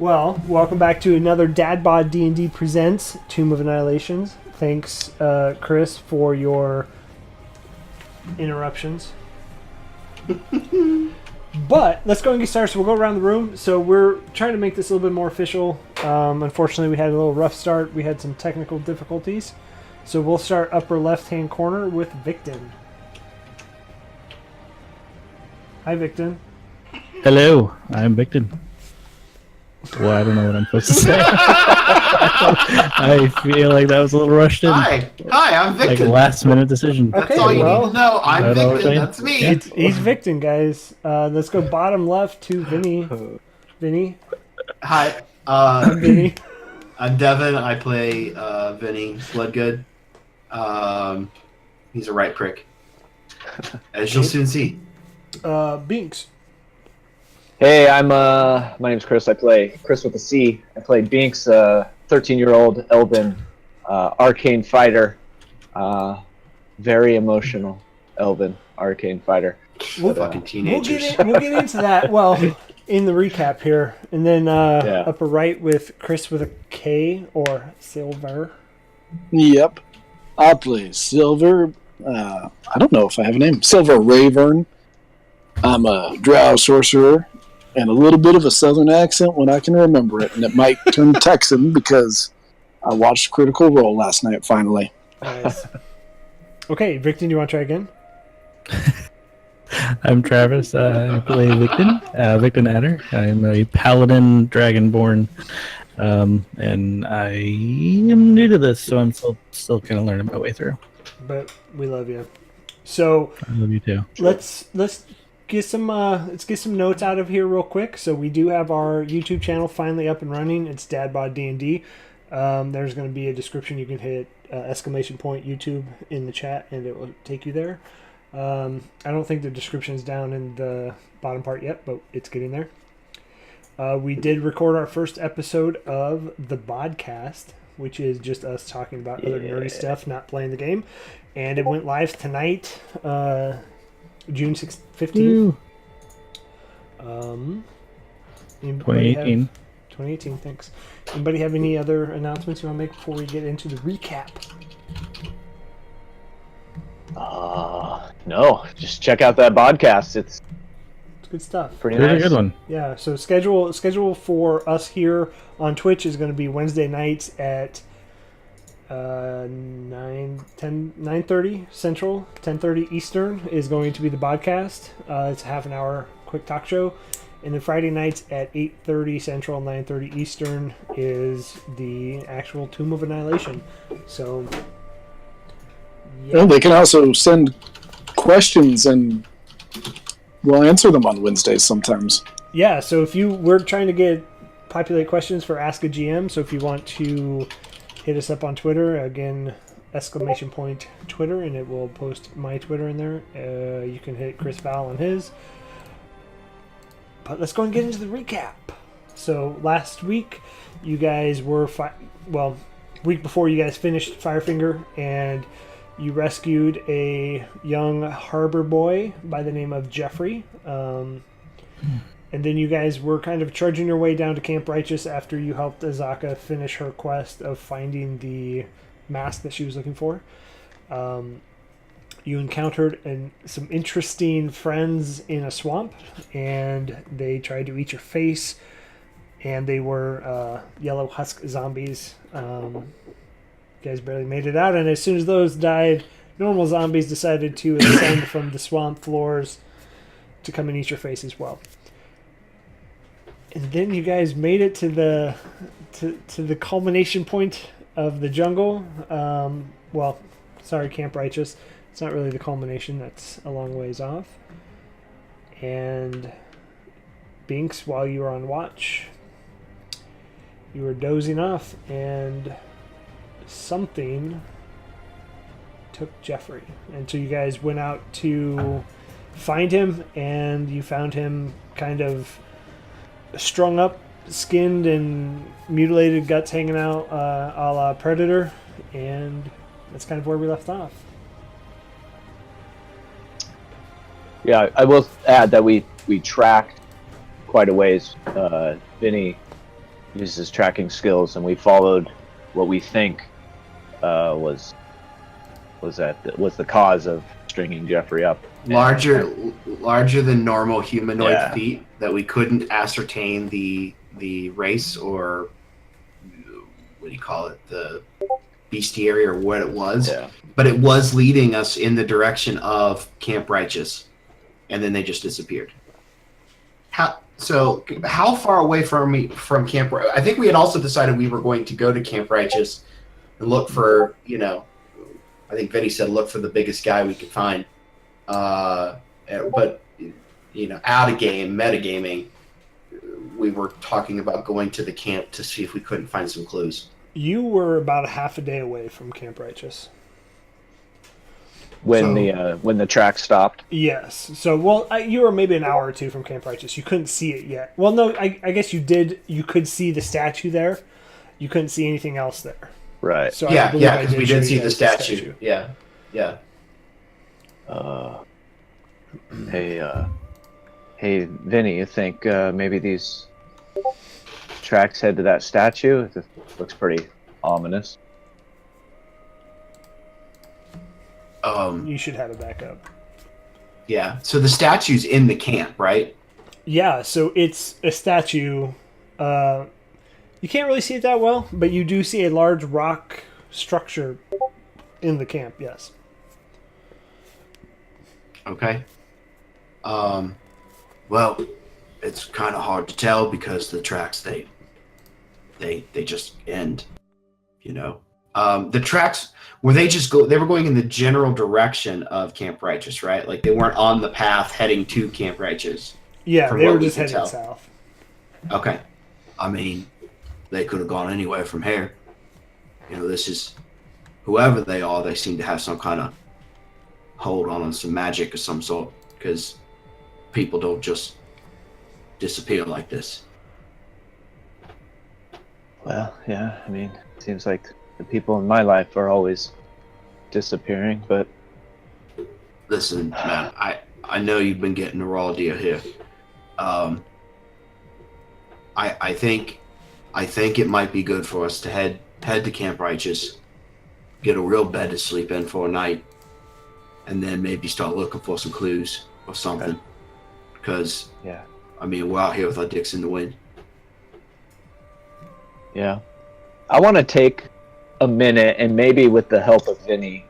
Well, welcome back to another Dadbod D&D Presents Tomb of Annihilations. Thanks, Chris, for your interruptions. But let's go and get started. So we'll go around the room. So we're trying to make this a little bit more official. Unfortunately, we had a little rough start. We had some technical difficulties. So we'll start upper left-hand corner with Victon. Hi, Victon. Hello, I'm Victon. Well, I don't know what I'm supposed to say. I feel like that was a little rushed in. Hi, I'm Victon. Like a last-minute decision. That's all you need to know. I'm Victon. That's me. He's Victon, guys. Let's go bottom left to Vinny. Vinny. Hi, I'm Vinny. I'm Devin. I play Vinny Bloodgood. He's a right prick, as you'll soon see. Binks. Hey, my name's Chris. I play Chris with a C. I play Binks, 13-year-old elven arcane fighter. Very emotional elven arcane fighter. Fucking teenagers. We'll get into that. Well, in the recap here, and then upper right with Chris with a K or Silver. Yep, I play Silver. I don't know if I have a name. Silver Rayburn. I'm a drow sorcerer. And a little bit of a southern accent when I can remember it. And it might turn Texan because I watched Critical Role last night, finally. Nice. Okay, Victon, you want to try again? I'm Travis. I play Victon. Victon Adder. I'm a paladin dragonborn. And I am new to this, so I'm still kind of learning my way through. But we love you. So I love you too. Let's get some notes out of here real quick. So we do have our YouTube channel finally up and running. It's Dadbod D&D. There's going to be a description. You can hit exclamation point YouTube in the chat, and it will take you there. I don't think the description is down in the bottom part yet, but it's getting there. We did record our first episode of the podcast, which is just us talking about other nerdy stuff, not playing the game. And it went live tonight, June 15th. 2018. 2018, thanks. Anybody have any other announcements you want to make before we get into the recap? No, just check out that podcast. It's good stuff. Pretty Really nice. good one. Yeah, so schedule for us here on Twitch is going to be Wednesday nights at 9:30 Central, 10:30 Eastern is going to be the podcast. It's a half an hour quick talk show. And then Friday nights at 8:30 Central, 9:30 Eastern is the actual Tomb of Annihilation. So, yeah. Well, they can also send questions and we'll answer them on Wednesdays sometimes. Yeah, so we're trying to populate questions for Ask a GM. So if you want to hit us up on Twitter, again, exclamation point Twitter, and it will post my Twitter in there. You can hit Chris Val on his. But let's go and get into the recap. So last week, you guys were week before you guys finished Firefinger, and you rescued a young harbor boy by the name of Jeffrey. And then you guys were kind of trudging your way down to Camp Righteous after you helped Azaka finish her quest of finding the mask that she was looking for. You encountered some interesting friends in a swamp, and they tried to eat your face, and they were yellow husk zombies. You guys barely made it out, and as soon as those died, normal zombies decided to ascend from the swamp floors to come and eat your face as well. And then you guys made it to the culmination point of the jungle. Camp Righteous. It's not really the culmination. That's a long ways off. And Binks, while you were on watch, you were dozing off, and something took Jeffrey. And so you guys went out to find him, and you found him kind of strung up, skinned and mutilated, guts hanging out, a la Predator, and that's kind of where we left off. Yeah, I will add that we tracked quite a ways. Vinny used his tracking skills, and we followed what we think was the cause of stringing Jeffrey up. Larger than normal humanoid Yeah. feet that we couldn't ascertain the race or what do you call it, the bestiary or what it was. Yeah. But it was leading us in the direction of Camp Righteous, and then they just disappeared. How far away from Camp? I think we had also decided we were going to go to Camp Righteous and look for, I think Vinny said look for the biggest guy we could find. But out of game, metagaming, we were talking about going to the camp to see if we couldn't find some clues. You were about a half a day away from Camp Righteous. When the track stopped. Yes. So, you were maybe an hour or two from Camp Righteous. You couldn't see it yet. Well, no, I guess you did. You could see the statue there. You couldn't see anything else there. Right. So Yeah, because we show did you see the guys statue. Yeah. Hey, Vinny, you think maybe these tracks head to that statue? It looks pretty ominous. You should have it back up. Yeah. So the statue's in the camp, right? Yeah, so it's a statue. You can't really see it that well, but you do see a large rock structure in the camp, yes. Okay. Well, it's kind of hard to tell because the tracks they just end, The tracks they were going in the general direction of Camp Righteous, right? Like they weren't on the path heading to Camp Righteous. Yeah, from they what were we just can heading tell. south. Okay. I mean, they could have gone anywhere from here. This is whoever they are, they seem to have some kind of hold on some magic of some sort, because people don't just disappear like this. Well, yeah, I mean, it seems like the people in my life are always disappearing, but... Listen, man, I know you've been getting the raw deal here. I think it might be good for us to head to Camp Righteous, get a real bed to sleep in for a night, and then maybe start looking for some clues or something. Because, yeah, I mean, we're out here with our dicks in the wind. Yeah. I want to take a minute, and maybe with the help of Vinny,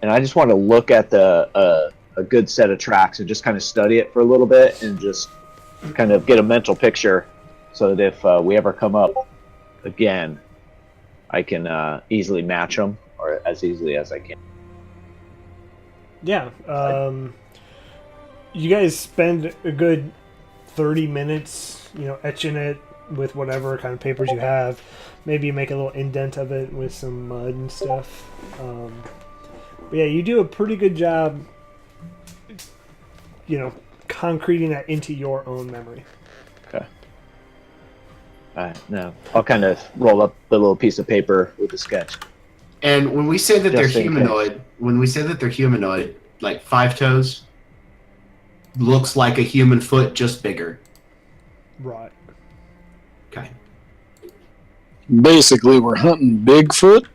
and I just want to look at a good set of tracks and just kind of study it for a little bit and just kind of get a mental picture so that if we ever come up again, I can easily match them, or as easily as I can. Yeah. You guys spend a good 30 minutes, etching it with whatever kind of papers you have. Maybe you make a little indent of it with some mud and stuff. But yeah, you do a pretty good job, concreting that into your own memory. Okay. Now I'll kind of roll up the little piece of paper with a sketch. And when we say that Just they're in humanoid, like 5 toes, looks like a human foot, just bigger. Right. Okay. Basically, we're hunting Bigfoot.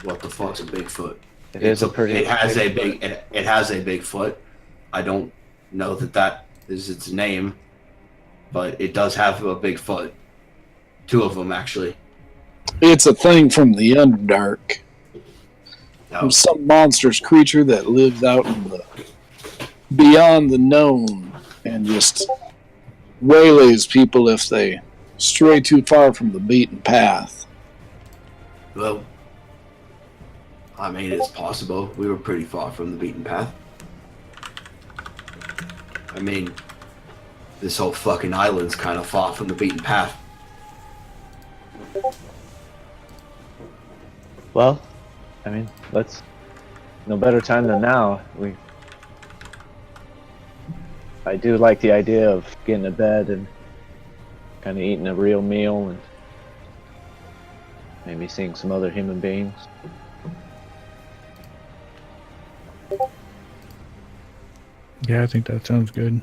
What the fuck's a Bigfoot? It is a pretty. It has a big foot. I don't know that is its name, but it does have a big foot. 2 of them actually. It's a thing from the Underdark. No. Some monstrous creature that lives out in the beyond the known and just waylays people if they stray too far from the beaten path. Well, I mean, it's possible. We were pretty far from the beaten path. I mean, this whole fucking island's kind of far from the beaten path. Well, I mean, no better time than now. I do like the idea of getting to bed and kind of eating a real meal and maybe seeing some other human beings. Yeah, I think that sounds good.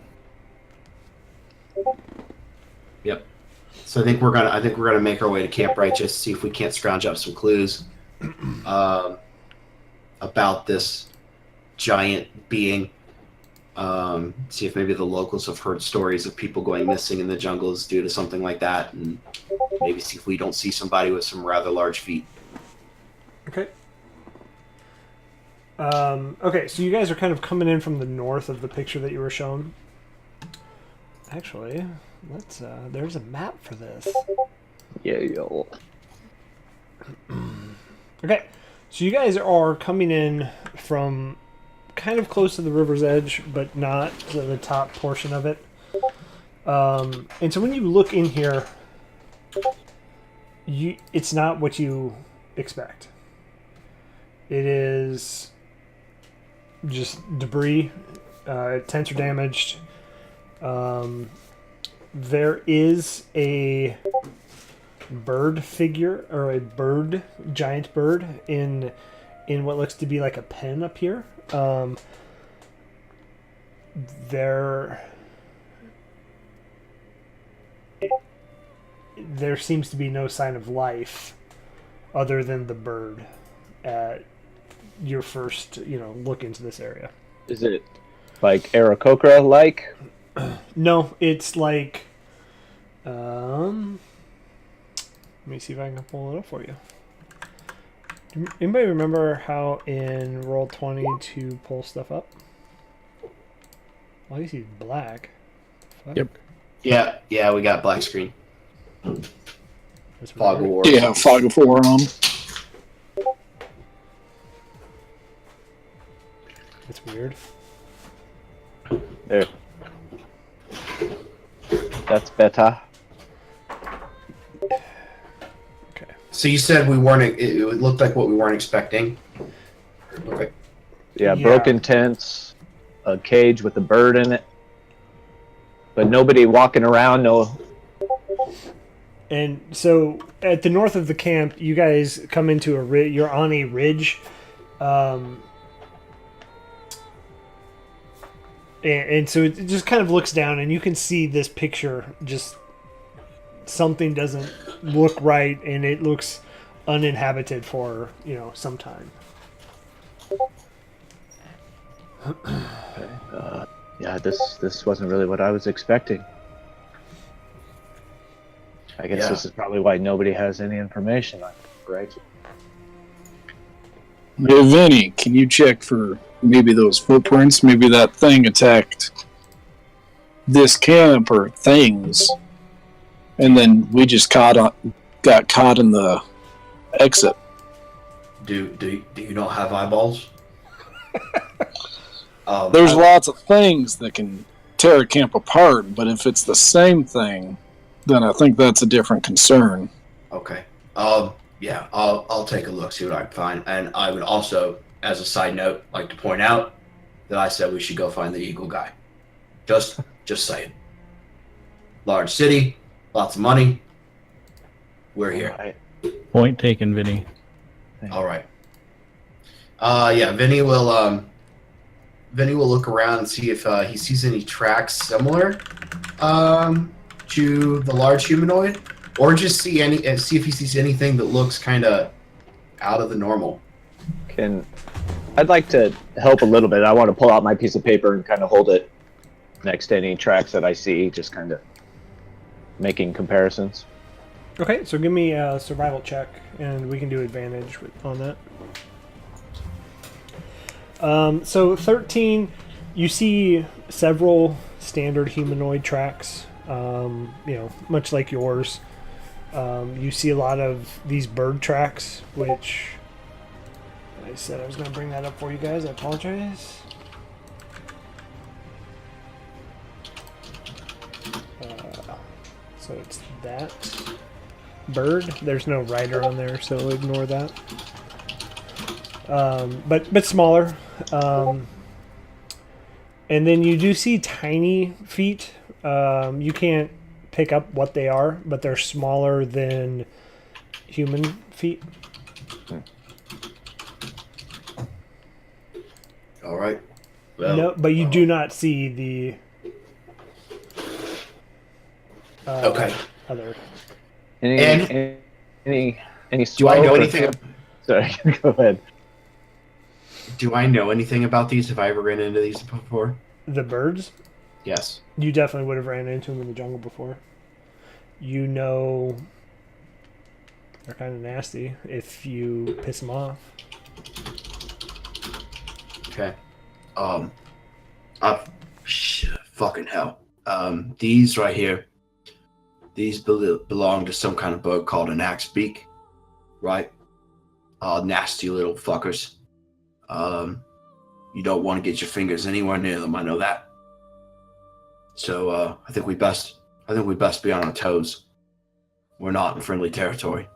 Yep. So I think we're gonna make our way to Camp Righteous, see if we can't scrounge up some clues about this giant being. See if maybe the locals have heard stories of people going missing in the jungles due to something like that, and maybe see if we don't see somebody with some rather large feet. Okay. Okay, so you guys are kind of coming in from the north of the picture that you were shown. Actually, let's. There's a map for this. Yeah, yo. Okay, so you guys are coming in from kind of close to the river's edge, but not to the top portion of it. And so when you look in here, it's not what you expect. It is just debris. Tents are damaged. There is a bird figure, or a giant bird in what looks to be like a pen up here. There seems to be no sign of life other than the bird at your first, look into this area. Is it like Aarakocra like? No, it's like let me see if I can pull it up for you. Anybody remember how in Roll20 to pull stuff up? Well, I see black. Fuck. Yep. Yeah, we got black screen. That's Fog of weird. War. Yeah, Fog of War on. That's weird. There. That's better. Okay. So you said we weren't. It looked like what we weren't expecting. Okay. Yeah, Yeah. broken tents, a cage with a bird in it, but nobody walking around. No. And so at the north of the camp, you guys come into a ridge. You're on a ridge. And so it just kind of looks down, and you can see this picture. Just something doesn't look right, and it looks uninhabited for some time. Yeah, this wasn't really what I was expecting. I guess Yeah. this is probably why nobody has any information on it, right? Hey, Vinny, can you check for maybe those footprints? Maybe that thing attacked this camp or things, and then we just got caught in the exit. Do you not have eyeballs? There's lots of things that can tear a camp apart, but if it's the same thing, then I think that's a different concern. Okay. Yeah, I'll take a look, see what I can find, and I would also, as a side note, like to point out that I said we should go find the Eagle guy. Just saying. Large city, lots of money. We're here. Right. Point taken, Vinny. All right. Yeah, Vinny will look around and see if he sees any tracks similar to the large humanoid, or just see if he sees anything that looks kind of out of the normal. I'd like to help a little bit. I want to pull out my piece of paper and kind of hold it next to any tracks that I see, just kind of making comparisons. Okay, so give me a survival check, and we can do advantage on that. So 13, you see several standard humanoid tracks, much like yours. You see a lot of these bird tracks, which I said I was going to bring that up for you guys. I apologize. So it's that bird. There's no rider on there, so ignore that. But smaller. And then you do see tiny feet. You can't pick up what they are, but they're smaller than human feet. All right. Well, No, but you do not see the. Okay. other. Any Do I smoke know or anything? camp- Sorry, go ahead. Do I know anything about these? Have I ever ran into these before? The birds, Yes. you definitely would have ran into them in the jungle before. You know, they're kind of nasty if you piss them off. Okay. Fucking hell. These right here. These belong to some kind of bug called an axebeak, right? Nasty little fuckers. You don't want to get your fingers anywhere near them. I know that. So I think we best be on our toes. We're not in friendly territory.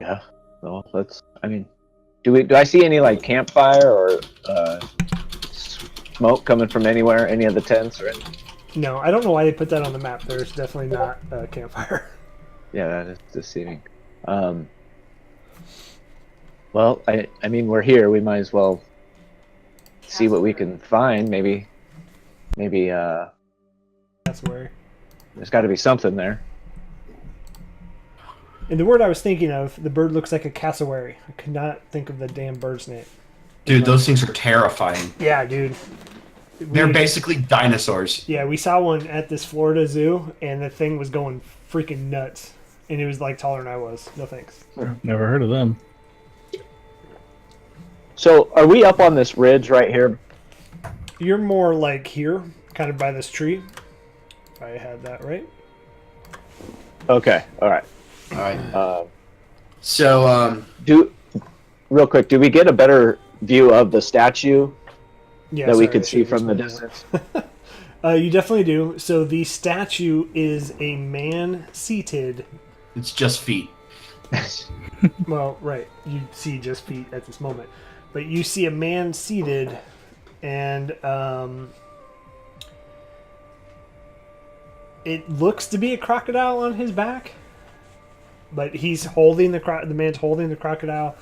Yeah. Well, let's. I mean, do I see any like campfire or smoke coming from anywhere? Any of the tents or anything? No, I don't know why they put that on the map. There's definitely not a campfire. Yeah, that is deceiving. Well, I mean, we're here. We might as well see what we can find. Maybe That's where. there's got to be something there. And the word I was thinking of, the bird looks like a cassowary. I could not think of the damn bird's name. Dude, those things are terrifying. Yeah, dude. They're basically dinosaurs. Yeah, we saw one at this Florida zoo, and the thing was going freaking nuts. And it was like taller than I was. No thanks. Never heard of them. So, are we up on this ridge right here? You're more like here, kind of by this tree. If I had that right. Okay. All right. All right. Real quick, do we get a better view of the statue Yeah, that we sorry, could I see should've from the explained distance? You definitely do. So the statue is a man seated. It's just feet. Well, right. You see just feet at this moment. But you see a man seated, and it looks to be a crocodile on his back. But he's holding the man's holding the crocodile,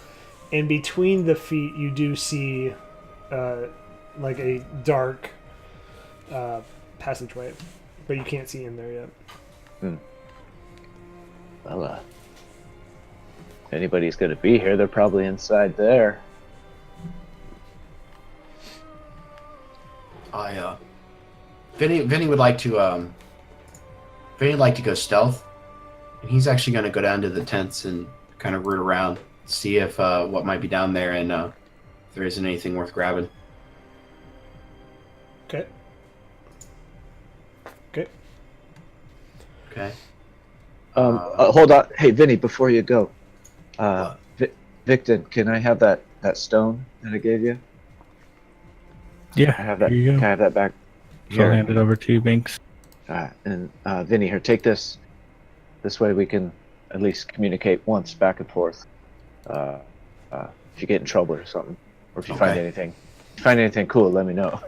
and between the feet you do see like a dark passageway, but you can't see in there yet. Well, if anybody's going to be here, they're probably inside there. Vinny would like to go stealth, and he's actually going to go down to the tents and kind of root around, see if what might be down there, and if there isn't anything worth grabbing. Okay. Okay. Okay. Hold on. Hey, Vinny, before you go. Victon, can I have that stone that I gave you? Yeah, I have that. here you go. Can I have that back? So I'll hand it over to you, Binks. And Vinny, here, take this. This way we can at least communicate once back and forth. If you get in trouble or something, or if you find anything cool, let me know.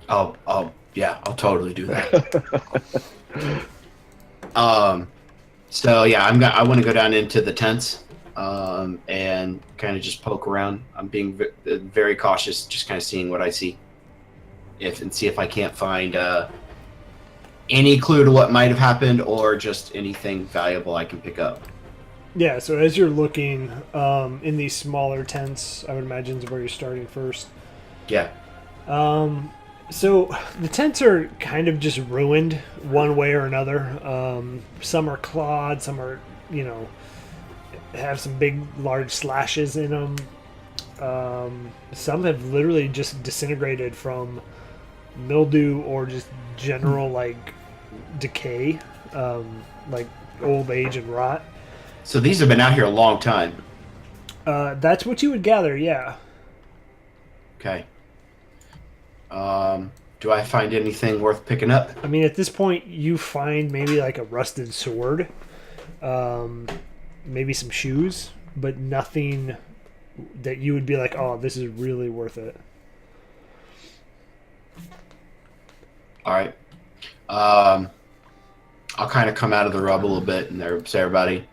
Yeah, I'll totally do that. So yeah, I want to go down into the tents, and kind of just poke around. I'm being very cautious, just kind of seeing what I see, and see if I can't find any clue to what might have happened, or just anything valuable I can pick up. Yeah, so as you're looking in these smaller tents, I would imagine is where you're starting first. Yeah. So the tents are kind of just ruined one way or another. Some are clawed, some are, have some big, large slashes in them. Some have literally just disintegrated from mildew or just general, decay, like old age and rot. So these have been out here a long time. That's what you would gather, yeah. Okay. Do I find anything worth picking up? I mean, at this point, you find maybe like a rusted sword, maybe some shoes, but nothing that you would be like, oh, this is really worth it. All right. I'll kind of come out of the rubble a bit and say, everybody,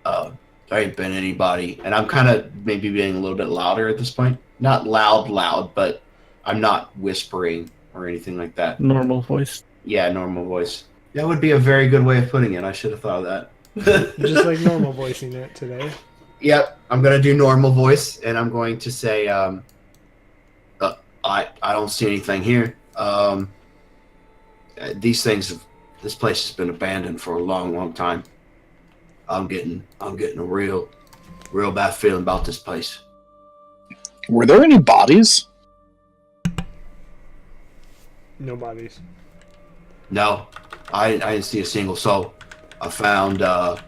there ain't been anybody. And I'm kind of maybe being a little bit louder at this point. Not loud, but I'm not whispering or anything like that. Normal voice. Yeah, normal voice. That would be a very good way of putting it. I should have thought of that. Just like normal voicing it today. Yep, I'm gonna do normal voice, and I'm going to say, I don't see anything here. This place has been abandoned for a long, long time. I'm getting a real bad feeling about this place. Were there any bodies? No bodies. No, I didn't see a single soul. I found an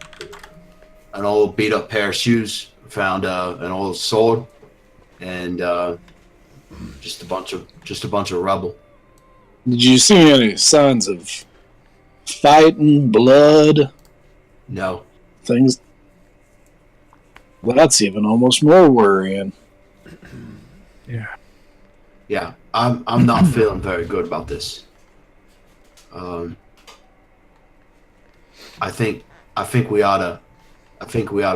old beat up pair of shoes. Found an old sword, and just a bunch of rubble. Did you see any signs of fighting, blood, No. things? Well, that's even almost more worrying. Yeah. Yeah, I'm not feeling very good about this. I think we oughta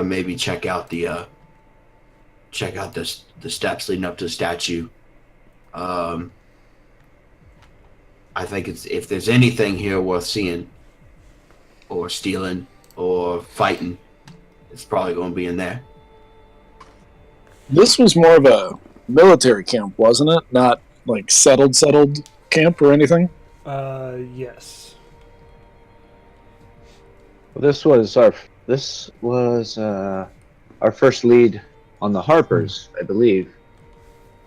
maybe check out the steps leading up to the statue. I think if there's anything here worth seeing, or stealing, or fighting, it's probably going to be in there. This was more of a military camp, wasn't it? Not like settled camp or anything? Yes. This was our first lead on the Harpers, I believe.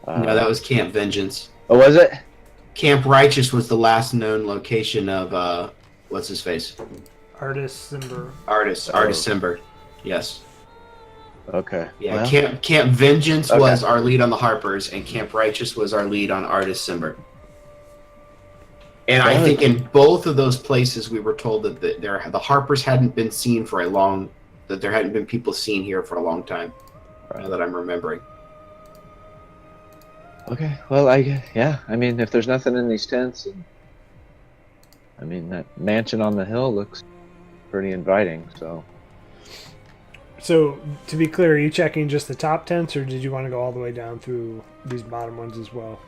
No, that was Camp Vengeance. Oh, was it? Camp Righteous was the last known location of what's his face? Artist Simber. Artist Simber. Yes. Okay. Yeah. Well, Camp Vengeance Okay. was our lead on the Harpers, and Camp Righteous was our lead on Artist Simber. And I think in both of those places, we were told that the Harpers hadn't been seen for a long, that there hadn't been people seen here for a long time. Now that I'm remembering. Okay. Well, I mean, if there's nothing in these tents, I mean, that mansion on the hill looks pretty inviting. So. So, to be clear, are you checking just the top tents, or did you want to go all the way down through these bottom ones as well?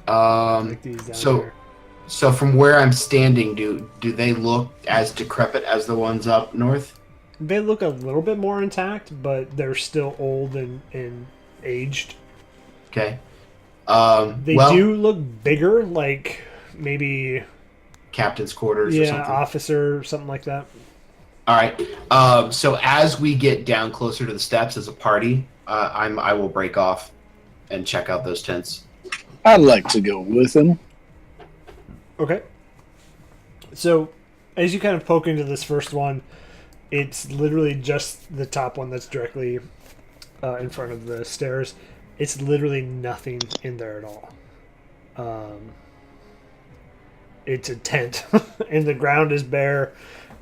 Like these down here. So from where I'm standing, do they look as decrepit as the ones up north? They look a little bit more intact, but they're still old and aged. Okay. They do look bigger, like maybe captain's quarters or something. officer, something like that. All right. So as we get down closer to the steps as a party, I will break off and check out those tents. I'd like to go with him. Okay. So, as you kind of poke into this first one, it's literally just the top one that's directly in front of the stairs. It's literally nothing in there at all. It's a tent, and the ground is bare.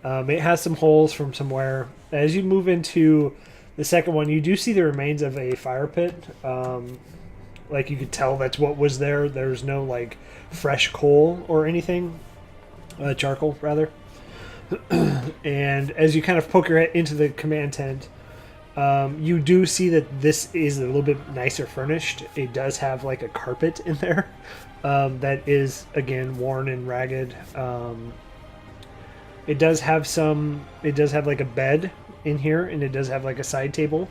It has some holes from somewhere. As you move into the second one, you do see the remains of a fire pit. Like, you could tell that's what was there. There's no, like, fresh coal or anything. Charcoal, rather. And as you kind of poke your head into the command tent, you do see that this is a little bit nicer furnished. It does have, like, a carpet in there that is, again, worn and ragged. It does have like a bed in here, and it does have like a side table,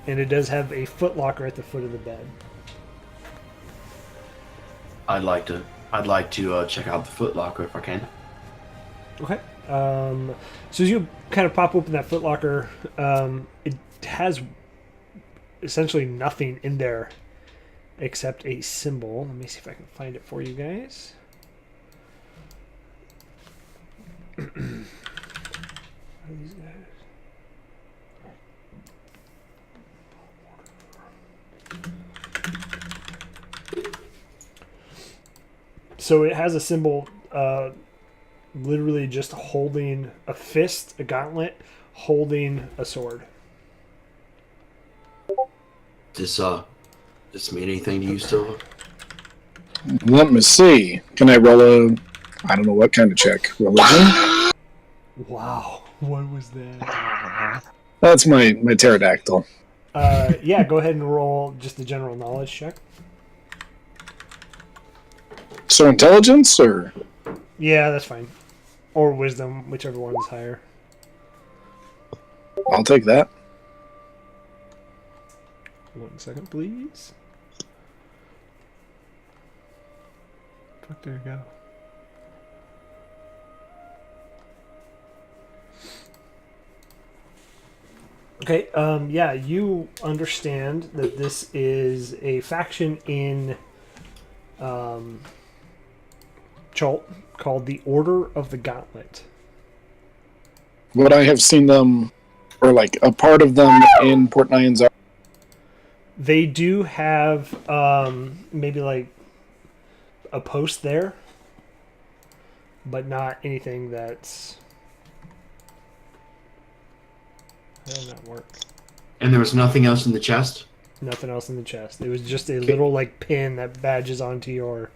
and it does have a foot locker at the foot of the bed. I'd like to check out the foot locker if I can. Okay. So as you kind of pop open that foot locker, it has essentially nothing in there except a symbol. Let me see if I can find it for you guys. What are these guys? So it has a symbol, literally just holding a fist, a gauntlet, holding a sword. Does this mean anything to you, Silva? Let me see. Can I roll a... I don't know what kind of check. Religion? Wow, what was that? That's my pterodactyl. Yeah, go ahead and roll just the general knowledge check. So intelligence, or Yeah, that's fine. Or wisdom, whichever one is higher. I'll take that. 1 second, please. Fuck, there you go. Okay, yeah, you understand that this is a faction in Chult called the Order of the Gauntlet. Would I have seen them, or like a part of them in Port Nyanza? They do have maybe like a post there, but not anything that's. How did that work? And there was nothing else in the chest? Nothing else in the chest. It was just a little like pin that badges onto your.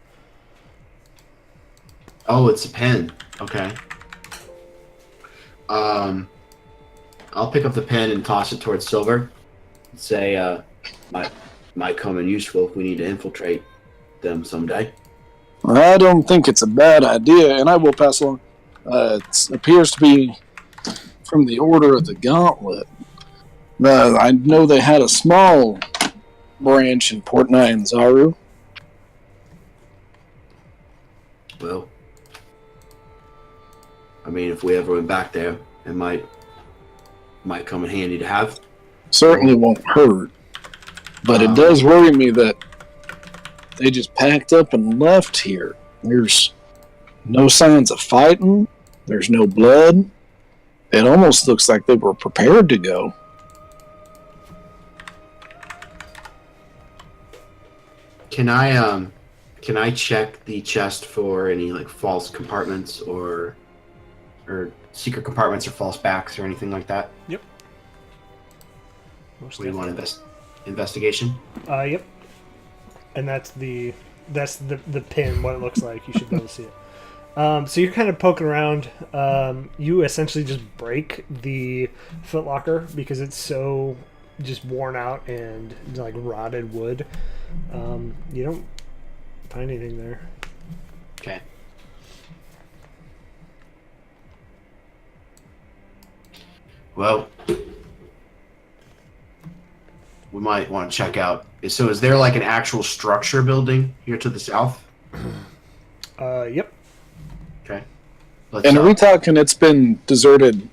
Oh, it's a pen. Okay. I'll pick up the pen and toss it towards Silver. And say, might come in useful if we need to infiltrate them someday. I don't think it's a bad idea, and I will pass along. It appears to be from the Order of the Gauntlet. I know they had a small branch in Port Nyanzaru. Well, I mean, if we ever went back there, it might come in handy to have. Certainly won't hurt, but it does worry me that they just packed up and left here. There's no signs of fighting. There's no blood. It almost looks like they were prepared to go. Can I check the chest for any like false compartments or secret compartments or false backs or anything like that? Yep. Most What do you want? definitely. Investigation? Yep. And that's the pin. What it looks like. You should be able to see it. So you're kind of poking around. You essentially just break the footlocker because it's so just worn out and like rotted wood. You don't find anything there. Okay. Well, we might want to check out. So is there like an actual structure building here to the south? Yep. Okay. Let's, And are we talking it's been deserted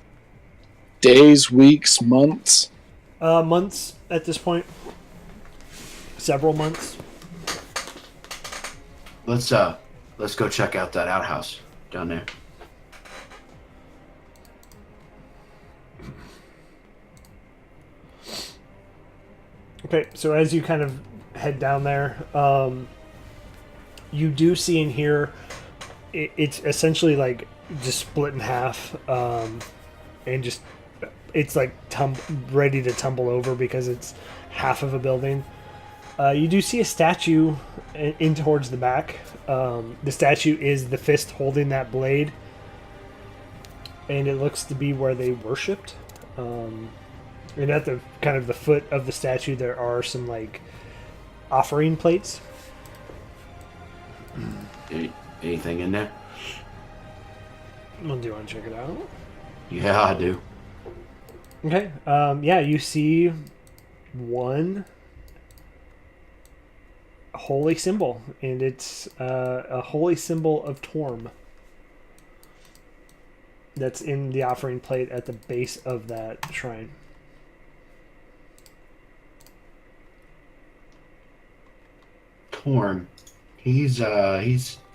days, weeks, months? Months at this point. Several months. let's go check out that outhouse down there. Okay, so as you kind of head down there, you do see in here, it's essentially like just split in half, and just it's like ready to tumble over because it's half of a building. You do see a statue in towards the back. The statue is the fist holding that blade, and it looks to be where they worshipped. And at the kind of the foot of the statue, there are some like offering plates. Anything in there? Well, do you want to check it out? Yeah, I do. Okay. Yeah, you see one holy symbol, and it's a holy symbol of Torm. That's in the offering plate at the base of that shrine. Torm. He's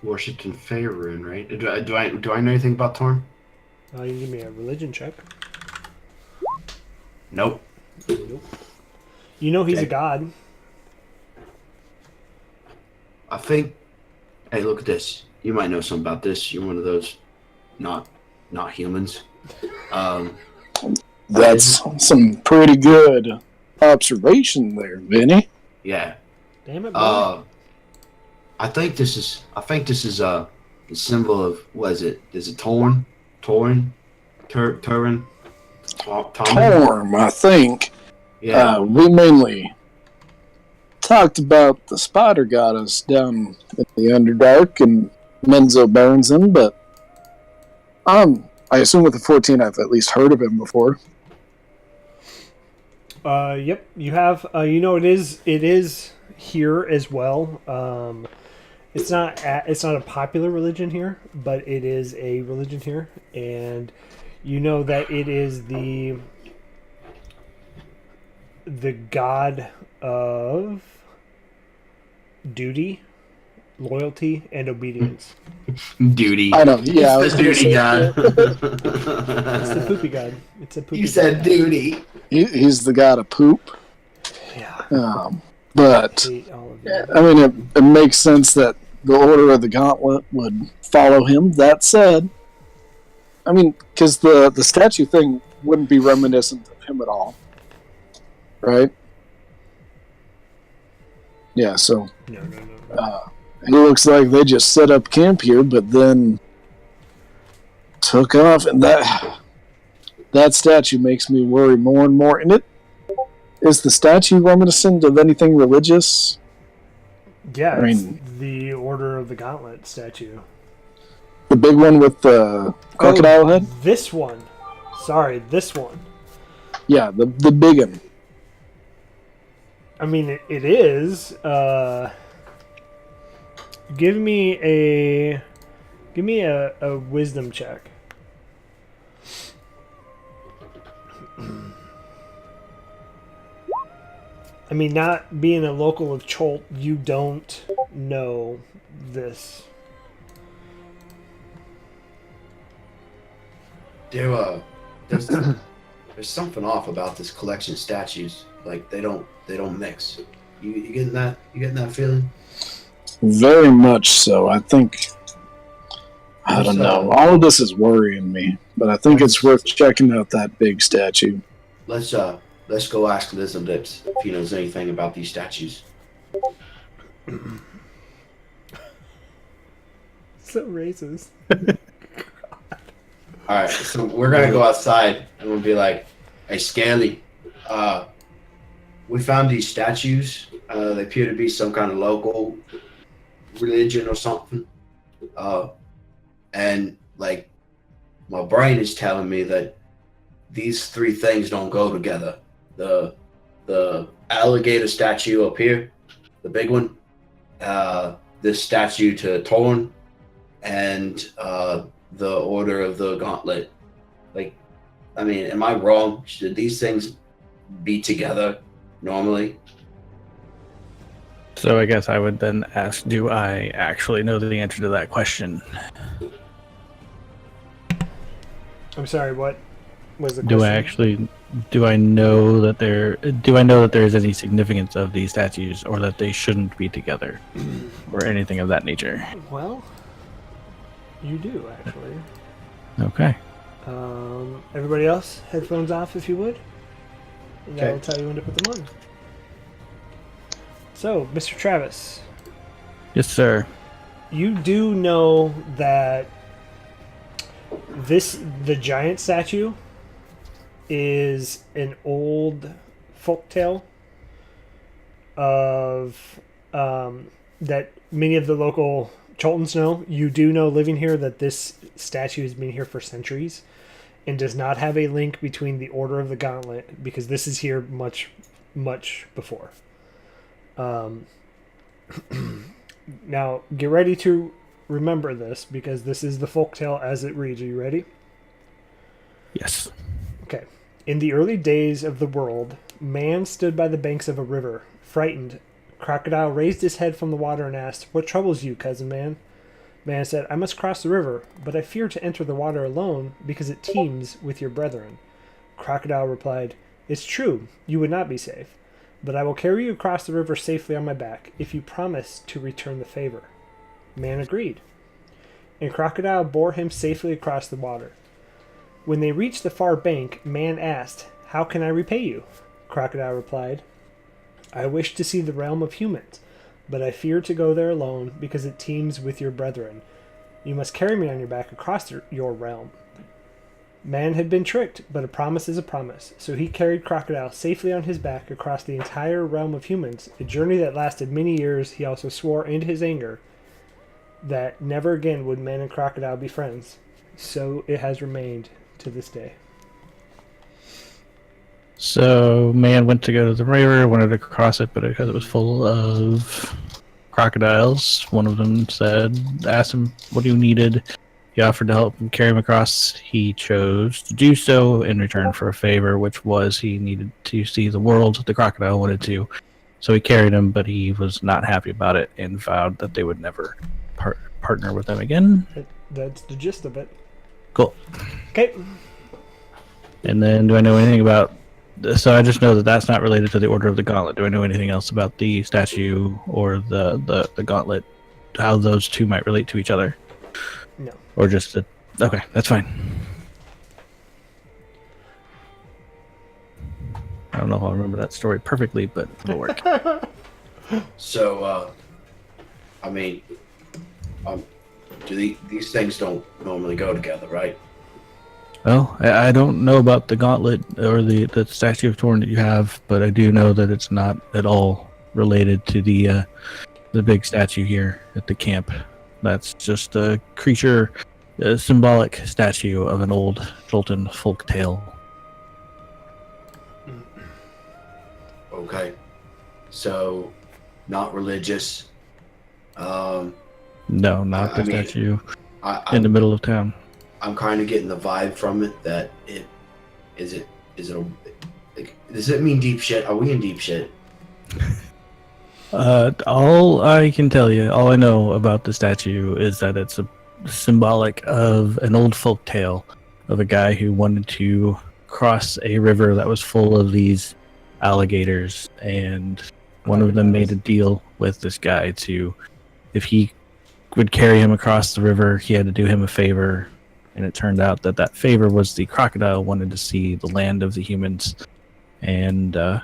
worshipped in Faerun, right? Do I know anything about Torm? You can give me a religion check. Nope. Nope. You know he's Okay. a god. I think. Hey, look at this. You might know something about this. You're one of those not humans. That's some pretty good observation there, Vinny. Yeah. Damn it, boy. I think this is the symbol of, what is it? Is it Torn? Turin? Torm, I think. Yeah. We mainly talked about the spider goddess down in the Underdark and Menzo Berenson, but I assume with the 14 I've at least heard of him before. Yep, you have. It is here as well. It's not a popular religion here, but it is a religion here, and you know that it is the god of duty, loyalty, and obedience. Duty. I know, yeah. I was It's the gonna duty say- god. It's the poopy god. It's a poopy. You said god. duty. He's the god of poop. Yeah. But, I hate all of you. I mean, it makes sense that the Order of the Gauntlet would follow him. That said, I mean, because the statue thing wouldn't be reminiscent of him at all. Right? Yeah, so No. it looks like they just set up camp here, but then took off, and that statue makes me worry more and more. And is the statue reminiscent of anything religious? Yeah, I it's mean- the Order of the Gauntlet statue. The big one with the crocodile head? This one. Sorry, this one. Yeah, the big one. I mean, it is. Give me a wisdom check. I mean, not being a local of Cholt, you don't know this. There's something off about this collection of statues. Like they don't mix. You getting that? You getting that feeling? Very much so. I think. I don't know. All of this is worrying me, but I think it's worth checking out that big statue. Let's go ask Lizardips if he knows anything about these statues. So racist. All right, so we're gonna go outside and we'll be like, "Hey, Scaly, we found these statues. They appear to be some kind of local religion or something. And like, my brain is telling me that these three things don't go together. The alligator statue up here, the big one, this statue to Torn, and the Order of the Gauntlet. Like, I mean, am I wrong? Should these things be together normally? So I guess I would then ask, do I actually know the answer to that question? I'm sorry, what was the question? Do I know that there is any significance of these statues, or that they shouldn't be together, or anything of that nature? Well, you do, actually. Okay. Everybody else, headphones off if you would. And that'll Okay. tell you when to put them on. So, Mr. Travis, Yes, sir. you do know that the giant statue is an old folktale of that many of the local Choltons know. You do know, living here, that this statue has been here for centuries and does not have a link between the Order of the Gauntlet, because this is here much, much before. Now, get ready to remember this, because this is the folktale as it reads. Are you ready? Yes. Okay. In the early days of the world, man stood by the banks of a river. Frightened, Crocodile raised his head from the water and asked, "What troubles you, cousin man?" Man said, "I must cross the river, but I fear to enter the water alone, because it teems with your brethren." Crocodile replied, "It's true, you would not be safe, but I will carry you across the river safely on my back, if you promise to return the favor." Man agreed, and Crocodile bore him safely across the water. When they reached the far bank, Man asked, "How can I repay you?" Crocodile replied, "I wish to see the realm of humans, but I fear to go there alone, because it teems with your brethren. You must carry me on your back across your realm." Man had been tricked, but a promise is a promise. So he carried Crocodile safely on his back across the entire realm of humans, a journey that lasted many years. He also swore in his anger that never again would Man and Crocodile be friends. So it has remained to this day. So man went to go to the river, wanted to cross it, but because it was full of crocodiles, one of them asked him what he needed. He offered to help him carry him across. He chose to do so in return for a favor, which was he needed to see the world the crocodile wanted to. So he carried him, but he was not happy about it and vowed that they would never partner with him again. That's the gist of it. Cool. Okay. And then do I know anything about... So I just know that that's not related to the Order of the Gauntlet. Do I know anything else about the statue or the Gauntlet? How those two might relate to each other? No. Or just the... Okay, that's fine. I don't know if I'll remember that story perfectly, but it'll work. So, I mean, these things don't normally go together, right? Well, I don't know about the Gauntlet or the Statue of Torn that you have, but I do know that it's not at all related to the big statue here at the camp. That's just a creature, a symbolic statue of an old Jolton folk tale. Okay. So, not religious. No, not the I mean, statue in the middle of town. I'm kind of getting the vibe from it that does it mean deep shit? Are we in deep shit? All I can tell you, all I know about the statue is that it's a symbolic of an old folk tale of a guy who wanted to cross a river that was full of these alligators, and one of them made a deal with this guy to, if he would carry him across the river, he had to do him a favor. And it turned out that that favor was the crocodile wanted to see the land of the humans, and the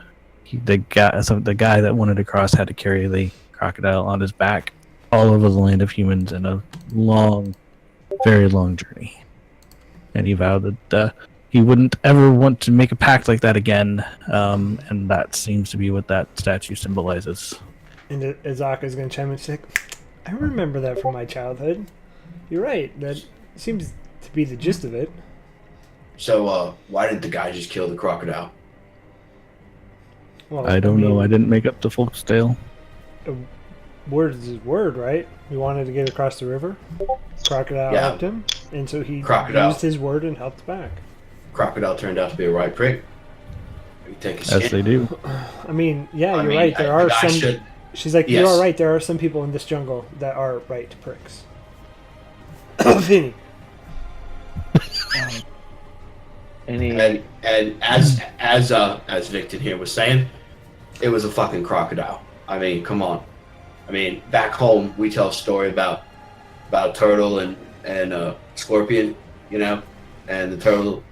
guy that wanted to cross had to carry the crocodile on his back all over the land of humans in a long, very long journey. And he vowed that he wouldn't ever want to make a pact like that again, and that seems to be what that statue symbolizes. And Azaka's going to chime in and say, I remember that from my childhood. You're right. That seems to be the gist of it. So, why didn't the guy just kill the crocodile? Well, I don't know. I didn't make up the folk's tale. Word is his word, right? He wanted to get across the river. Crocodile helped him, and so he used his word and helped back. Crocodile turned out to be a right prick. We take a As they do. I mean, yeah, you're right. There are some. She's like, yes. You are right. There are some people in this jungle that are right pricks. Vinny. And as Victor here was saying, it was a fucking crocodile. I mean, come on. I mean, back home we tell a story about a turtle and a scorpion, you know, and the turtle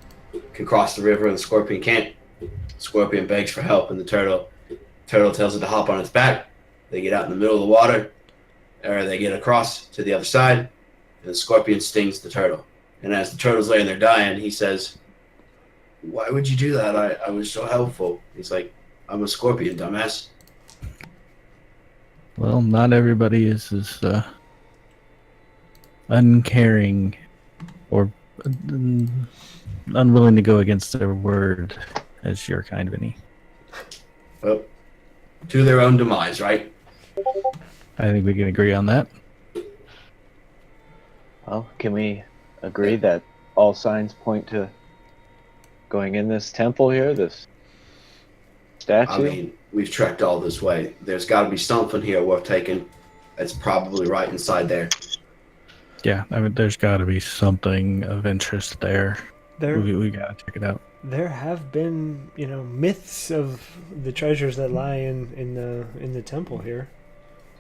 can cross the river and the scorpion can't. The scorpion begs for help, and the turtle tells it to hop on its back. They get out in the middle of the water, or they get across to the other side, and the scorpion stings the turtle. And as the turtle's laying there dying, he says, "Why would you do that? I was so helpful." He's like, "I'm a scorpion, dumbass." Well, not everybody is as uncaring or unwilling to go against their word as your kind, Vinny. Well, to their own demise, right? I think we can agree on that. Well, can we agree that all signs point to going in this temple here, this statue? I mean, we've trekked all this way. There's got to be something here worth taking. That's probably right inside there. Yeah, I mean, there's got to be something of interest there. There, we got to check it out. There have been, myths of the treasures that lie in the temple here.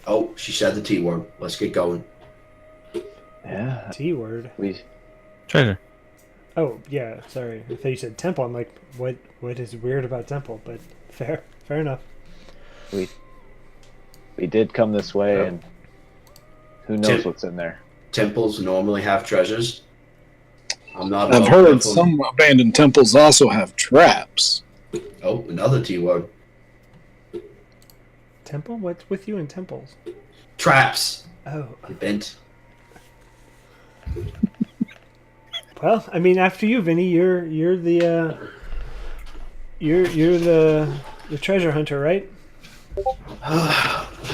Oh, she said the T word. Let's get going. Yeah. T word. Treasure. Oh yeah, sorry. I thought you said temple. I'm like, what is weird about temple? But fair enough. We did come this way, and who knows what's in there. Temples normally have treasures. I'm not. I've heard some abandoned temples also have traps. Oh, another T word. Temple? What's with you in temples? Traps. Oh. You bent. Well, I mean, after you, Vinny, you're the treasure hunter, right?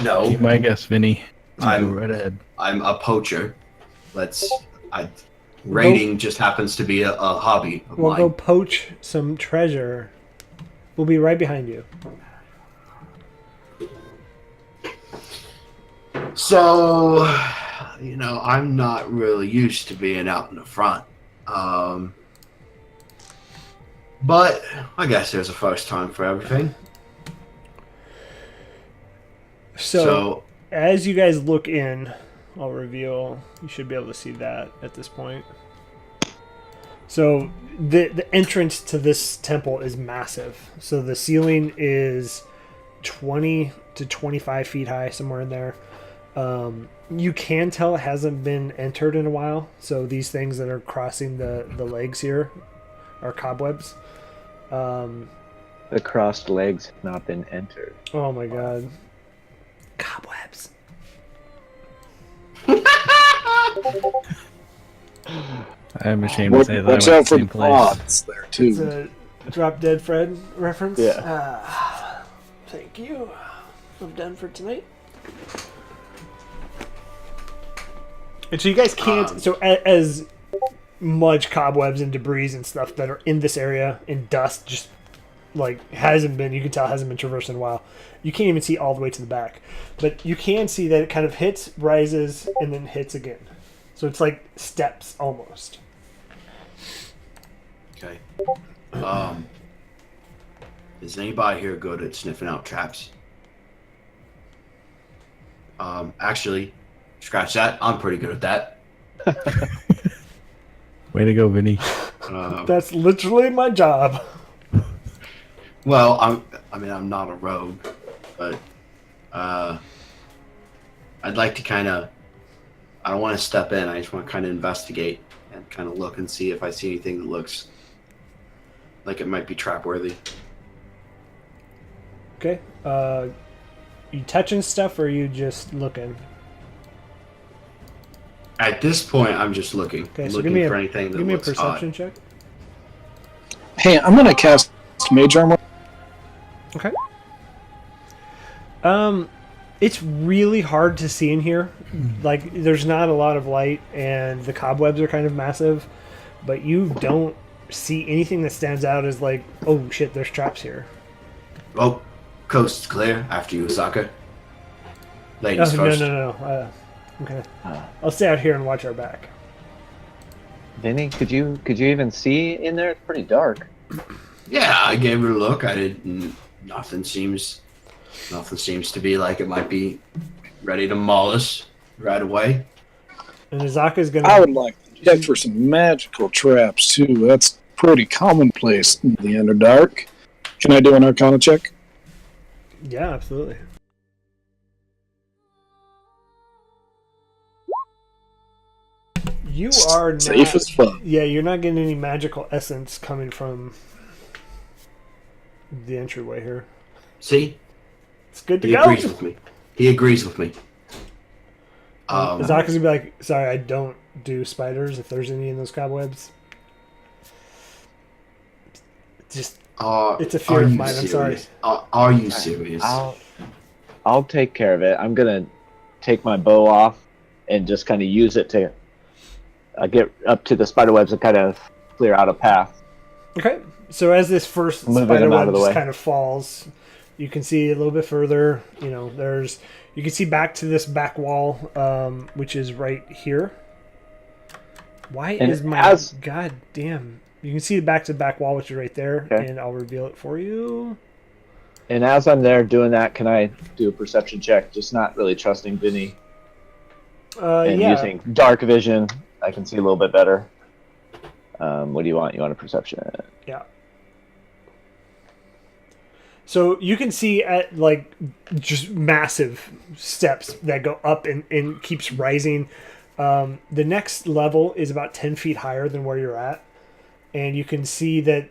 No. Be my guess, Vinny. I'm- Go right ahead. I'm a poacher. Raiding just happens to be a hobby of We'll mine. go poach some treasure. We'll be right behind you. So, I'm not really used to being out in the front. But I guess there's a first time for everything. So as you guys look in, I'll reveal. You should be able to see that at this point. So the entrance to this temple is massive. So the ceiling is 20 to 25 feet high, somewhere in there. You can tell it hasn't been entered in a while. So these things that are crossing the legs here are cobwebs. The crossed legs have not been entered. Oh my god. Cobwebs. I'm ashamed to say that Watch I went out to for the the same place. pods there It's too. a Drop Dead Fred reference. Yeah. Thank you. I'm done for tonight. And so you guys can't. So as much cobwebs and debris and stuff that are in this area and dust just hasn't been. You can tell hasn't been traversed in a while. You can't even see all the way to the back, but you can see that it kind of hits, rises, and then hits again. So it's like steps almost. Okay. Is anybody here good at sniffing out traps? Actually, scratch that. I'm pretty good at that. Way to go, Vinny. That's literally my job. Well, I'm not a rogue, but I'd like to kind of. I don't want to step in. I just want to kind of investigate and kind of look and see if I see anything that looks like it might be trap worthy. Okay. You touching stuff or are you just looking? At this point, I'm just looking. Okay, so Looking for anything that give me a looks perception odd. check. Hey, I'm gonna cast Mage Armor. Okay. It's really hard to see in here. Like, there's not a lot of light, and the cobwebs are kind of massive, but you don't see anything that stands out as like, oh shit, there's traps here. Oh, coast's clear. After you, Osaka. Oh, Ladies first. no. Okay. I'll stay out here and watch our back. Vinny, could you even see in there? It's pretty dark. Yeah, I gave it a look. I didn't. Nothing seems to be like it might be ready to maul us right away. And Azaka's gonna. I would like to check for some magical traps too. That's pretty commonplace in the Underdark. Can I do an Arcana check? Yeah, absolutely. You are not Safe as fuck. Yeah, you're not getting any magical essence coming from the entryway here. See, It's good to he go. agrees with me. He agrees with me. Azaka's gonna be like, sorry, I don't do spiders if there's any in those cobwebs. Just it's a fear are of you mine, I'm serious? sorry. Are you serious? I'll take care of it. I'm gonna take my bow off and just kind of use it to get up to the spider webs and kind of clear out a path. Okay, so as this first Moving spider them out web of the just way. kind of falls, you can see a little bit further. You can see back to this back wall, which is right here. Why And is my as- god damn? You can see back to the back wall, which is right there, Okay. and I'll reveal it for you. And as I'm there doing that, can I do a perception check? Just not really trusting Vinny and Yeah. using dark vision. I can see a little bit better. What do you want? You want a perception? Yeah. So you can see at just massive steps that go up and keeps rising. The next level is about 10 feet higher than where you're at, and you can see that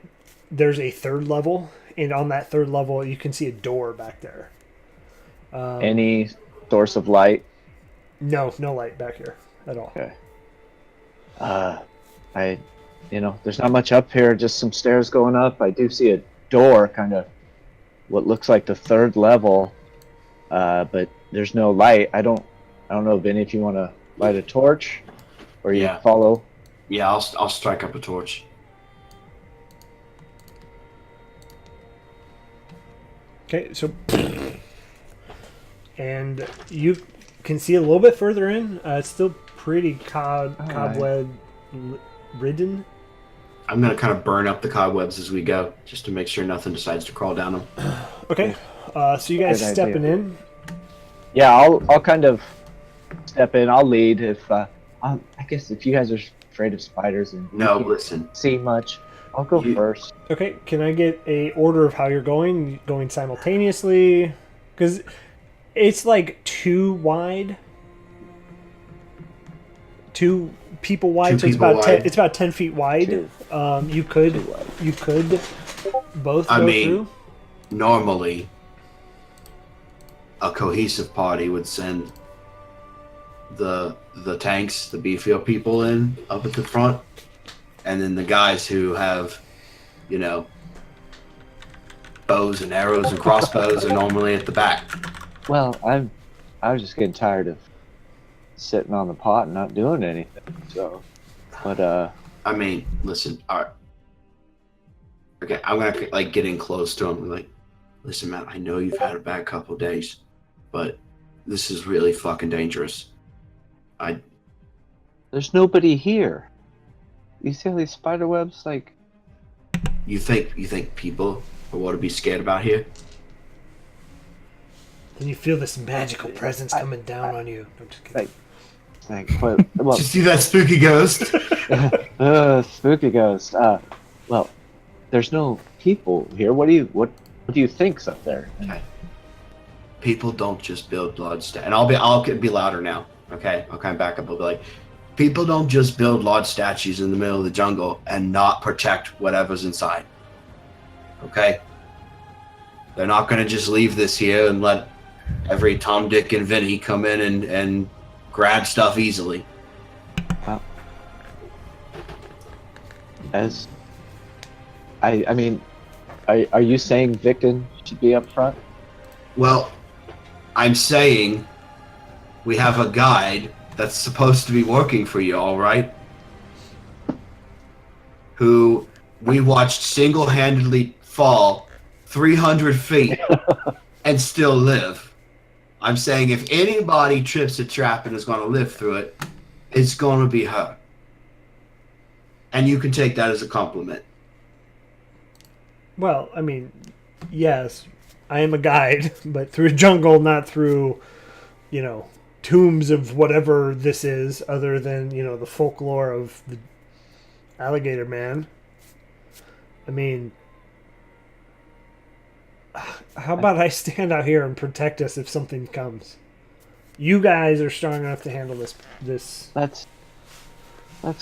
there's a third level, and on that third level you can see a door back there. Any source of light? No light back here at all. Okay. There's not much up here, just some stairs going up. I do see a door, kind of what looks like the third level, but there's no light. I don't know, Vinny, if you want to light a torch, or you follow. Yeah, I'll strike up a torch. Okay, so and you can see a little bit further in. It's still pretty cobweb ridden. I'm gonna kind of burn up the cobwebs as we go, just to make sure nothing decides to crawl down them. Okay, so you guys Good stepping idea. in. Yeah, I'll kind of step in. I'll lead if I guess if you guys are afraid of spiders and No, you can't listen. see much, I'll go first. Okay, can I get a order of how you're going? Going simultaneously? Because it's like 2 wide. 2 people wide, Two so it's people about 10, wide. it's about 10 feet wide. Two. You could both I go mean- through. Normally, a cohesive party would send the tanks, the B-field people in up at the front, and then the guys who have, bows and arrows and crossbows are normally at the back. Well, I was just getting tired of sitting on the pot and not doing anything. So, but I mean, listen, all right. Okay, I'm gonna get in close to him and listen, man, I know you've had a bad couple days, but this is really fucking dangerous. there's nobody here. You see all these spider webs? Like, You think people are what to be scared about here? And you feel this magical presence coming down on you. I'm just kidding. what? Well, Did you see that spooky ghost? spooky ghost. Well, there's no people here. What do you think's up there? Okay. People don't just build large statues. And I'll be louder now. Okay, I'll kind of back up. I'll be like, people don't just build large statues in the middle of the jungle and not protect whatever's inside. Okay? They're not going to just leave this here and let every Tom, Dick, and Vinny come in and grab stuff easily. I mean, are you saying Victon should be up front? Well, I'm saying we have a guide that's supposed to be working for you, all right? Who we watched single-handedly fall 300 feet and still live. I'm saying if anybody trips a trap and is going to live through it, it's going to be her. And you can take that as a compliment. Well, I mean, yes, I am a guide, but through a jungle, not through, tombs of whatever this is, other than, the folklore of the alligator man. I mean, how about I stand out here and protect us if something comes? You guys are strong enough to handle this. Let's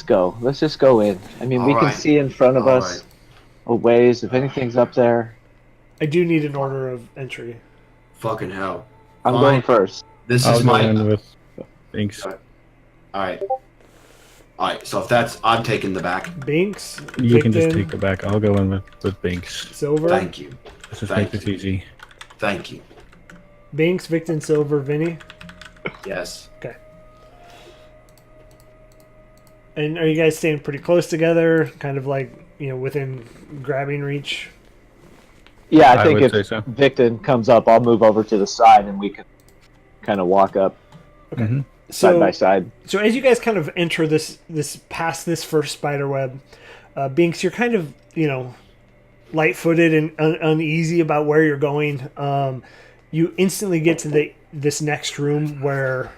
go. Let's just go in. I mean, we All can right. see in front of All us right. a ways. If anything's up there, I do need an order of entry. Fucking hell. I'm Fine. going first. This I'll is go my... in with Binks. Alright, so if I'm taking the back. Binks, You can just Victon, take it back. I'll go in with Binks. Silver. Thank you. Let's just Thank make this you. easy. Thank you. Binks, Victon, Silver, Vinny. Yes. Okay. And are you guys staying pretty close together? Kind of like, within grabbing reach? Yeah, I think would if say so. Victon comes up, I'll move over to the side and we can kind of walk up Mhm. side by side. So as you guys kind of enter this past this first spider web, Binks, you're kind of, light-footed and uneasy about where you're going. You instantly get to this next room where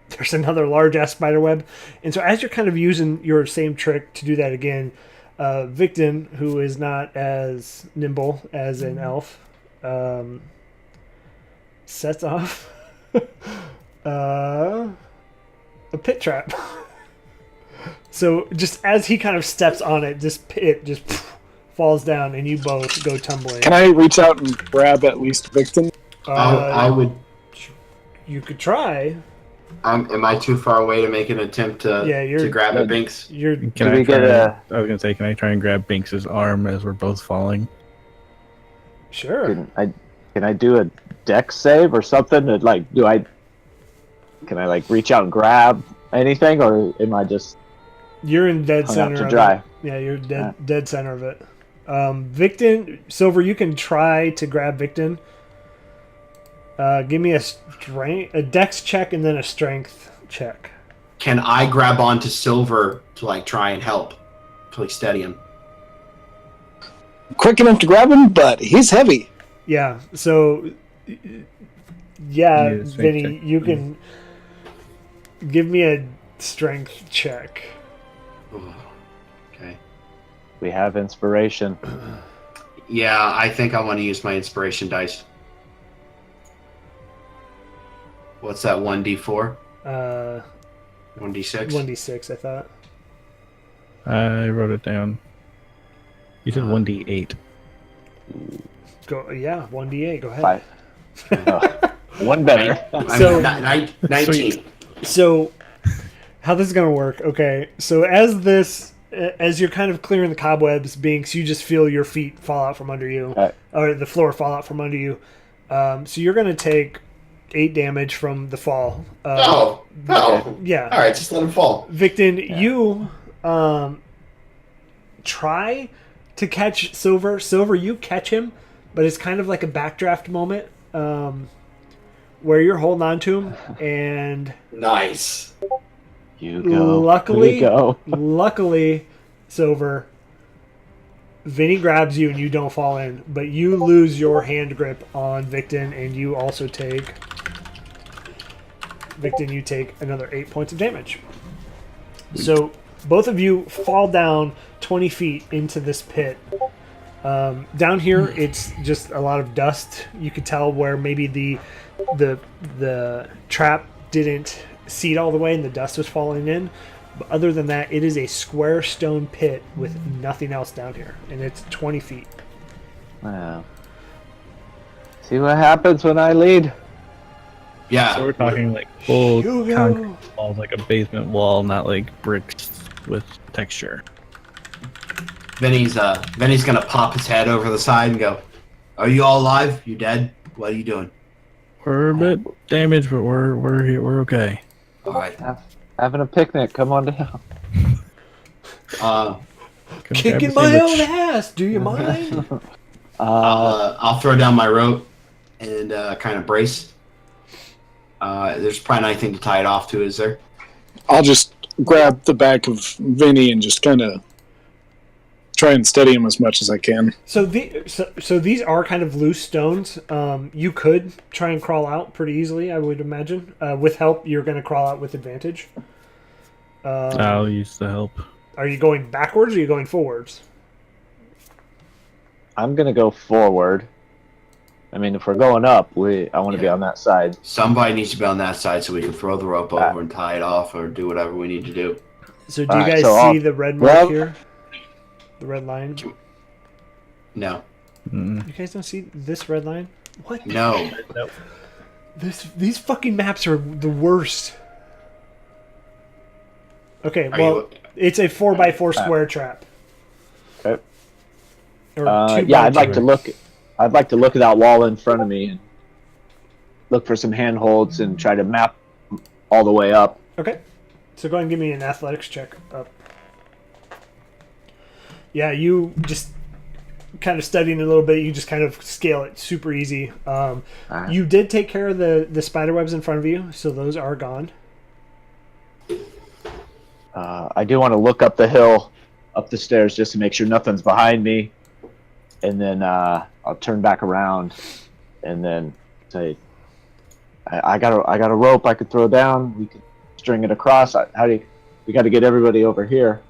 there's another large-ass spider web. And so as you're kind of using your same trick to do that again, Victon, who is not as nimble as an elf, sets off a pit trap. So just as he kind of steps on it, this pit just falls down, and you both go tumbling. Can I reach out and grab at least Victim? I would. You could try. Am I too far away to make an attempt to grab at Binks? You're. Can I try? I was gonna say, can I try and grab Binks's arm as we're both falling? Sure. Can I do a dex save or something? Can I like reach out and grab anything, or am I just? You're in dead hung center out to of dry? it. Yeah, you're dead center of it. Victon, Silver, you can try to grab Victon. Give me a dex check and then a strength check. Can I grab onto Silver to like try and help, to like steady him? Quick enough to grab him, but he's heavy. Yeah. So, yeah, Yeah, strength Vinny, check. you can give me a strength check. Okay. We have inspiration. Yeah, I think I want to use my inspiration dice. What's that? 1d4? 1d6? 1d6, I thought. I wrote it down. You said 1d8. Go. Yeah, 1d8. Go ahead. 5. One better. So- 19. So, how this is gonna work? Okay, so as you're kind of clearing the cobwebs, Binks, you just feel your feet fall out from under you, Right. or the floor fall out from under you. So you're gonna take 8 damage from the fall. Oh, Yeah. All right, just let him fall. Victon, you try to catch Silver. Silver, you catch him, but it's kind of like a backdraft moment where you're holding on to him, and Nice. You go. Luckily- You go. luckily, Silver, Vinny grabs you and you don't fall in, but you lose your hand grip on Victon, and you also take... Victon, you take another 8 points of damage. So both of you fall down 20 feet into this pit. Down here, it's just a lot of dust. You could tell where maybe the trap didn't seat all the way and the dust was falling in. But other than that, it is a square stone pit with nothing else down here, and it's 20 feet. Wow. See what happens when I lead. Yeah. So we're talking like full Hugo. concrete walls, like a basement wall, not like bricks with texture. Vinny's gonna pop his head over the side and go, "Are you all alive? You dead? What are you doing?" We're a bit damaged, but we're here. We're okay. All right. Having a picnic. Come on down. Come grab Kicking a my own sandwich. ass, do you mind? I'll throw down my rope and kind of brace. There's probably nothing to tie it off to, is there? I'll just grab the back of Vinny and just kind of try and steady him as much as I can. So these are kind of loose stones. You could try and crawl out pretty easily, I would imagine. With help, you're going to crawl out with advantage. I'll use the help. Are you going backwards or are you going forwards? I'm gonna go forward. I mean, if we're going up, I want to be on that side. Somebody needs to be on that side so we can throw the rope over and tie it off or do whatever we need to do. So do you Alright, guys so see the red mark Well- here? The red line? No. Mm. You guys don't see this red line? What? No. These fucking maps are the worst. Okay, Are well, you- it's a 4x4 square trap. Okay. Or Yeah, I'd 2x2. like to look. I'd like to look at that wall in front of me and look for some handholds and try to map all the way up. Okay. So go ahead and give me an athletics check up. Yeah, you just kind of studying a little bit, you just kind of scale it super easy. You did take care of the spider webs in front of you, so those are gone. I do want to look up the hill, up the stairs, just to make sure nothing's behind me, and then I'll turn back around, and then say, "I got a rope I could throw down. We could string it across. We got to get everybody over here."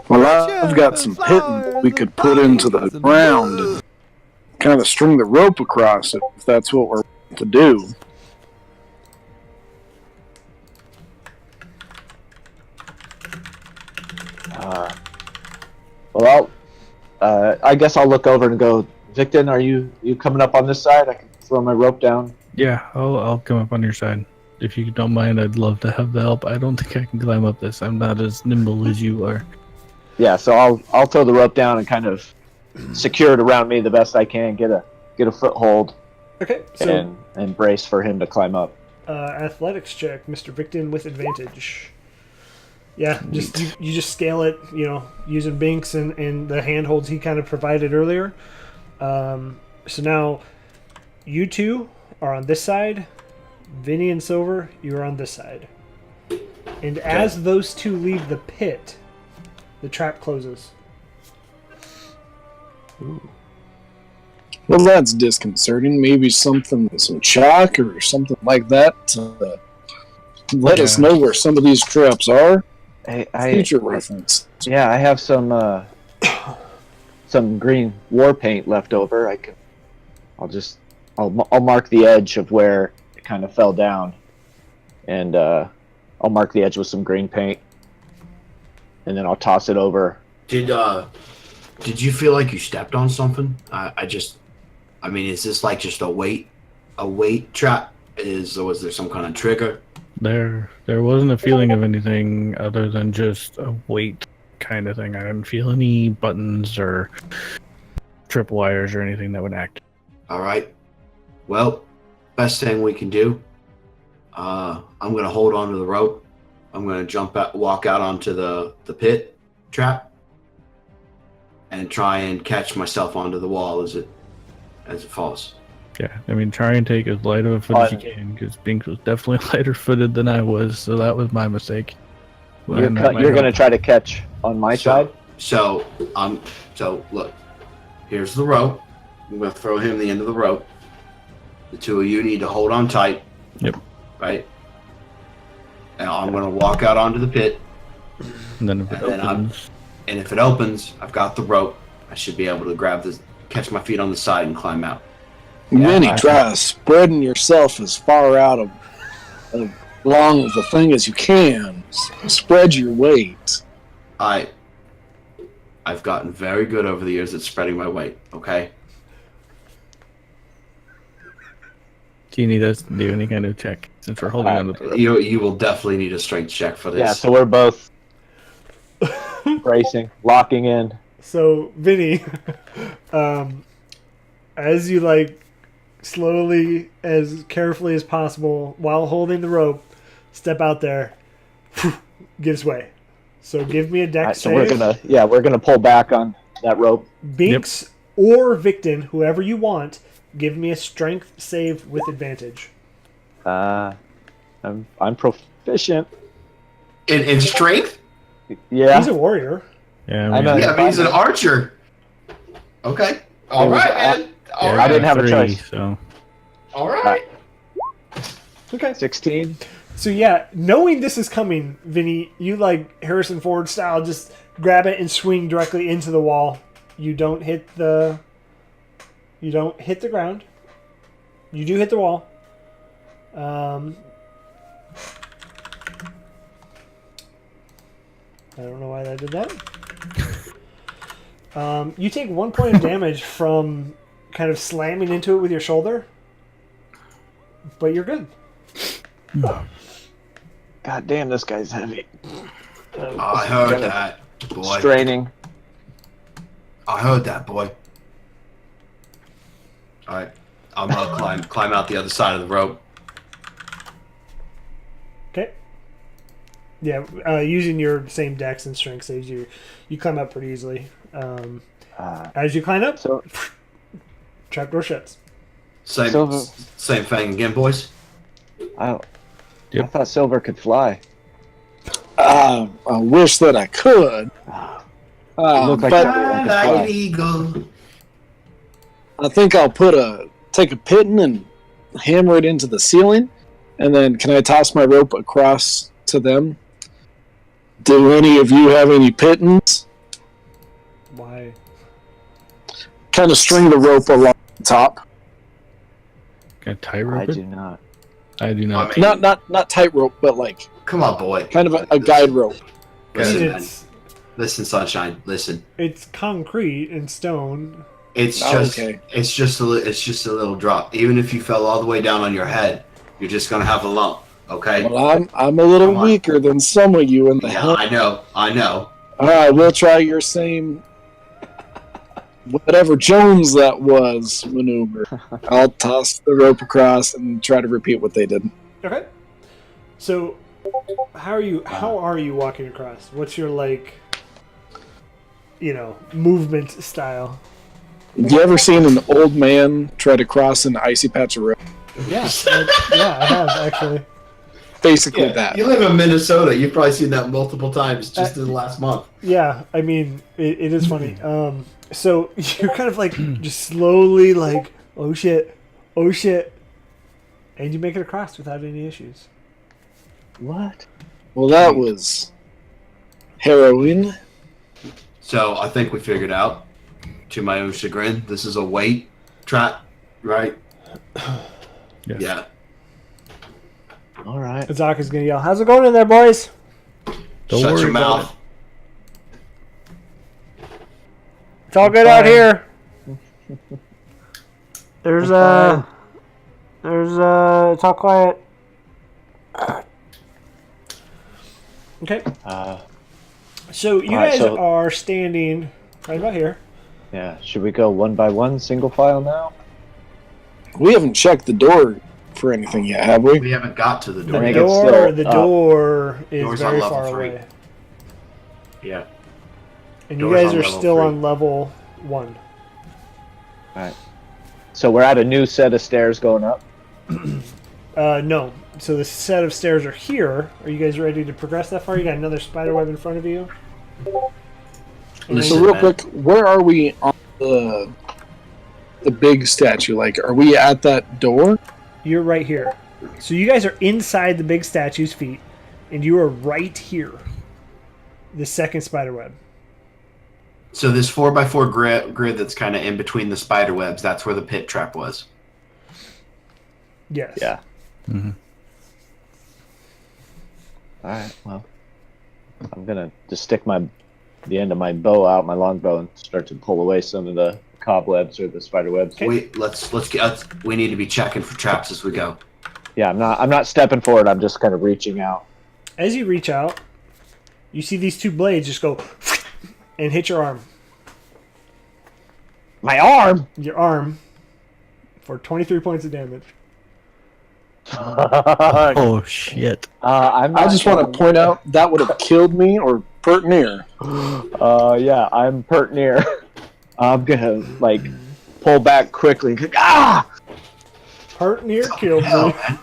Well, I've got some pitting we could put into the ground and kind of string the rope across it, if that's what we're to do. Well, I guess I'll look over and go, Victon, are you coming up on this side? I can throw my rope down. Yeah, I'll come up on your side. If you don't mind, I'd love to have the help. I don't think I can climb up this. I'm not as nimble as you are. Yeah, so I'll throw the rope down and kind of secure it around me the best I can, get a foothold, Okay, so and brace for him to climb up. athletics check, Mr. Victon with advantage. Yeah, just you just scale it, using Binks and the handholds he kind of provided earlier. So now you two are on this side. Vinny and Silver, you are on this side. And as those two leave the pit, the trap closes. Ooh. Well, that's disconcerting. Maybe some shock or something like that to let us know where some of these traps are. Future reference. Yeah, I have some green war paint left over. I'll mark the edge of where it kind of fell down, and I'll mark the edge with some green paint, and then I'll toss it over. Did you feel like you stepped on something? I mean, is this like just a weight trap? Was there some kind of trigger? There wasn't a feeling of anything other than just a weight kind of thing. I didn't feel any buttons or trip wires or anything that would act. All right. Well, best thing we can do. I'm gonna hold on to the rope. I'm gonna walk out onto the pit trap, and try and catch myself onto the wall as it falls. Yeah, I mean, try and take as light of a foot as you can, because Binks was definitely lighter footed than I was, so that was my mistake. You're going to try to catch on my side? So look, here's the rope. I'm going to throw him the end of the rope. The two of you need to hold on tight. Yep. Right? And I'm going to walk out onto the pit. And then if it opens, I've got the rope. I should be able to catch my feet on the side and climb out. Vinny, try spreading yourself as far out of along the thing as you can. Spread your weight. I've gotten very good over the years at spreading my weight. Okay. Do you need us to do any kind of check since we're holding on to the rope? You will definitely need a strength check for this. Yeah, so we're both bracing, locking in. So, Vinny, as you slowly, as carefully as possible, while holding the rope, step out there, gives way. So give me a dex So save. we're gonna pull back on that rope. Binks or Victon, whoever you want, give me a strength save with advantage. I'm proficient. In strength? Yeah. He's a warrior. Yeah, I know. Yeah, but he's an archer. Okay. All right, man. All I right. didn't have a 3, choice. so All right. Okay. 16. So yeah, knowing this is coming, Vinny, you Harrison Ford style, just grab it and swing directly into the wall. You don't hit the ground. You do hit the wall. I don't know why I did that. You take 1 point of damage from kind of slamming into it with your shoulder, but you're good. God damn, this guy's heavy. I heard that, boy. Straining. I heard that, boy. All right. I'm gonna climb out the other side of the rope. Okay. Yeah, using your same dex and strength saves, you climb up pretty easily. As you climb up, So trapdoor shuts. Same thing again, boys. I thought Silver could fly. I wish that I could. Looked like But Silver Like could an fly. eagle. I think I'll take a pitten and hammer it into the ceiling, and then can I toss my rope across to them? Do any of you have any pittons? Why? Kind of string the rope along the top. can I tie rope I it? do not. I do not. Not tight rope, but Come on, boy. kind of a guide rope. Listen, man. It's Listen, Sunshine. Listen. It's concrete and stone. It's Oh, just okay. it's just a little drop. Even if you fell all the way down on your head, you're just gonna have a lump. Okay. Well, I'm a little Come on. weaker than some of you in the Yeah, hell. I know. All right, we'll try your same whatever Jones that was maneuver. I'll toss the rope across and try to repeat what they did. Okay. So, how are you walking across? What's your movement style? Have you ever seen an old man try to cross an icy patch of road? Yeah, I have actually. Basically that. You live in Minnesota. You've probably seen that multiple times just in the last month. Yeah, I mean, it is funny. So you're kind of like just slowly like, oh shit, and you make it across without any issues. What? Well, that was harrowing. So I think we figured out, to my own chagrin, this is a weight trap, right? Yes. Yeah. All right. Azaka's gonna yell, "How's it going in there, boys?" Don't Shut worry your about mouth. It's all good out here. There's it's all quiet. Okay. So you Alright, guys so- are standing right about here. Yeah. Should we go one by one, single file now? We haven't checked the door for anything yet, have we? We haven't got to the I door think yet. it's still The up. door is Door's on very level far 3. away, Yeah. and you Door's guys on are level still 3. on level 1. So we're at a new set of stairs going up. No. So the set of stairs are here. Are you guys ready to progress that far? You got another spider web in front of you. And Listen, So real man. quick, where are we on the big statue? Like, are we at that door? you're right here. So you guys are inside the big statue's feet, and you are right here. The second spider web. So this 4x4 grid that's kind of in between the spider webs, that's where the pit trap was. Yes. Yeah. Mm-hmm. All right. Well, I'm gonna just stick the end of my bow out, my longbow, and start to pull away some of the cobwebs or the spider webs. Okay. We need to be checking for traps as we go. Yeah, I'm not stepping forward. I'm just kind of reaching out. As you reach out, you see these two blades just go and hit your arm. My arm. Your arm for 23 points of damage. Oh shit! I'm I not just want to point out that would have killed me or pert near. Yeah, I'm pert near. I'm gonna pull back quickly. Ah! Hurt near killed Hell, me. man.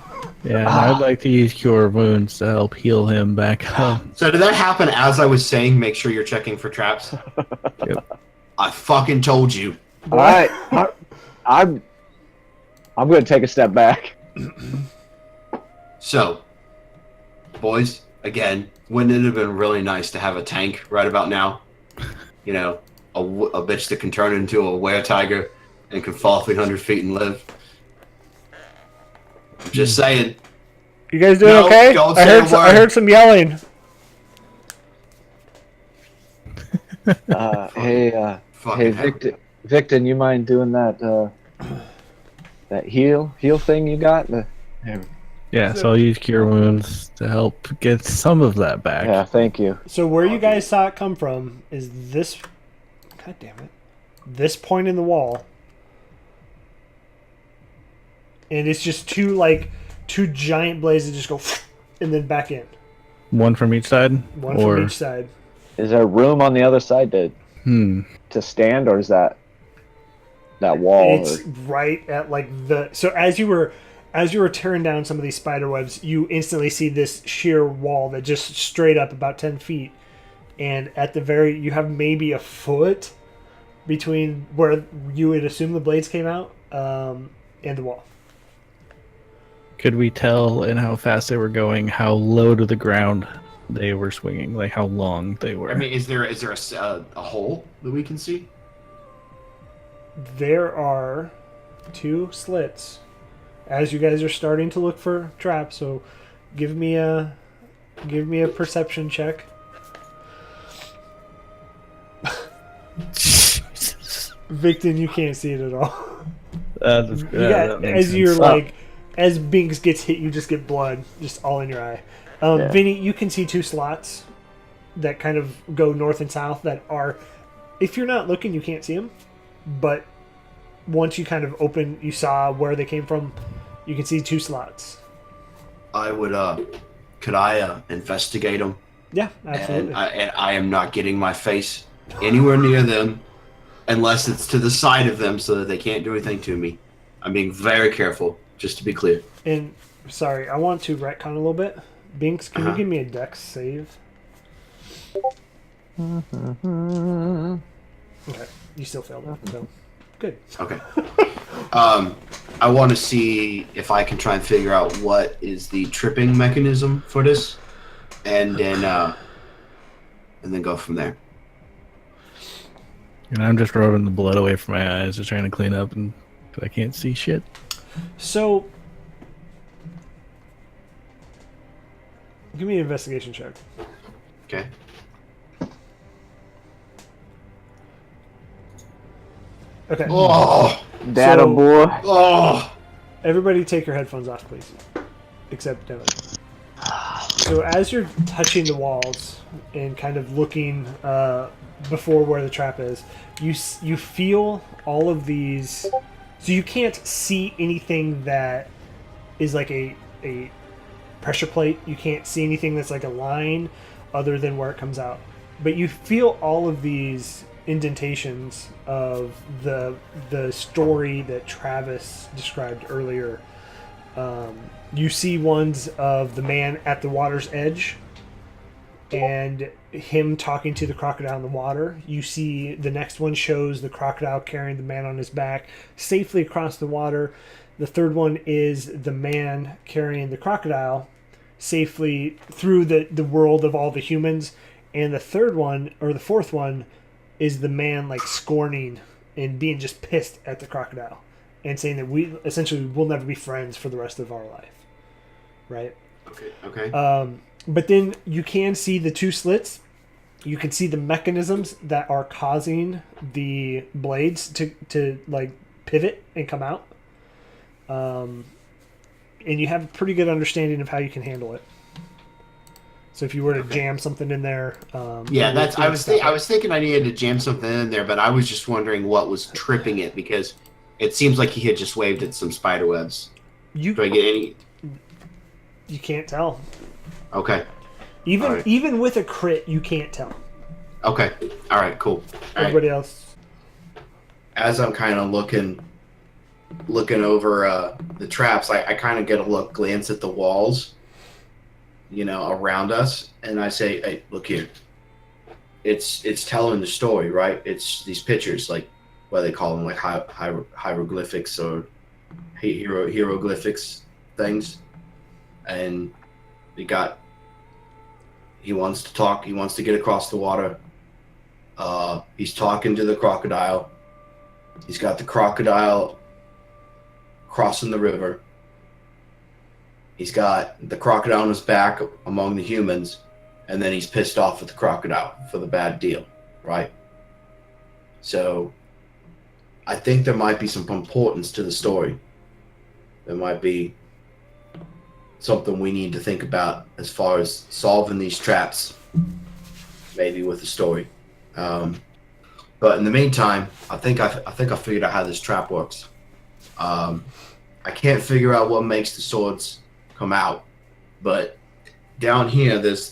Yeah, I'd like to use Cure Wounds to help heal him back up. So did that happen as I was saying, make sure you're checking for traps? Yep. I fucking told you. All right, I'm gonna take a step back. So, boys, again, wouldn't it have been really nice to have a tank right about now? You know, a bitch that can turn into a were-tiger and can fall 300 feet and live. I'm just saying. You guys doing No, okay? don't I say heard a word. I heard some yelling. Hey, Fucking hell. Victon, you mind doing that that heal thing you got? Yeah, so I'll use Cure Wounds to help get some of that back. Yeah, thank you. So where you guys saw it come from is this. God damn it! This point in the wall, and it's just two giant blades that just go and then back in. One from each side? One or... from each side. Is there room on the other side to stand, or is that wall? It's right at so as you were tearing down some of these spider webs, you instantly see this sheer wall that just straight up about 10 feet, and at the you have maybe a foot between where you would assume the blades came out and the wall. Could we tell in how fast they were going how low to the ground they were swinging, like how long they were? I mean, is there a hole that we can see? There are 2 slits as you guys are starting to look for traps, so give me a perception check. Victon, you can't see it at all. That's, that makes as sense. you're like, as Binks gets hit, you just get blood just all in your eye. Yeah. Vinny, you can see 2 slots that kind of go north and south that are, if you're not looking, you can't see them. But once you kind of open, you saw where they came from, you can see 2 slots. I would, could I investigate them? Yeah, absolutely. And I am not getting my face anywhere near them unless it's to the side of them so that they can't do anything to me. I'm being very careful, just to be clear. And, sorry, I want to retcon a little bit. Binks, can you give me a dex save? Okay, you still failed it, so good. Okay. I want to see if I can try and figure out what is the tripping mechanism for this, and then go from there. And I'm just rubbing the blood away from my eyes, just trying to clean up, and I can't see shit. So, give me an investigation check. Okay. Okay. Oh, Data So- boy. oh. Everybody take your headphones off, please. Except Devin. So as you're touching the walls and kind of looking before where the trap is, you feel all of these... So you can't see anything that is like a pressure plate. You can't see anything that's like a line other than where it comes out. But you feel all of these indentations of the story that Travis described earlier. You see ones of the man at the water's edge and him talking to the crocodile in the water. You see the next one shows the crocodile carrying the man on his back safely across the water. The third one is the man carrying the crocodile safely through the world of all the humans. And the third one, or the fourth one, is the man like scorning and being just pissed at the crocodile and saying that we essentially will never be friends for the rest of our life. Right? Okay. But then you can see the 2 slits. You can see the mechanisms that are causing the blades to like pivot and come out. And you have a pretty good understanding of how you can handle it. So if you were to jam something in there, Yeah, that's. I was thinking I needed to jam something in there, but I was just wondering what was tripping it because it seems like he had just waved at some spider webs. Do I get any? You can't tell. Okay. Even with a crit, you can't tell. Okay. All right. Cool. All right. Everybody else. As I'm kind of looking over the traps, I kind of get a glance at the walls, around us, and I say, "Hey, look here. It's telling the story, right? It's these pictures, like what do they call them, like hieroglyphics or hieroglyphics things, and he wants to talk. He wants to get across the water. He's talking to the crocodile. He's got the crocodile crossing the river. He's got the crocodile on his back among the humans, and then he's pissed off at the crocodile for the bad deal, right? So I think there might be some importance to the story. There might be something we need to think about as far as solving these traps, maybe with the story. But in the meantime, I think I figured out how this trap works. I can't figure out what makes the swords come out, but down here there's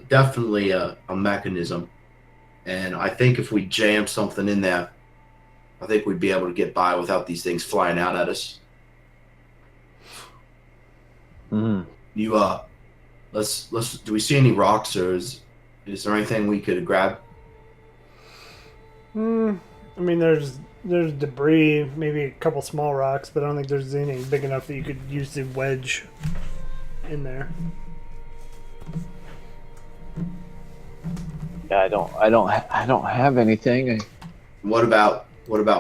definitely a mechanism, and I think if we jam something in there, I think we'd be able to get by without these things flying out at us. Mm. Do we see any rocks, or is there anything we could grab? I mean, there's debris, maybe a couple small rocks, but I don't think there's anything big enough that you could use to wedge in there. Yeah, I don't have anything. What about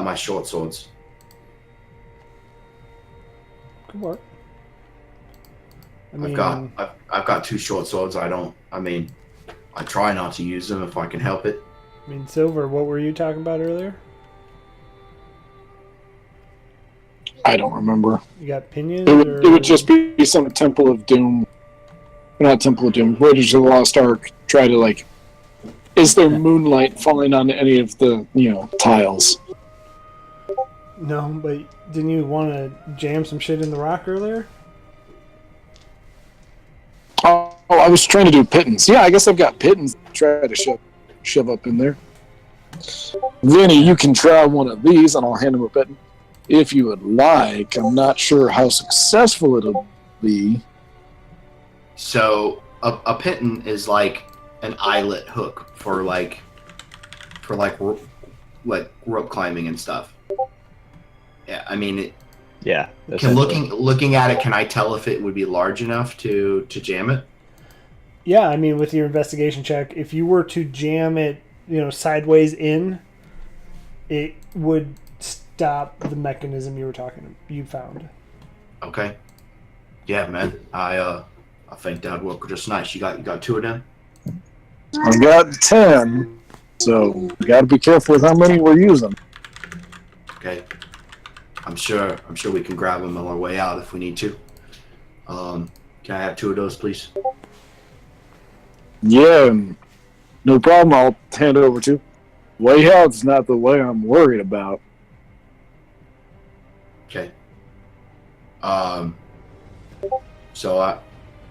my short swords? Good work. I've got 2 short swords. I try not to use them if I can help it. I mean, Silver, what were you talking about earlier? I don't remember. You got pinions? It would just be some Temple of Doom. Not Temple of Doom. Raiders of the Lost Ark. Try to, like... Is there moonlight falling on any of the, tiles? No, but didn't you want to jam some shit in the rock earlier? Oh, I was trying to do pittance. Yeah, I guess I've got pittance to try to shove up in there. Vinny, you can try one of these, and I'll hand him a pittance. If you would like. I'm not sure how successful it'll be. So a pitton is like an eyelet hook for rope climbing and stuff. Yeah, I mean, Yeah. looking at it, can I tell if it would be large enough to jam it? Yeah, I mean, with your investigation check, if you were to jam it, sideways in, it would stop the mechanism you found. Okay. Yeah, man. I think that would work just nice. You got 2 of them? I got 10, so we got to be careful with how many we're using. Okay. I'm sure we can grab them on our way out if we need to. Can I have 2 of those, please? Yeah, no problem. I'll hand it over to you. Way out's not the way I'm worried about. Okay. So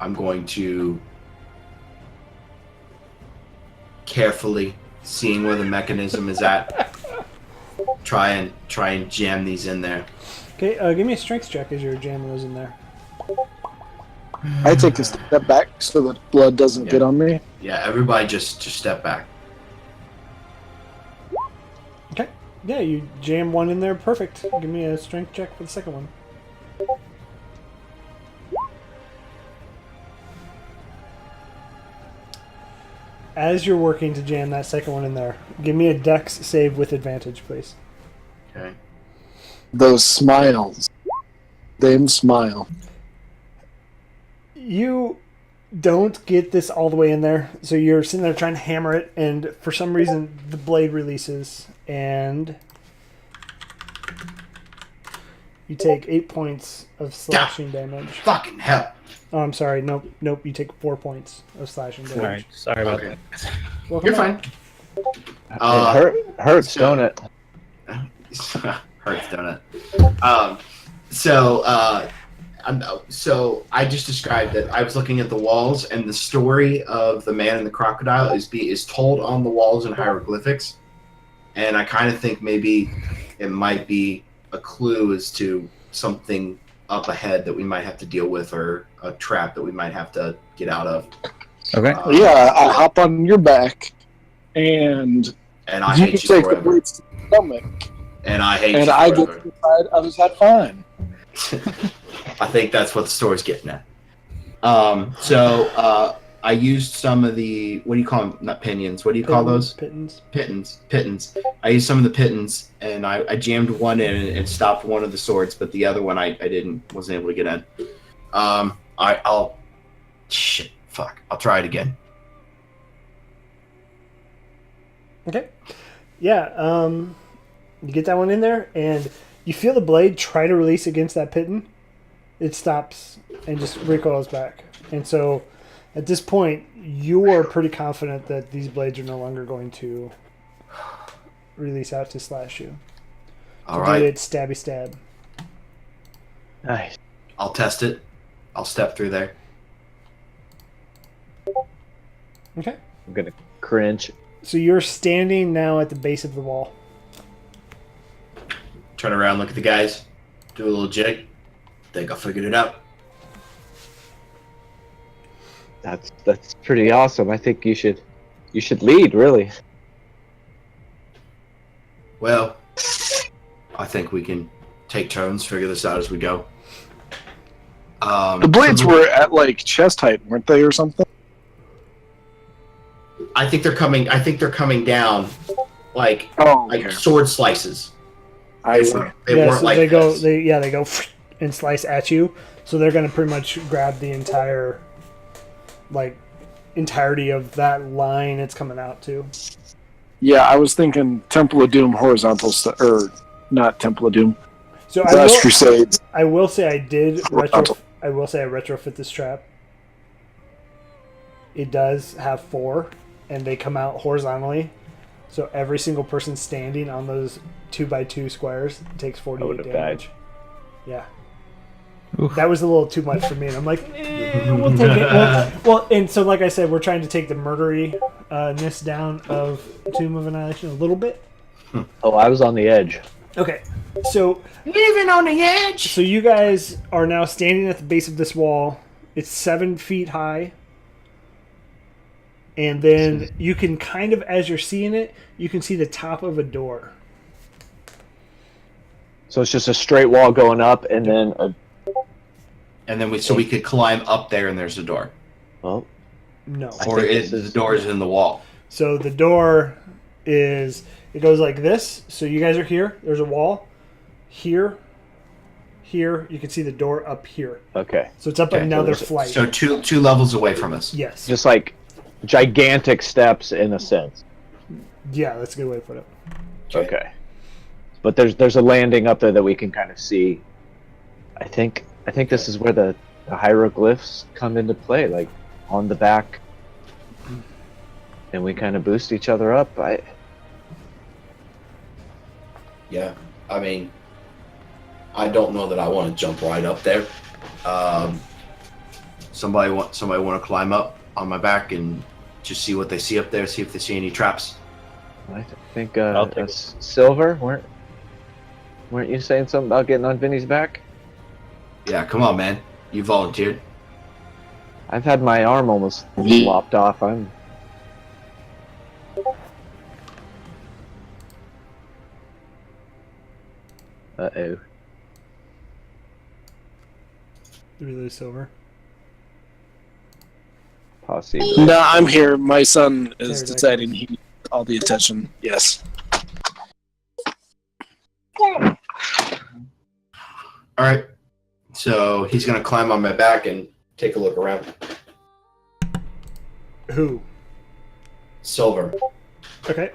I'm going to carefully, seeing where the mechanism is at, try and jam these in there. Okay, give me a strength check as you're jamming those in there. I take a step back so that blood doesn't get on me. Yeah, everybody just step back. Okay. Yeah, you jam one in there. Perfect. Give me a strength check for the second one. As you're working to jam that second one in there, give me a dex save with advantage, please. Okay. Those smiles. Them smile. You don't get this all the way in there, so you're sitting there trying to hammer it, and for some reason the blade releases, and you take 8 points of slashing damage. Fucking hell. Oh, I'm sorry. Nope. You take 4 points of slashing damage. Alright, sorry about Okay. that. Welcome You're back. fine. It hurts, don't it? Hurts, don't it? So I just described that I was looking at the walls, and the story of the man and the crocodile is told on the walls in hieroglyphics, and I kind of think maybe it might be a clue as to something up ahead that we might have to deal with, or a trap that we might have to get out of. Okay. Yeah, I hop on your back, and And I you hate you take the forever. blades to the stomach, And I hate and you I get forever. to decide other side fine. I think that's what the story's getting at. I used some of the, what do you call them? Not pinions. What do you call those? Pittons. Pittons. I used some of the pittons, and I jammed one in and stopped one of the swords, but the other one wasn't able to get in. I'll try it again. Okay. Yeah. You get that one in there, and you feel the blade try to release against that pitton. It stops and just recoils back. And so, at this point, you are pretty confident that these blades are no longer going to release out to slash you. All right. It's stabby stab. Nice. I'll test it. I'll step through there. Okay. I'm gonna cringe. So you're standing now at the base of the wall. Turn around, look at the guys, do a little jig. Think I figured it out. That's pretty awesome. I think you should lead, really. Well, I think we can take turns, figure this out as we go. The blades were at like chest height, weren't they, or something? I think they're coming down like Oh, like sword slices. I see. They Yeah, weren't so like they go. this. They go and slice at you. So they're going to pretty much grab the entirety of that line it's coming out to. Yeah, I was thinking Temple of Doom horizontal or not Temple of Doom. So Last Crusades. I will say I did Horizontal. I will say I retrofit this trap. It does have 4, and they come out horizontally. So every single person standing on those 2x2 squares takes 48 would've damage. Yeah. Oof. That was a little too much for me, and I'm like, we'll take it. Well, and so like I said, we're trying to take the murdery-ness down of Tomb of Annihilation a little bit. Oh, I was on the edge. Okay, so Living on the edge. So you guys are now standing at the base of this wall. It's 7 feet high. And then you can kind of, as you're seeing it, you can see the top of a door. So it's just a straight wall going up, and then a. And then we could climb up there, and there's a door. Well, No. Or the door is in the wall. So the door is, it goes like this. So you guys are here. There's a wall. Here. Here. You can see the door up here. okay. So it's up Okay, another so flight. So two levels away from us. Yes. Just like gigantic steps in a sense. Yeah, that's a good way to put it. Okay. But there's a landing up there that we can kind of see. I think this is where the hieroglyphs come into play, like on the back, and we kind of boost each other up. Yeah, I mean, I don't know that I want to jump right up there. Somebody want to climb up on my back and just see what they see up there. See if they see any traps. I think I'll take that's Silver. Weren't you saying something about getting on Vinny's back? Yeah, come on, man. You volunteered. I've had my arm almost Ye- lopped off. I'm. Uh-oh. Did we lose Silver? Possibly. No, I'm here. My son is Pterodactyl. deciding he needs all the attention. Yes. All right. So he's gonna climb on my back and take a look around. Who? Silver. Okay.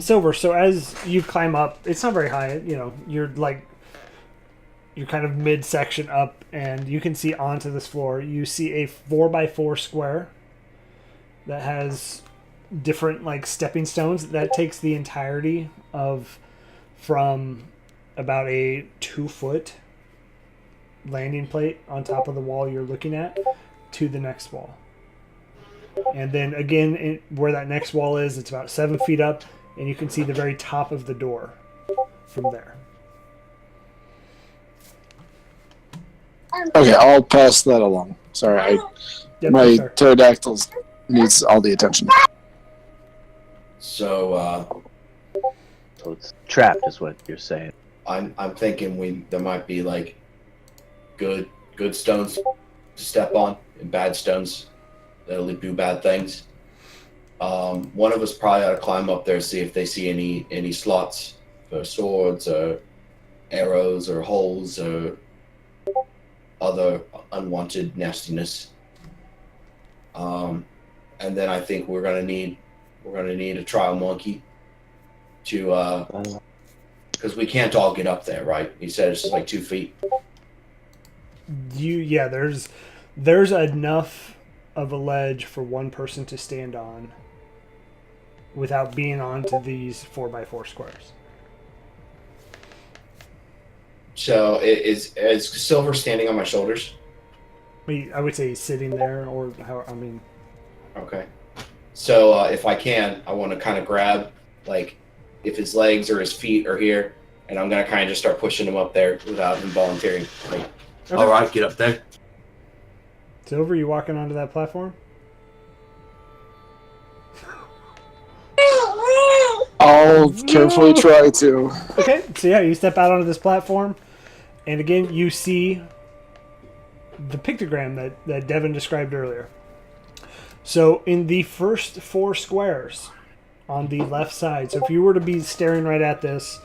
Silver, so as you climb up, it's not very high, you know, you're kind of mid-section up, and you can see onto this floor. You see a 4x4 square that has different, like, stepping stones. That takes the entirety of from about a 2-foot landing plate on top of the wall you're looking at to the next wall. And then again, where that next wall is, it's about 7 feet up, and you can see the very top of the door from there. Okay, I'll pass that along. Sorry, Yep, my sir. pterodactyls needs all the attention. So So it's trapped, is what you're saying. I'm thinking there might be like good stones to step on and bad stones that'll do bad things. One of us probably ought to climb up there and see if they see any slots for swords or arrows or holes or other unwanted nastiness. And then I think we're gonna need a trial monkey to because we can't all get up there, right? He said it's like 2 feet. There's enough of a ledge for one person to stand on without being onto these 4x4 squares. So is Silver standing on my shoulders? I would say he's sitting there, or how? I mean, Okay. So if I can, I want to kind of grab, like, if his legs or his feet are here, and I'm gonna kind of just start pushing him up there without him volunteering. Like, okay. All right, get up there. Silver, you walking onto that platform? I'll carefully try to. Okay, so yeah, you step out onto this platform, and again, you see the pictogram that Devin described earlier. So in the first 4 squares on the left side, so if you were to be staring right at this,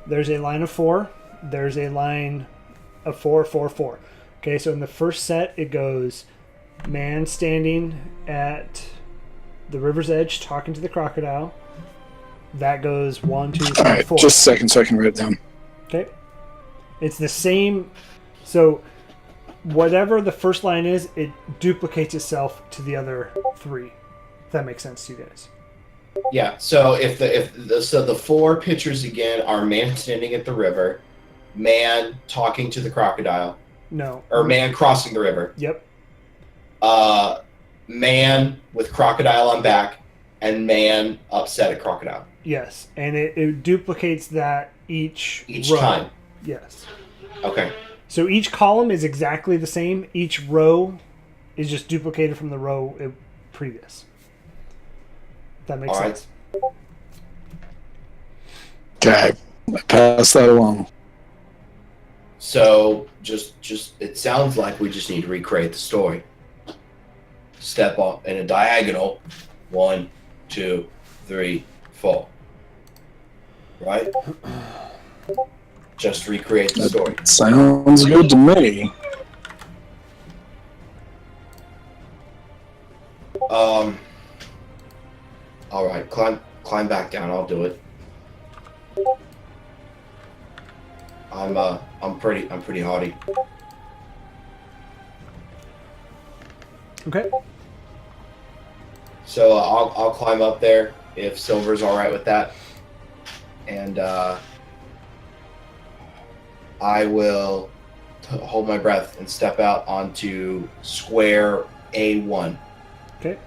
there's a line of 4, there's a line of 4, 4, 4. Okay, so in the first set, it goes man standing at the river's edge talking to the crocodile. That goes 1, 2, 3, All right, 4. just a second so I can write it down. Okay. It's the same. So whatever the first line is, it duplicates itself to the other 3. If that makes sense to you guys. Yeah. So the 4 pictures again are man standing at the river, man talking to the crocodile, No. or man crossing the river. Yep. Man with crocodile on back, and man upset at crocodile. Yes. And it duplicates that each row. Time. Yes. Okay. So each column is exactly the same. Each row is just duplicated from the row previous. That makes All right. sense. Okay, I pass that along. So just it sounds like we just need to recreate the story. Step on in a diagonal. 1, 2, 3, 4. Right? Just recreate the story. Sounds good to me. All right, climb back down. I'll do it. I'm pretty hardy. Okay. So I'll climb up there if Silver's all right with that, and I will hold my breath and step out onto square A1. Okay.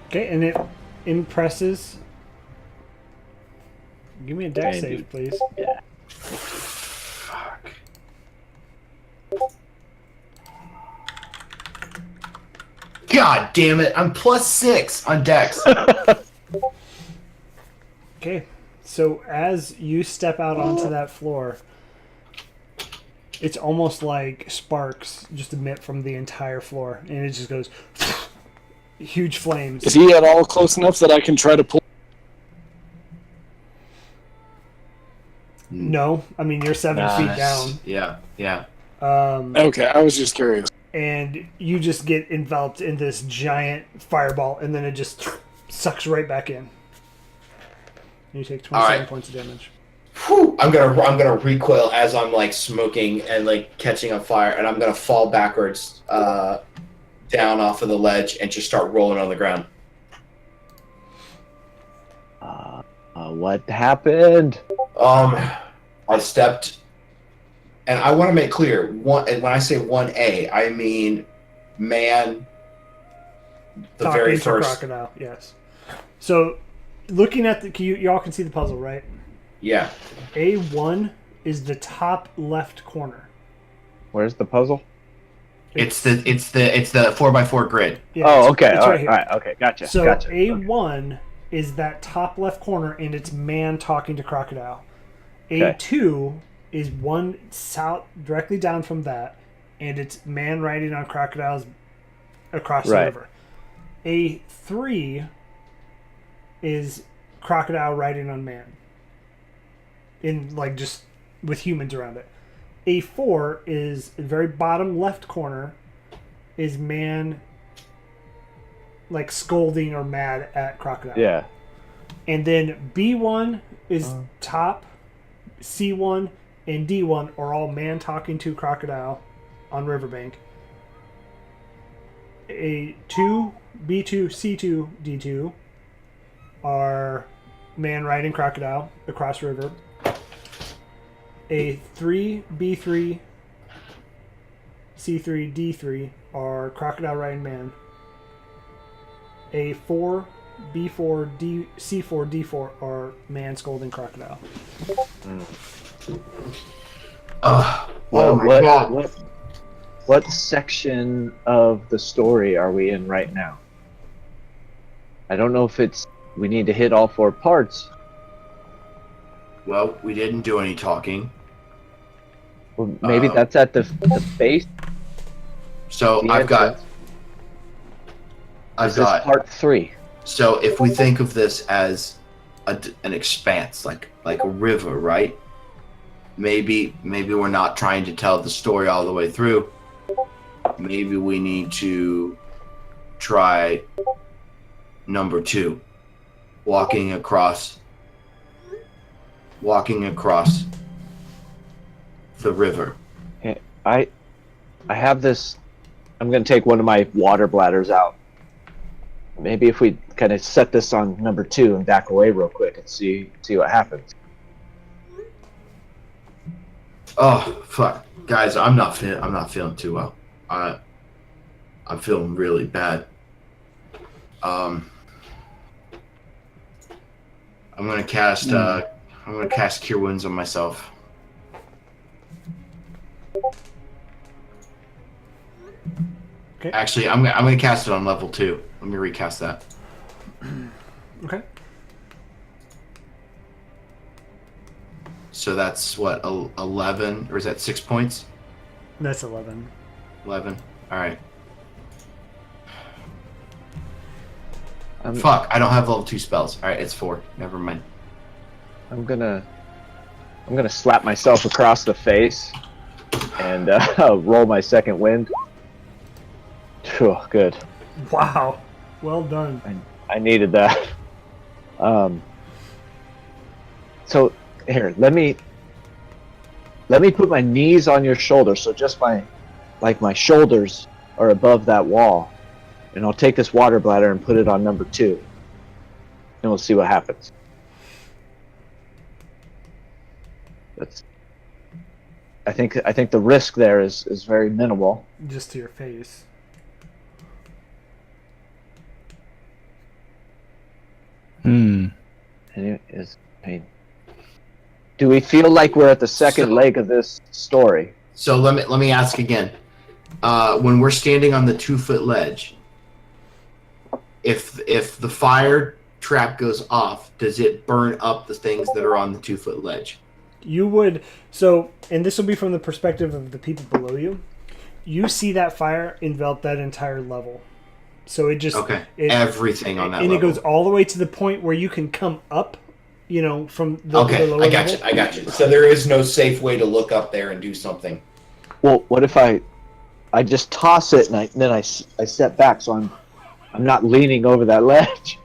Okay, and it impresses. Give me a dex save, please. Yeah. Fuck. God damn it! I'm +6 on Dex. Okay, so as you step out onto that floor, it's almost like sparks just emit from the entire floor, and it just goes huge flames. Is he at all close enough that I can try to pull? No, I mean you're 7 feet down, Yeah. Okay, I was just curious. and you just get enveloped in this giant fireball, and then it just sucks right back in. You take 27 right. points of damage. Whew, I'm gonna recoil as I'm like smoking and like catching on fire, and I'm gonna fall backwards down off of the ledge and just start rolling on the ground. What happened? I stepped, and I want to make clear, and when I say 1A, I mean man. The Talking very to first. crocodile, yes. So, looking at y'all can see the puzzle, right? Yeah. A1 is the top left corner. Where's the puzzle? It's the 4x4 grid. Yeah, Oh, okay. it's All right right, here. all right. Okay, gotcha. So gotcha. A1 is that top left corner, and it's man talking to crocodile. Okay. A2 is one south directly down from that, and it's man riding on crocodiles across the Right. river. A3 is crocodile riding on man, in like just with humans around it. A4 is the very bottom left corner, is man like scolding or mad at crocodile. Yeah. And then B1 is top, C1 and D1 are all man talking to crocodile on riverbank. A2, B2, C2, D2 are man riding crocodile across river. A3, B3, C3, D3 are crocodile riding man. A4, B4, C4, D4 are man scolding crocodile. Oh my what, god. what section of the story are we in right now? I don't know if we need to hit all 4 parts. Well, we didn't do any talking. Well, maybe that's at the base. So The I've got entrance. Is this part 3? So if we think of this as an expanse, like a river, right? Maybe we're not trying to tell the story all the way through. Maybe we need to try number 2. walking across the river. I have this. I'm going to take one of my water bladders out. Maybe if we kind of set this on number 2 and back away real quick and see what happens. Oh fuck, guys! I'm not feeling too well. I'm feeling really bad. I'm gonna cast Cure Wounds on myself. Okay. Actually, I'm gonna cast it on level 2. Let me recast that. Okay. So that's what, 11, or is that 6 points? That's 11. 11. All right. Fuck! I don't have level 2 spells. All right, it's 4. Never mind. I'm gonna slap myself across the face and roll my second wind. Phew, good. Wow. Well done. I needed that. So here, let me put my knees on your shoulders, so just my shoulders are above that wall, and I'll take this water bladder and put it on number 2, and we'll see what happens. I think the risk there is very minimal. Just to your face. And do we feel like we're at the second leg of this story? So let me ask again. When we're standing on the 2-foot ledge, if the fire trap goes off, does it burn up the things that are on the 2-foot ledge? You would, and this will be from the perspective of the people below you. You see that fire envelop that entire level. So it just everything on that and level. it goes all the way to the point where you can come up, from the lower I level. got you. So there is no safe way to look up there and do something. Well, what if I just toss it and then I step back, so I'm not leaning over that ledge.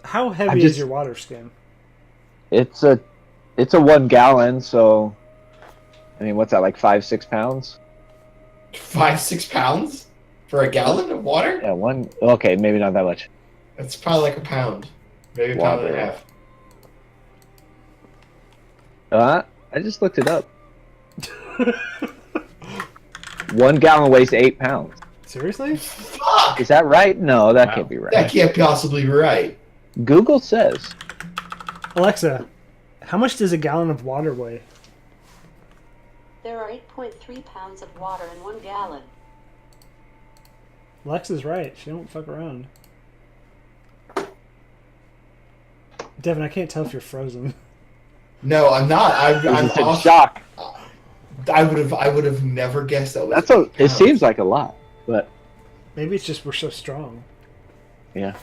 How heavy is your water skin? It's a 1 gallon, so I mean, what's that, like 5-6 pounds? 5-6 pounds for a gallon of water? Yeah, okay, maybe not that much. That's probably like a pound, maybe a pound and a half. I just looked it up. 1 gallon weighs 8 pounds. Seriously? Fuck! Is that right? No, that can't be right. That can't possibly be right. Google says. Alexa, how much does a gallon of water weigh? There are 8.3 pounds of water in 1 gallon. Alexa's right. She don't fuck around. Devin, I can't tell if you're frozen. No, I'm not. I'm in shock. I would have never guessed that was. It seems like a lot, but maybe it's just we're so strong. Yeah.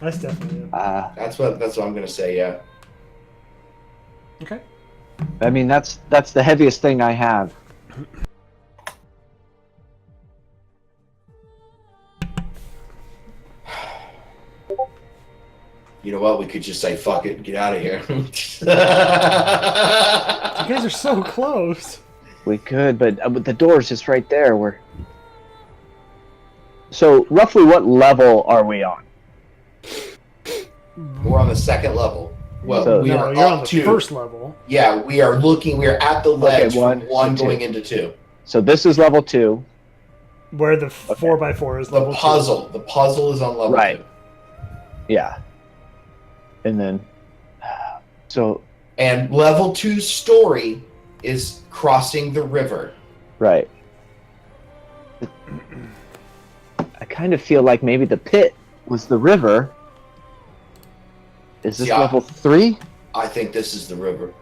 That's definitely it. That's what I'm gonna say. Yeah. Okay. I mean, that's the heaviest thing I have. You know what? We could just say fuck it and get out of here. You guys are so close. We could, but the door's just right there. So roughly what level are we on? We're on the 2nd level. Well, So- we are you're on up the to. first level. Yeah, we are at the ledge from 1 two. going into 2. So this is level 2. Where the 4x4 is level The puzzle. The puzzle is on level Right. 2. Yeah. And then, And level 2 story is crossing the river. right. I kind of feel like maybe the pit was the river. Is this Yeah. level 3? I think this is the river.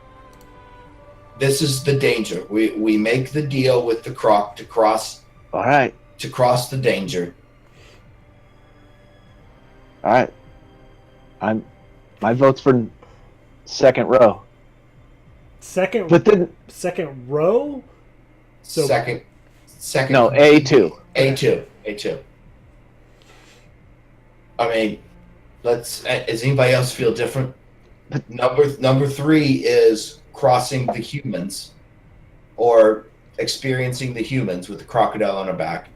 This is the danger. We make the deal with the croc to cross All right. the danger. All right. My vote's for second row. Second But then second row? So Second. no, A2. A2. I mean, does anybody else feel different? Number 3 is crossing the humans, or experiencing the humans with the crocodile on our back.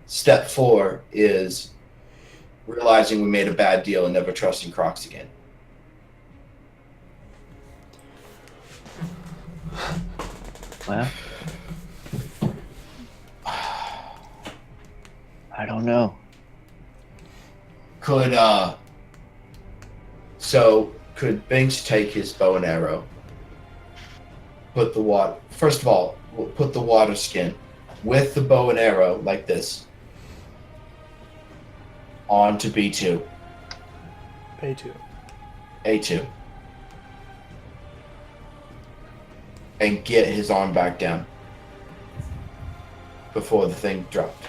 Step 4 is realizing we made a bad deal and never trusting Crocs again. Well, I don't know. Could Binks take his bow and arrow? Put the water. First of all, we'll put the water skin with the bow and arrow like this onto B2. A2. A2. And get his arm back down before the thing dropped.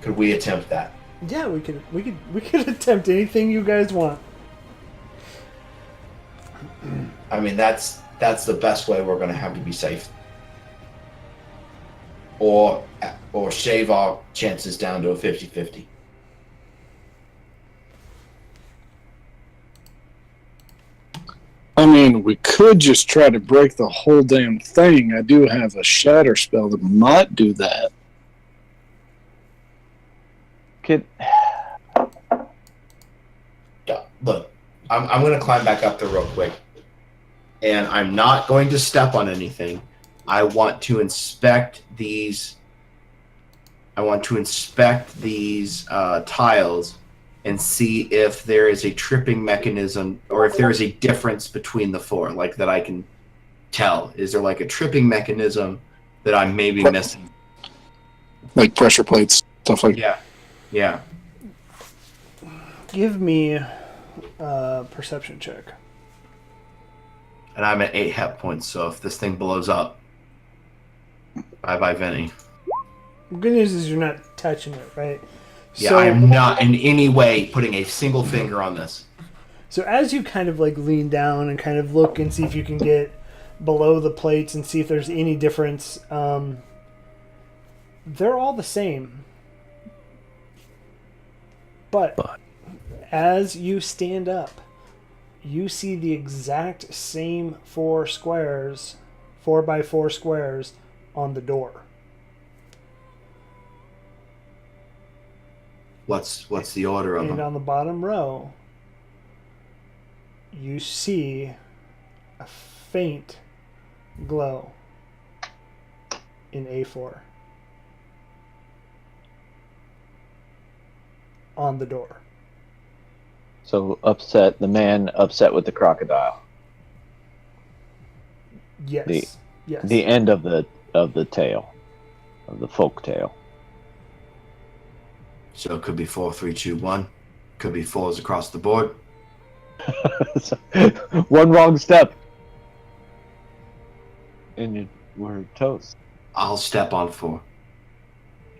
Could we attempt that? Yeah, we could attempt anything you guys want. I mean, that's the best way we're going to have to be safe. Or shave our chances down to a 50-50. I mean, we could just try to break the whole damn thing. I do have a shatter spell that might do that. Kid, Yeah, look, I'm going to climb back up there real quick. And I'm not going to step on anything. I want to inspect these. Tiles and see if there is a tripping mechanism, or if there is a difference between the 4, like that I can tell. Is there like a tripping mechanism that I'm maybe missing? Like pressure plates, stuff like that. Yeah. Give me a perception check. And I'm at 8 hit points, so if this thing blows up, bye-bye, Vinny. The good news is you're not touching it, right? Yeah, I am not in any way putting a single finger on this. So as you kind of like lean down and kind of look and see if you can get below the plates and see if there's any difference, they're all the same. But as you stand up, you see the exact same 4 squares, 4x4 squares on the door. What's the order of And them? on the bottom row, you see a faint glow in A4 on the door. so the man upset with the crocodile. Yes. Yes. The end of the tale, of the folk tale. So it could be 4, 3, 2, 1. Could be 4s across the board. One wrong step, and we're toast. I'll step on 4.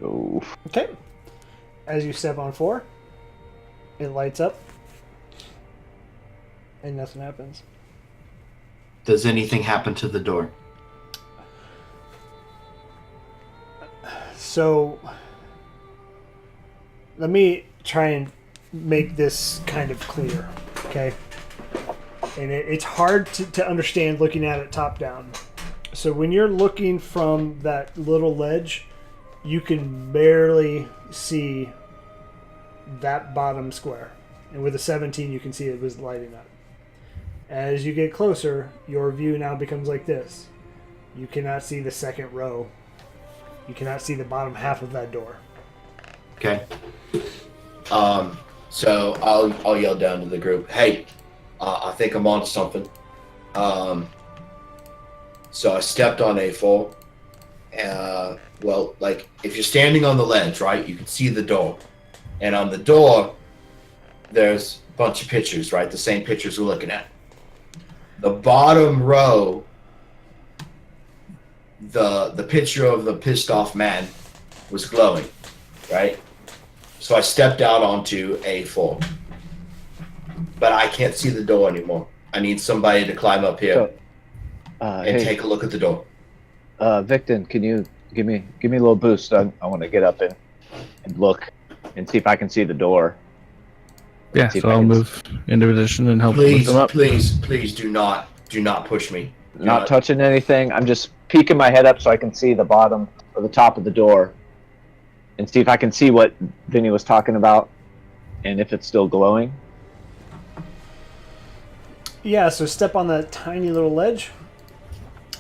Oh, Okay. As you step on 4, it lights up, and nothing happens. Does anything happen to the door? So, let me try and make this kind of clear, okay? And it's hard to understand looking at it top down. So when you're looking from that little ledge, you can barely see that bottom square. And with a 17, you can see it was lighting up. As you get closer, your view now becomes like this. You cannot see the second row. You cannot see the bottom half of that door. Okay. So I'll yell down to the group, hey, I think I'm onto something. So I stepped on A4. Well, like, if you're standing on the ledge, right, you can see the door. And on the door, there's a bunch of pictures, right? The same pictures we're looking at. The bottom row, the picture of the pissed off man was glowing, right? So I stepped out onto A4. But I can't see the door anymore. I need somebody to climb up here and take a look at the door. Victon, can you give me a little boost? I want to get up and look and see if I can see the door. Yeah, See if so I I'll can- move into position and help lift Please, him up. please do not push me. Do Not touching anything. I'm just peeking my head up so I can see the bottom or the top of the door and see if I can see what Vinny was talking about and if it's still glowing. Yeah, so step on that tiny little ledge.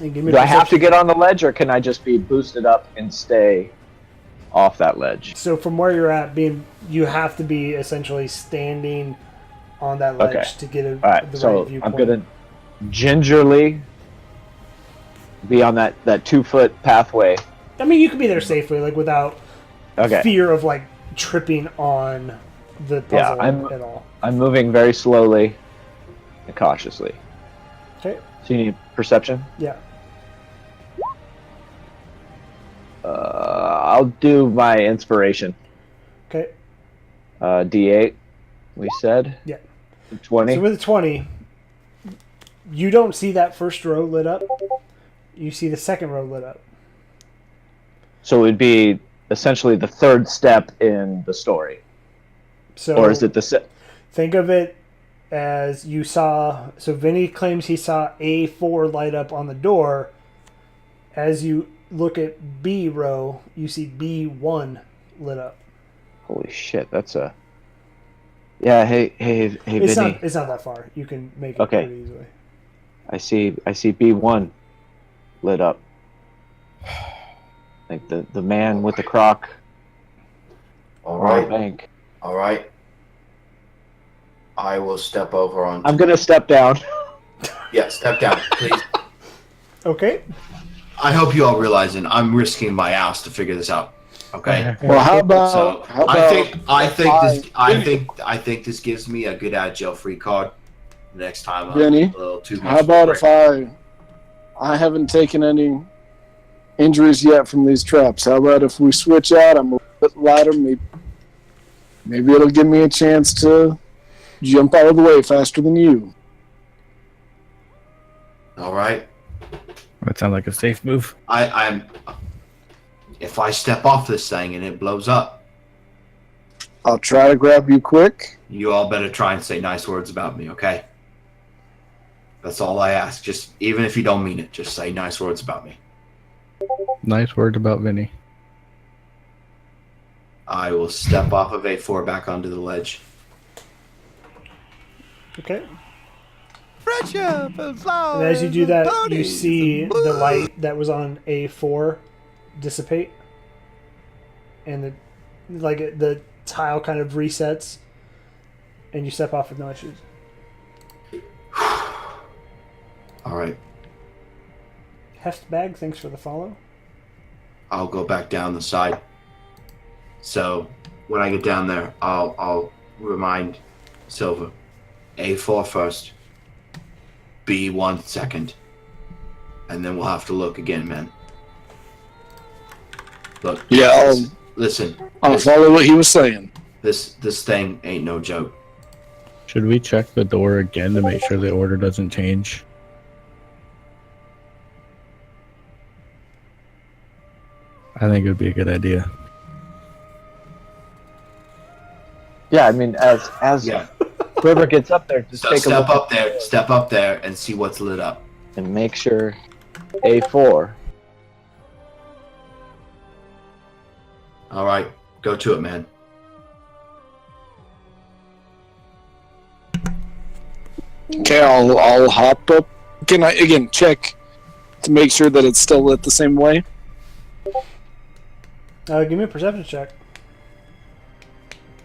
And give me Do I have to perception. get on the ledge or can I just be boosted up and stay off that ledge? So from where you're at, you have to be essentially standing on that ledge Okay. to get All right, the so right viewpoint. I'm going to gingerly be on that 2-foot pathway. I mean, you can be there safely, like without Okay. fear of like tripping on the Yeah, puzzle at all. I'm moving very slowly and cautiously. Okay. So you need perception? Yeah. I'll do my inspiration. Okay. D8, we said? Yeah. 20? So with a 20, you don't see that first row lit up. You see the second row lit up. So it would be essentially the third step in the story. So Or is it the... think of it as you saw. So Vinny claims he saw A4 light up on the door. As you look at B row, you see B1 lit up. Holy shit, that's a... Yeah, hey, It's Vinny. not that far. You can make it Okay. pretty easily. I see B1 lit up. Like the man with the croc All on the right, bank. all right. I will step over on. I'm gonna step down. Yeah, step down, please. Okay. I hope you all realizing I'm risking my ass to figure this out. Okay. Well, how about So I think this gives me a good agile free card. Next time, I'm Vinny, a little too much. how about for if it. I haven't taken any injuries yet from these traps? How about if we switch out? I'm a bit lighter. Maybe it'll give me a chance to jump out of the way faster than you. All right. That sounds like a safe move. I'm. If I step off this thing and it blows up, I'll try to grab you quick. you all better try and say nice words about me, okay? That's all I ask. Just even if you don't mean it, just say nice words about me. Nice word about Vinny. I will step off of A4 back onto the ledge. Okay. Friendship and flowers. And as you do that, you ponies see and the light that was on A4 dissipate, and the tile kind of resets, and you step off with no issues. All right. Heftbag, thanks for the follow. I'll go back down the side. So when I get down there, I'll remind Silver. A4 first. B1 second. And then we'll have to look again, man. Look. Yeah, Listen. I'll follow what he was saying. This thing ain't no joke. Should we check the door again to make sure the order doesn't change? I think it would be a good idea. Yeah, I mean, as Yeah. whoever gets up there, just So take a look step up there and see what's lit up. and make sure A4. All right. Go to it, man. Okay, I'll hop up. Can I again check to make sure that it's still lit the same way? Give me a perception check.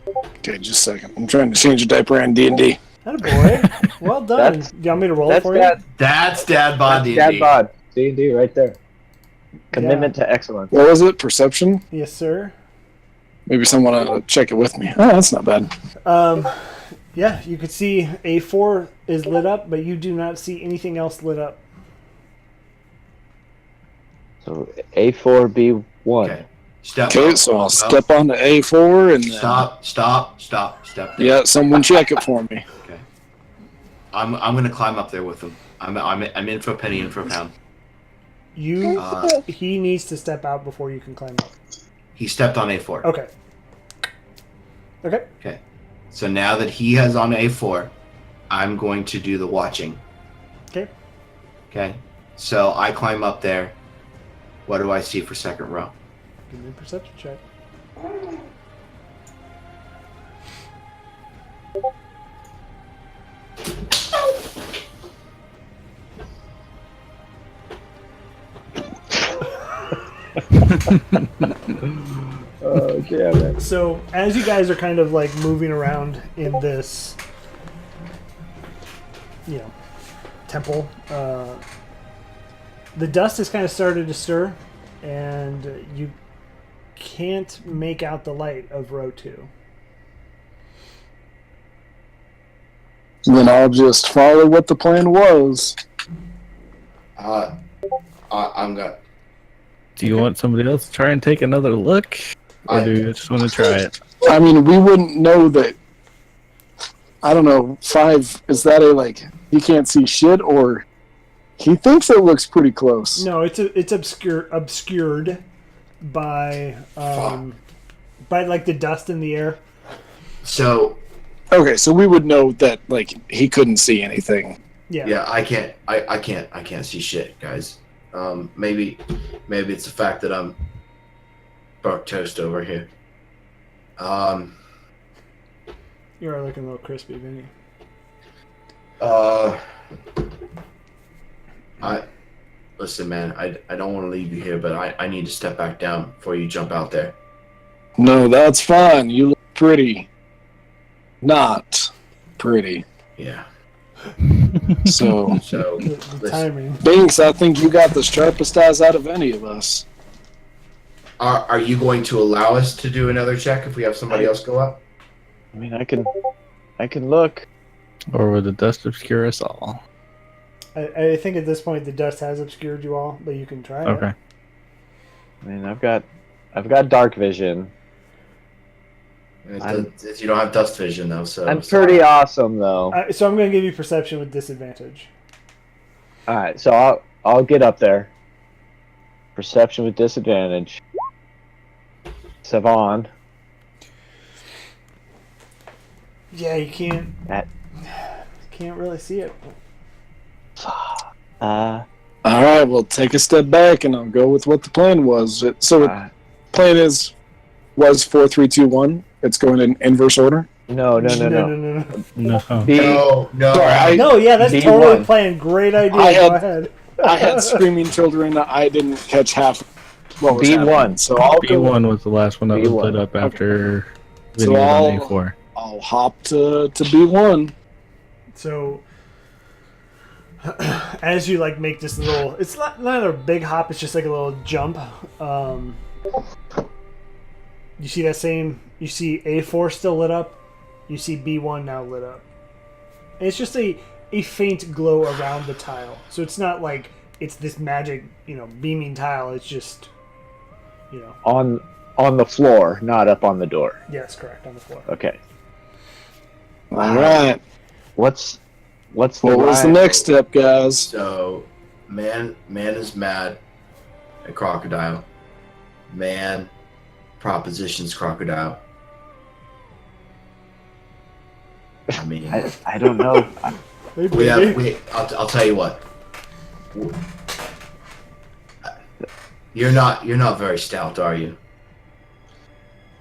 Okay, just a second. I'm trying to change a diaper on D&D. Attaboy. Well done. That's- Do you want me to roll That's for Dad, That's Dad Bod that's Dad D&D. Bod. D&D right there. Commitment to excellence. What was it? Perception? you? Yes, sir. Maybe someone will check it with me. Oh, that's not bad. Yeah, you can see A4 is lit up, but you do not see anything else lit up. So A4B1. Okay. Step Okay, up. so I'll step on the A4 and then, Stop. Step there. yeah, someone check it for me. Okay. I'm gonna climb up there with him. I'm in for a penny, in for a pound. He needs to step out before you can climb up. He stepped on A4. Okay. Okay. Okay. So now that he has on A4, I'm going to do the watching. Okay. Okay. So I climb up there. What do I see for second row? Give me a perception check. Oh, damn it. So as you guys are kind of like moving around in this, temple, the dust has kind of started to stir, and you can't make out the light of row 2. Then I'll just follow what the plan was. I'm gonna. Do you want somebody else to try and take another look? Or do you just want to try it? I mean, we wouldn't know that. I don't know. 5, is that he can't see shit, or he thinks it looks pretty close? No, it's obscured by like the dust in the air. So Okay, so we would know that he couldn't see anything. Yeah. I can't see shit, guys. Maybe it's the fact that I'm burnt toast over here. You are looking a little crispy, Vinny. Listen, man, I don't want to leave you here, but I need to step back down before you jump out there. No, that's fine. You look pretty. Not pretty. Yeah. So, The listen, timing. Binks, I think you got the sharpest eyes out of any of us. are you going to allow us to do another check if we have somebody else go up? I mean, I can look. Or would the dust obscure us all? I think at this point the dust has obscured you all, but you can try it. Okay. I mean, I've got dark vision. You don't have dust vision though, so I'm pretty awesome though. So I'm going to give you perception with disadvantage. All right, so I'll get up there. Perception with disadvantage. Savon. Yeah, you can't. That- Can't really see it. All right, well, take a step back, and I'll go with what the plan was. The plan was 4, 3, 2, 1. It's going in inverse order. No. No. no. Sorry, No, yeah, that's B1. totally planned. Great idea. Go ahead. I had screaming children. I didn't catch half what was B1. happening, so I'll go. B1 was the last one that was B1. lit up after So Vinny was on I'll- A4. I'll hop to B1. So as you make this little, it's not a big hop, it's just like a little jump. You see you see A4 still lit up, you see B1 now lit up. And it's just a faint glow around the tile. So it's not like it's this magic, beaming tile. It's just, On the floor, not up on the door. yes, correct, on the floor. Okay. All right. What's the What was the ride? next step, guys? So, man is mad at crocodile. Man propositions crocodile. I mean, I don't know. I'll tell you what. You're not very stout, are you?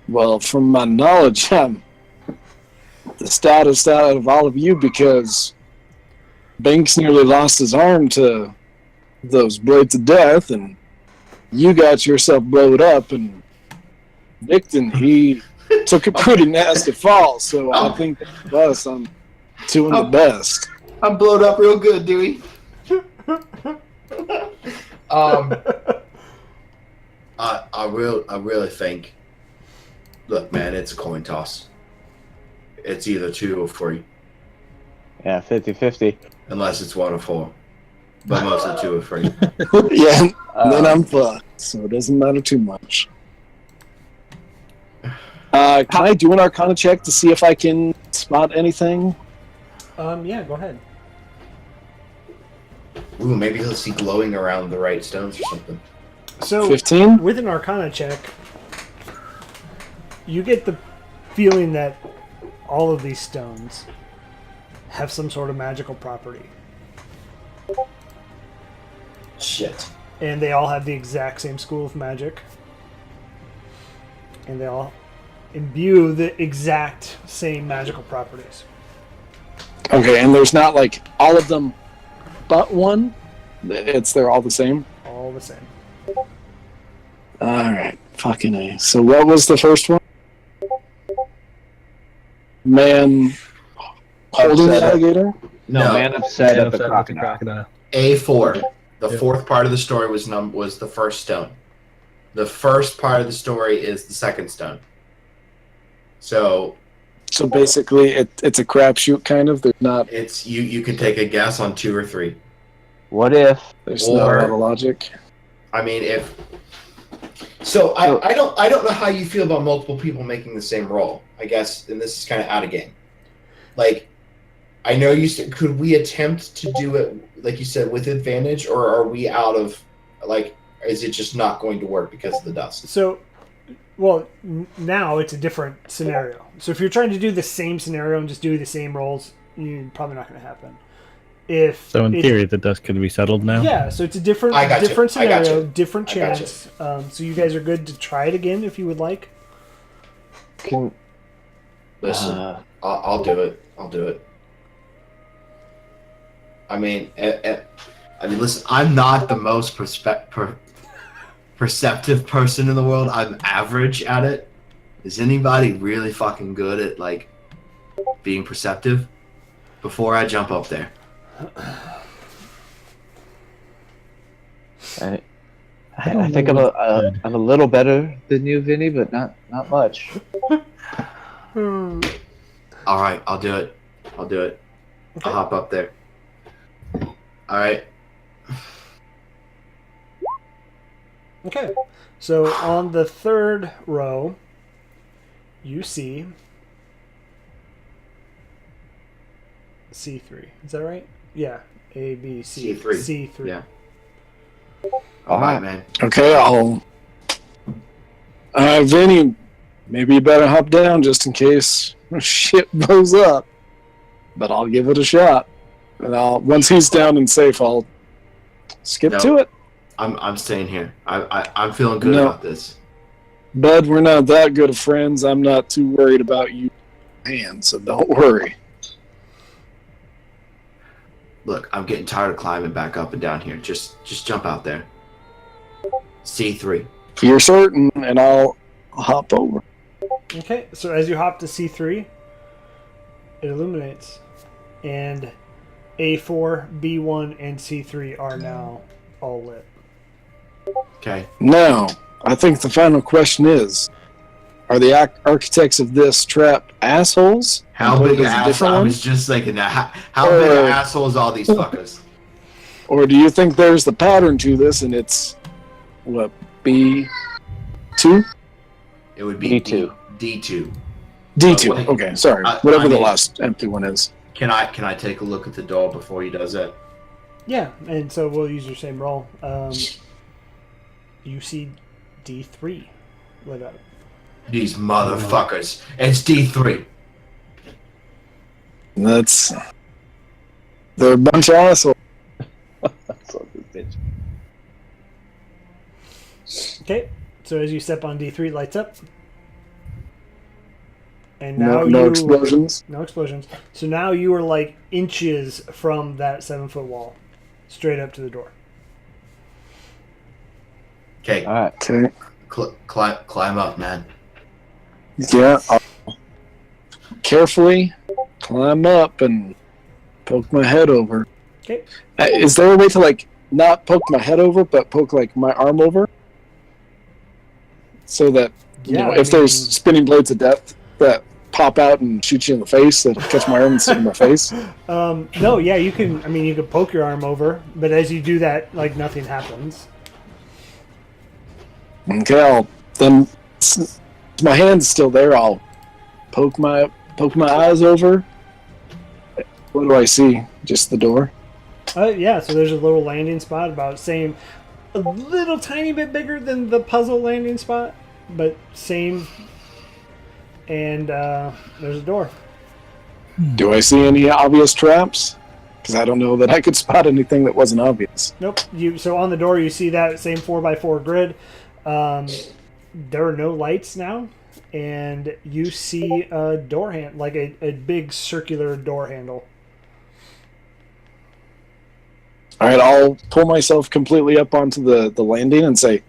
Well, from my knowledge, I'm the stoutest out of all of you because Banks nearly lost his arm to those blades of death, and you got yourself blowed up, and Victon, he took a pretty nasty fall, so I think that of us, I'm doing the best. I'm blowed up real good, Dewey. I really think. Look, man, it's a coin toss. It's either 2 or 3, Yeah, 50-50. unless it's 1 or 4. But mostly 2 or 3. Yeah, and then I'm fucked, so it doesn't matter too much. Can I do an Arcana check to see if I can spot anything? Yeah, go ahead. Ooh, maybe he'll see glowing around the right stones or something. So 15? with an Arcana check, you get the feeling that all of these stones have some sort of magical property. Shit. And they all have the exact same school of magic. And they all imbue the exact same magical properties. Okay, and there's not like all of them but one? They're all the same? All the same. Alright, fucking A. So what was the first one? Man holding the alligator? No, man upset at the Upset with crocodile. A4. The Yep. fourth part of the story was the first stone. The first part of the story is the second stone. So So basically it's a crapshoot kind of. There's not it's you can take a guess on 2 or 3. What if? there's not a Or- lot of logic. I mean, if so, I don't know how you feel about multiple people making the same roll. I guess, and this is kind of out of game. Like, I know you said, could we attempt to do it like you said with advantage, or are we out of like? Is it just not going to work because of the dust? So, well, now it's a different scenario. So if you're trying to do the same scenario and just do the same rolls, you're probably not going to happen. If So in it- theory, the dust could be settled now. yeah, so it's a different I got you. different I got scenario, you. different I got you. chance. So you guys are good to try it again if you would like. Can Listen, uh, I'll do it. I'll do it. I mean, listen. I'm not the most perceptive person in the world. I'm average at it. Is anybody really fucking good at like being perceptive? Before I jump up there, I think I'm a little better than you, Vinny, but not much. all right, I'll do it. I'll do it. Okay. I'll hop up there. All right. Okay. So on the third row, you see C3. Is that right? Yeah. A, B, C. C3. C3. Yeah. All right, man. Okay, Vinny, maybe you better hop down just in case shit blows up. But I'll give it a shot. And once he's down and safe, I'll skip No. to it. I'm staying here. I'm feeling good No. about this. Bud, we're not that good of friends. I'm not too worried about you, man, so don't worry. Look, I'm getting tired of climbing back up and down here. Just jump out there. C3. You're certain, and I'll hop over. Okay. So as you hop to C3, it illuminates, and A4, B1, and C3 are now all lit. Okay. Now, I think the final question is, are the architects of this trap assholes? How And big there's a ass? different I one? was just thinking that. How big Or- assholes all these fuckers? Or do you think there's the pattern to this, and it's, what, B2? It would be D2. D2. D2. wait. Okay, sorry. I Whatever the mean- last empty one is. Can I take a look at the door before he does it? Yeah, and so we'll use your same roll. You see D3 lit up. These motherfuckers. It's D3. They're a bunch of assholes. Son of a bitch. Okay, so as you step on D3, it lights up. And now No explosions. No explosions. So now you are like inches from that 7-foot wall, straight up to the door. Okay, All right. Okay. climb up, man. Yeah. I'll carefully climb up and poke my head over. Okay. Is there a way to like not poke my head over, but poke like my arm over, so that Yeah, I if there's mean- spinning blades of death that pop out and shoot you in the face, that catch my arm and stick in my face? No, yeah, you can. I mean, you can poke your arm over, but as you do that, like nothing happens. Okay, since my hand's still there, I'll poke my eyes over. What do I see? Just the door? Yeah, so there's a little landing spot about same, a little tiny bit bigger than the puzzle landing spot, but same. And there's a door. Do I see any obvious traps? Because I don't know that I could spot anything that wasn't obvious. Nope. So on the door you see that same 4x4 grid. There are no lights now, and you see a door handle, like a big circular door handle. All right, I'll pull myself completely up onto the landing and say,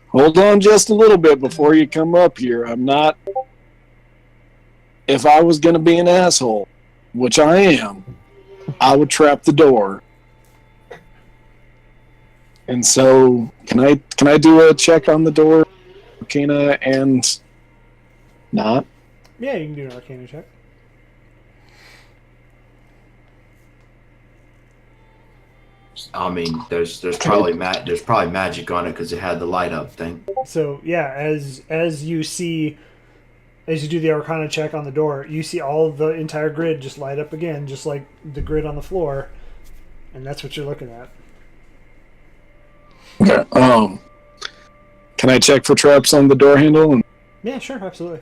hold on just a little bit before you come up here. I'm not... If I was going to be an asshole, which I am, I would trap the door. And so, can I do a check on the door, Arcana and not? Yeah, you can do an Arcana check. I mean, there's probably magic on it because it had the light up thing. So yeah, as you do the Arcana check on the door, you see all the entire grid just light up again, just like the grid on the floor, and that's what you're looking at. Okay. Can I check for traps on the door handle? And Yeah, sure, absolutely.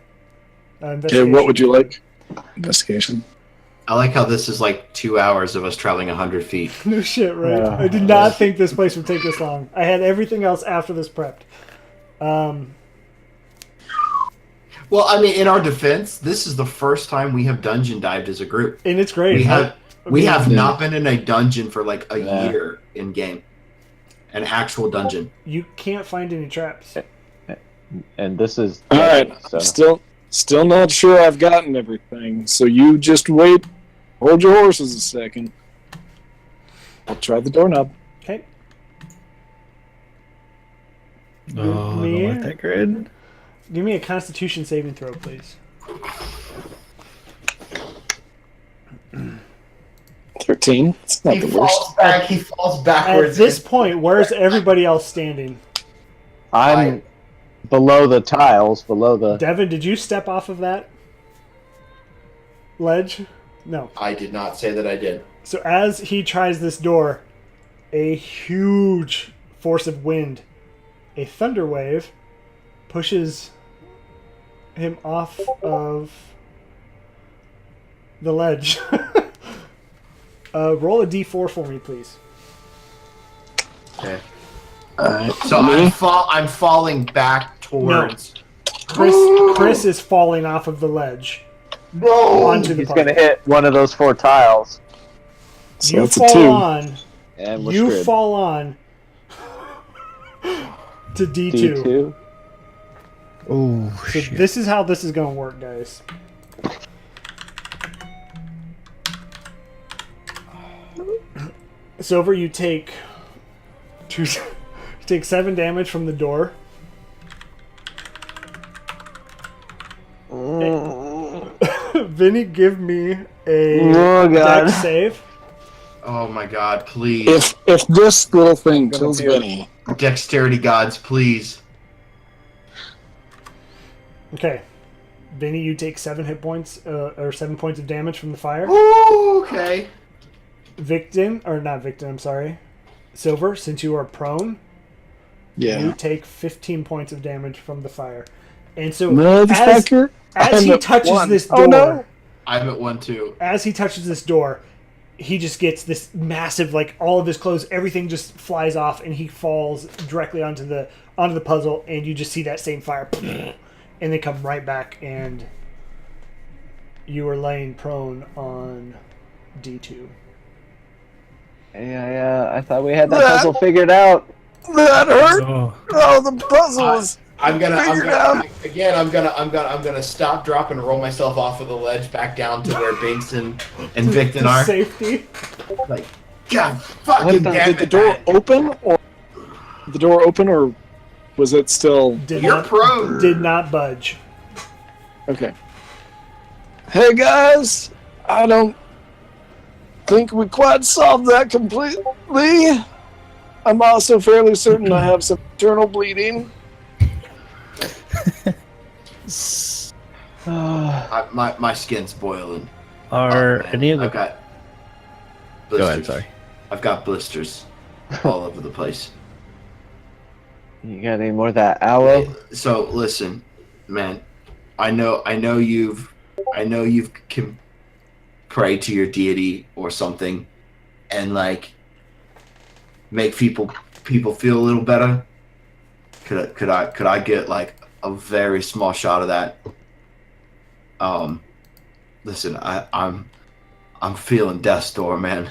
okay, what would you like? Investigation. I like how this is like 2 hours of us traveling 100 feet. No shit, right? I did not think this place would take this long. I had everything else after this prepped. Well, I mean, in our defense, this is the first time we have dungeon dived as a group. And it's great. We have not been in a dungeon for like a year in game. An actual dungeon. You can't find any traps. And this is All right. so. Still not sure I've gotten everything. So you just wait. Hold your horses a second. I'll try the doorknob. Okay. Oh, I don't like that grid. Give me a Constitution saving throw, please. 13. It's not the worst. He falls backwards. At this point, where's everybody else standing? I'm below the tiles, below the... Devin, did you step off of that ledge? No. I did not say that I did. So as he tries this door, a huge force of wind, a thunder wave, pushes him off of the ledge. Roll a d4 for me, please. Okay. So I'm falling back towards. No. Chris is falling off of the ledge. No. Onto the He's puzzle. going to hit one of those 4 tiles. So You that's a fall 2. on. And we're You screwed. fall on to D2. D2. Oh, So shit. this is how this is going to work, guys. Silver, you take 7 damage from the door. Vinny, give me a dex save. Oh my god, please. If this little thing kills Vinny, Dexterity gods, please. Okay. Vinny, you take 7 hit points, or 7 points of damage from the fire. Ooh, okay. I'm sorry. Silver, since you are prone, you take 15 points of damage from the fire. And so, motherfucker, as he touches this door, no. I'm at 1 too. as he touches this door, he just gets this massive, like, all of his clothes, everything just flies off, and he falls directly onto the puzzle, and you just see that same fire, and they come right back, and you are laying prone on D2. Yeah, I thought we had that puzzle figured out. That hurt. Oh, The puzzle is. I'm gonna stop, drop, and roll myself off of the ledge back down to where Binks and Victon To are. safety. Like, God fucking damn Did the it, door man. open, or was it still? You're prone. Did not budge. Okay. Hey guys, I don't think we quite solved that completely. I'm also fairly certain I have some internal bleeding. My skin's boiling. are Man, any of I've the... got Go blisters. ahead, sorry. I've got blisters all over the place. You got any more of that aloe? So listen, man. I know you've pray to your deity or something, and like make people feel a little better? Could I get like a very small shot of that? Listen, I'm feeling death's door, man.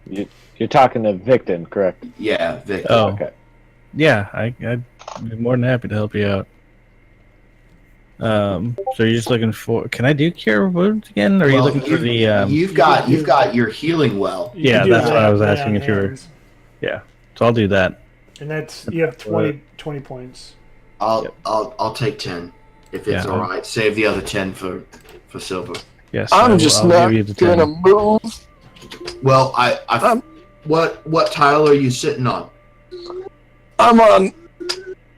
You're talking to Victon, correct? Yeah, Vic. Oh, Okay. yeah, I'd be more than happy to help you out. So you're just looking for? Can I do cure wounds again? Or are you Well, looking for the? You've got your healing well. You Yeah, can do that's what I was lay asking on if you were- hands. Yeah, so I'll do that. And that's you have 20 points. I'll take 10 if it's Yeah. all right. Save the other 10 for Silver. Yes, I'm just I'll not give you the gonna 10. move. Well, what tile are you sitting on? I'm on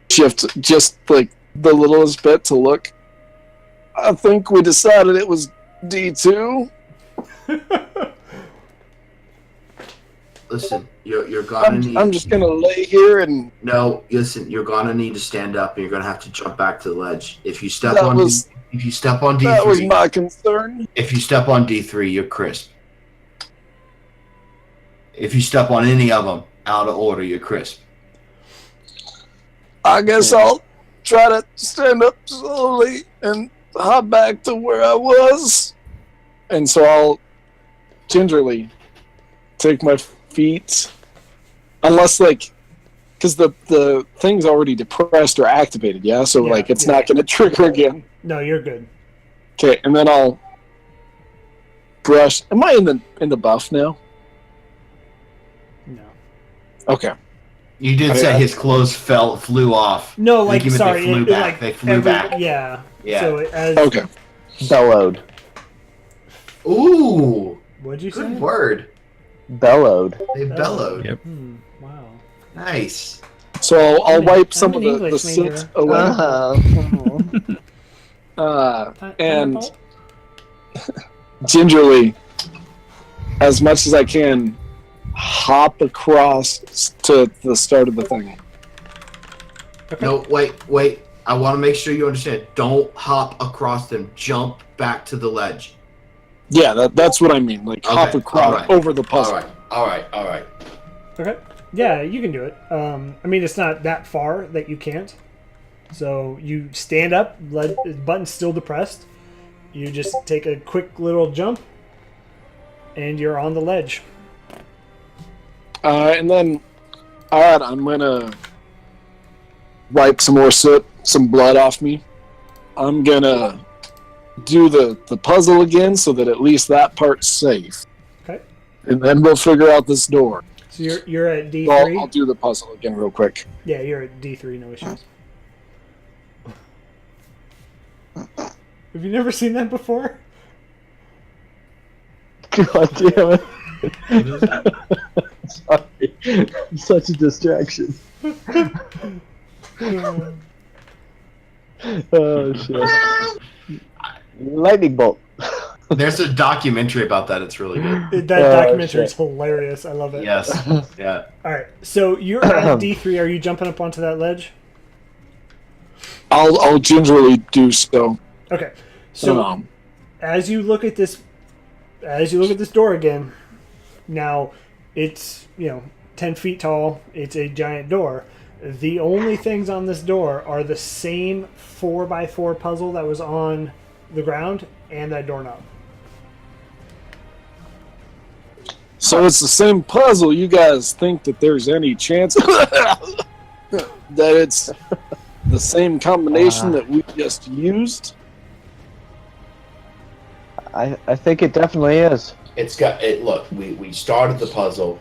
shift, just like the littlest bit to look. I think we decided it was D2. Listen, you're gonna need. I'm just gonna lay here and No, listen, you're gonna need to stand up, and you're gonna have to jump back to the ledge. If you step That on was- if you step on that was D3, my concern. if you step on D3, you're crisp. If you step on any of them out of order, you're crisp. I guess I'll try to stand up slowly and hop back to where I was. And so I'll gingerly take my feet, unless like, because the thing's already depressed or activated, yeah. So Yeah, like, it's yeah. not going to trigger again. No, you're good. Okay, and then I'll brush. Am I in the buff now? No. Okay. You did say his clothes flew off. No, I like think you meant sorry, they flew it- back. like They flew every- back. Yeah. Yeah. So as Okay. Bellowed. Ooh, what'd you say? good word. Bellowed. They bellowed. Yep. Wow. Nice. So I'll wipe some I'm of an the English soot major. away. Uh-huh. And gingerly, as much as I can, hop across to the start of the thing. Okay. No, wait. I want to make sure you understand. Don't hop across them. Jump back to the ledge. Yeah, that's what I mean. Like hop Okay, across alright. over the puzzle. All right. Okay. Yeah, you can do it. I mean, it's not that far that you can't. So you stand up, button's still depressed. You just take a quick little jump, and you're on the ledge. And then, all right, I'm gonna wipe some more soot, some blood off me. I'm gonna do the puzzle again so that at least that part's safe. Okay. And then we'll figure out this door. So you're at So D3. I'll do the puzzle again real quick. Yeah, you're at D3. No issues. Have you never seen that before? God damn it. Sorry. Such a distraction. Oh, shit. Lightning bolt. There's a documentary about that. It's really good. That documentary is shit. hilarious. I love it. Yes. Yeah. All right. So you're at D3. Are you jumping up onto that ledge? I'll gingerly do so. Okay. So Um, as you look at this door again, now it's 10 feet tall. It's a giant door. The only things on this door are the same 4x4 puzzle that was on the ground and that doorknob. So it's the same puzzle. You guys think that there's any chance that it's the same combination that we just used? I think it definitely is. It's got it. Look, we started the puzzle,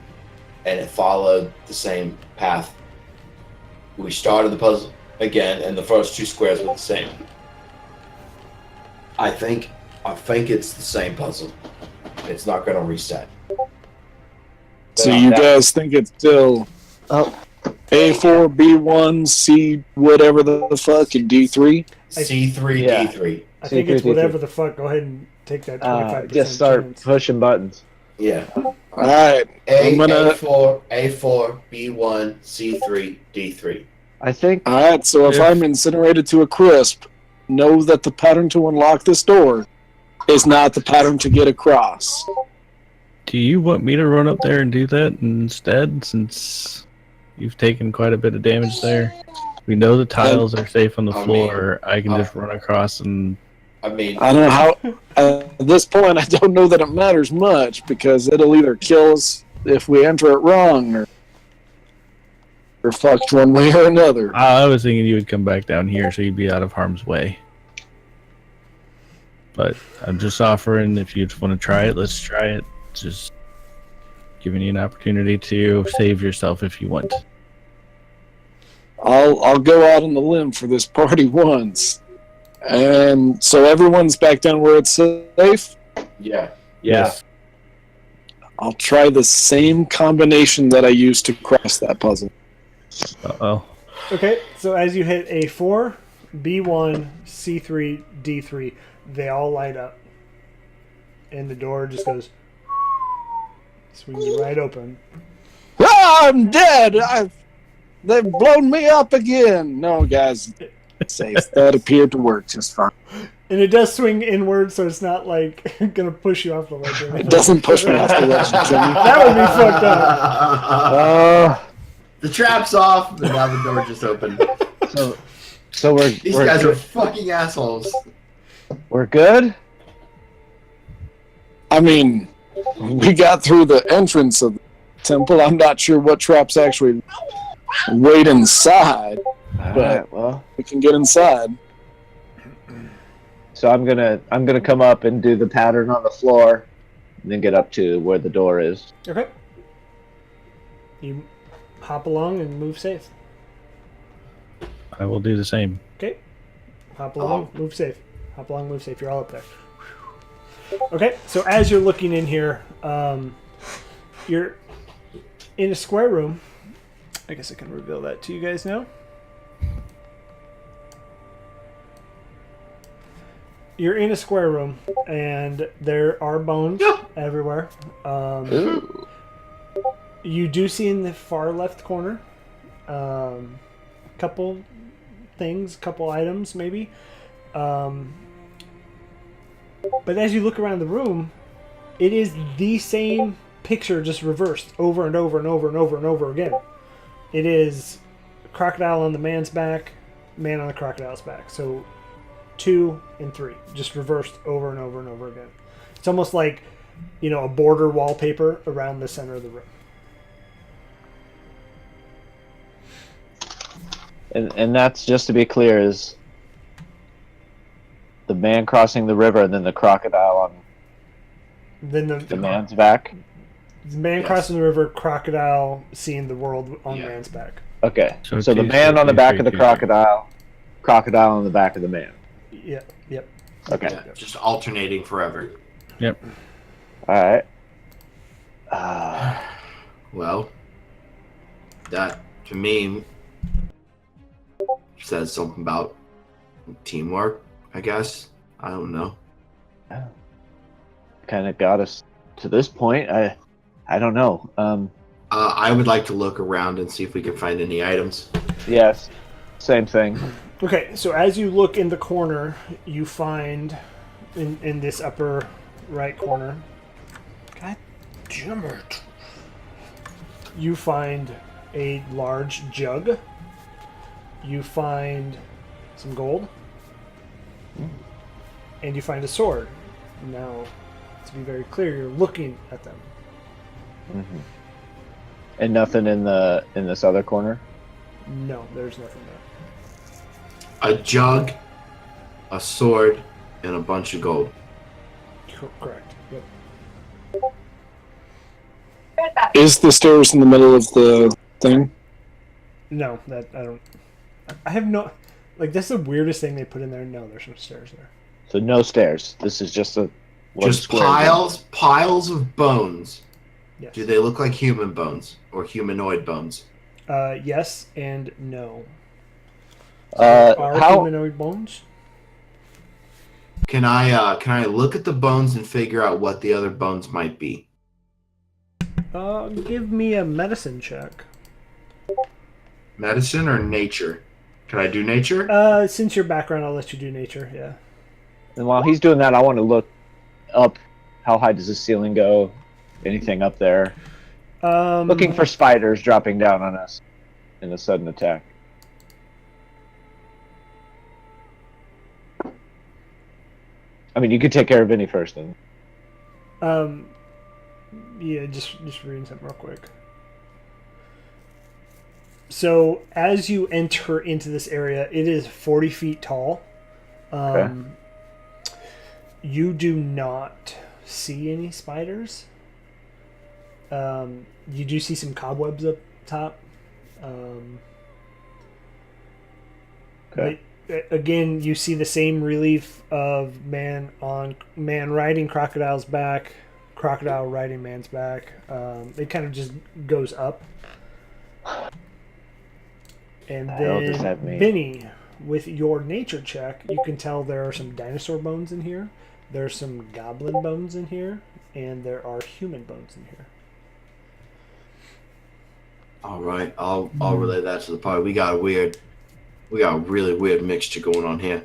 and it followed the same path. We started the puzzle again, and the first two squares were the same. I think it's the same puzzle. It's not going to reset. So you guys think it's still Oh, A4, B1, C, whatever the fuck, and D3? C3, Yeah. D3. I think C3, it's whatever D3. the fuck. Go ahead and take that 25% just start chance. pushing buttons. Yeah. Alright, I'm gonna... A4, B1, C3, D3. I think Alright, so if I'm incinerated to a crisp, know that the pattern to unlock this door is not the pattern to get across. Do you want me to run up there and do that instead, since you've taken quite a bit of damage there? We know the tiles are safe on the floor. I can just run across and... I mean, I don't know how. At this point, I don't know that it matters much because it'll either kill us if we enter it wrong or fucked one way or another. I was thinking you would come back down here so you'd be out of harm's way. But I'm just offering, if you just want to try it, let's try it. Just giving you an opportunity to save yourself if you want. I'll go out on the limb for this party once. And so everyone's back down where it's safe? yeah. Yes. I'll try the same combination that I used to cross that puzzle. Uh-oh. Okay, so as you hit A4, B1, C3, D3, they all light up. And the door just goes... swings right open. Ah, I'm dead! They've blown me up again! No, guys, safe. That appeared to work just fine. And it does swing inward, so it's not like gonna push you off the ledge. Or It anything. doesn't push me off the ledge and kill me. That would be fucked up. The trap's off, and now the door just opened. So we're These we're guys good. are fucking assholes. We're good. I mean, we got through the entrance of the temple. I'm not sure what traps actually wait inside, All but right. Well, we can get inside. so I'm gonna come up and do the pattern on the floor, and then get up to where the door is. Okay. You hop along and move safe. I will do the same. Okay. Hop along, move safe. Hop along, move safe. You're all up there. Okay, so as you're looking in here, you're in a square room. I guess I can reveal that to you guys now. You're in a square room, and there are bones everywhere. You do see in the far left corner couple things, couple items maybe. But as you look around the room, it is the same picture, just reversed over and over and over and over and over again. It is crocodile on the man's back, man on the crocodile's back. So 2 and 3, just reversed over and over and over again. It's almost like, you know, a border wallpaper around the center of the room. And that's, just to be clear, is the man crossing the river and then the crocodile on Then the man's back. the man crossing the river, crocodile seeing the world on man's back. Okay, So so the two, man so on the two, back three, of the two. crocodile on the back of the man. Yep, yep. Okay, Yeah, just alternating forever. Yep. all right. Well, that to me says something about teamwork, I guess. I don't know. Kind of got us to this point. I don't know. I would like to look around and see if we can find any items. Yes, same thing. Okay, so as you look in the corner, you find in this upper right corner. God damn it. You find a large jug. You find some gold. And you find a sword. Now, to be very clear, you're looking at them. Mm-hmm. And nothing in this other corner. No, there's nothing there. A jug, a sword, and a bunch of gold. Correct. Yep. Is the stairs in the middle of the thing? No, that I don't. I have no. Like, that's the weirdest thing they put in there. No, there's no stairs there. So no stairs. This is just a one Just square piles of bones. Yes. Do they look like human bones or humanoid bones? Yes and no. Are how humanoid bones? Can I look at the bones and figure out what the other bones might be? Give me a medicine check. Medicine or nature? Can I do nature? Since your background, I'll let you do nature. Yeah. And while he's doing that, I want to look up. How high does the ceiling go? Anything up there? Looking for spiders dropping down on us in a sudden attack. I mean, you could take care of Vinny first, then. Yeah, just reading something real quick. So as you enter into this area, it is 40 feet tall. Okay. You do not see any spiders. You do see some cobwebs up top. Okay. But, again, you see the same relief of man riding crocodile's back, crocodile riding man's back. It kind of just goes up. And The hell does that then, mean? Vinny, with your nature check, you can tell there are some dinosaur bones in here, there's some goblin bones in here, and there are human bones in here. All right, I'll relay that to the party. We got a really weird mixture going on here.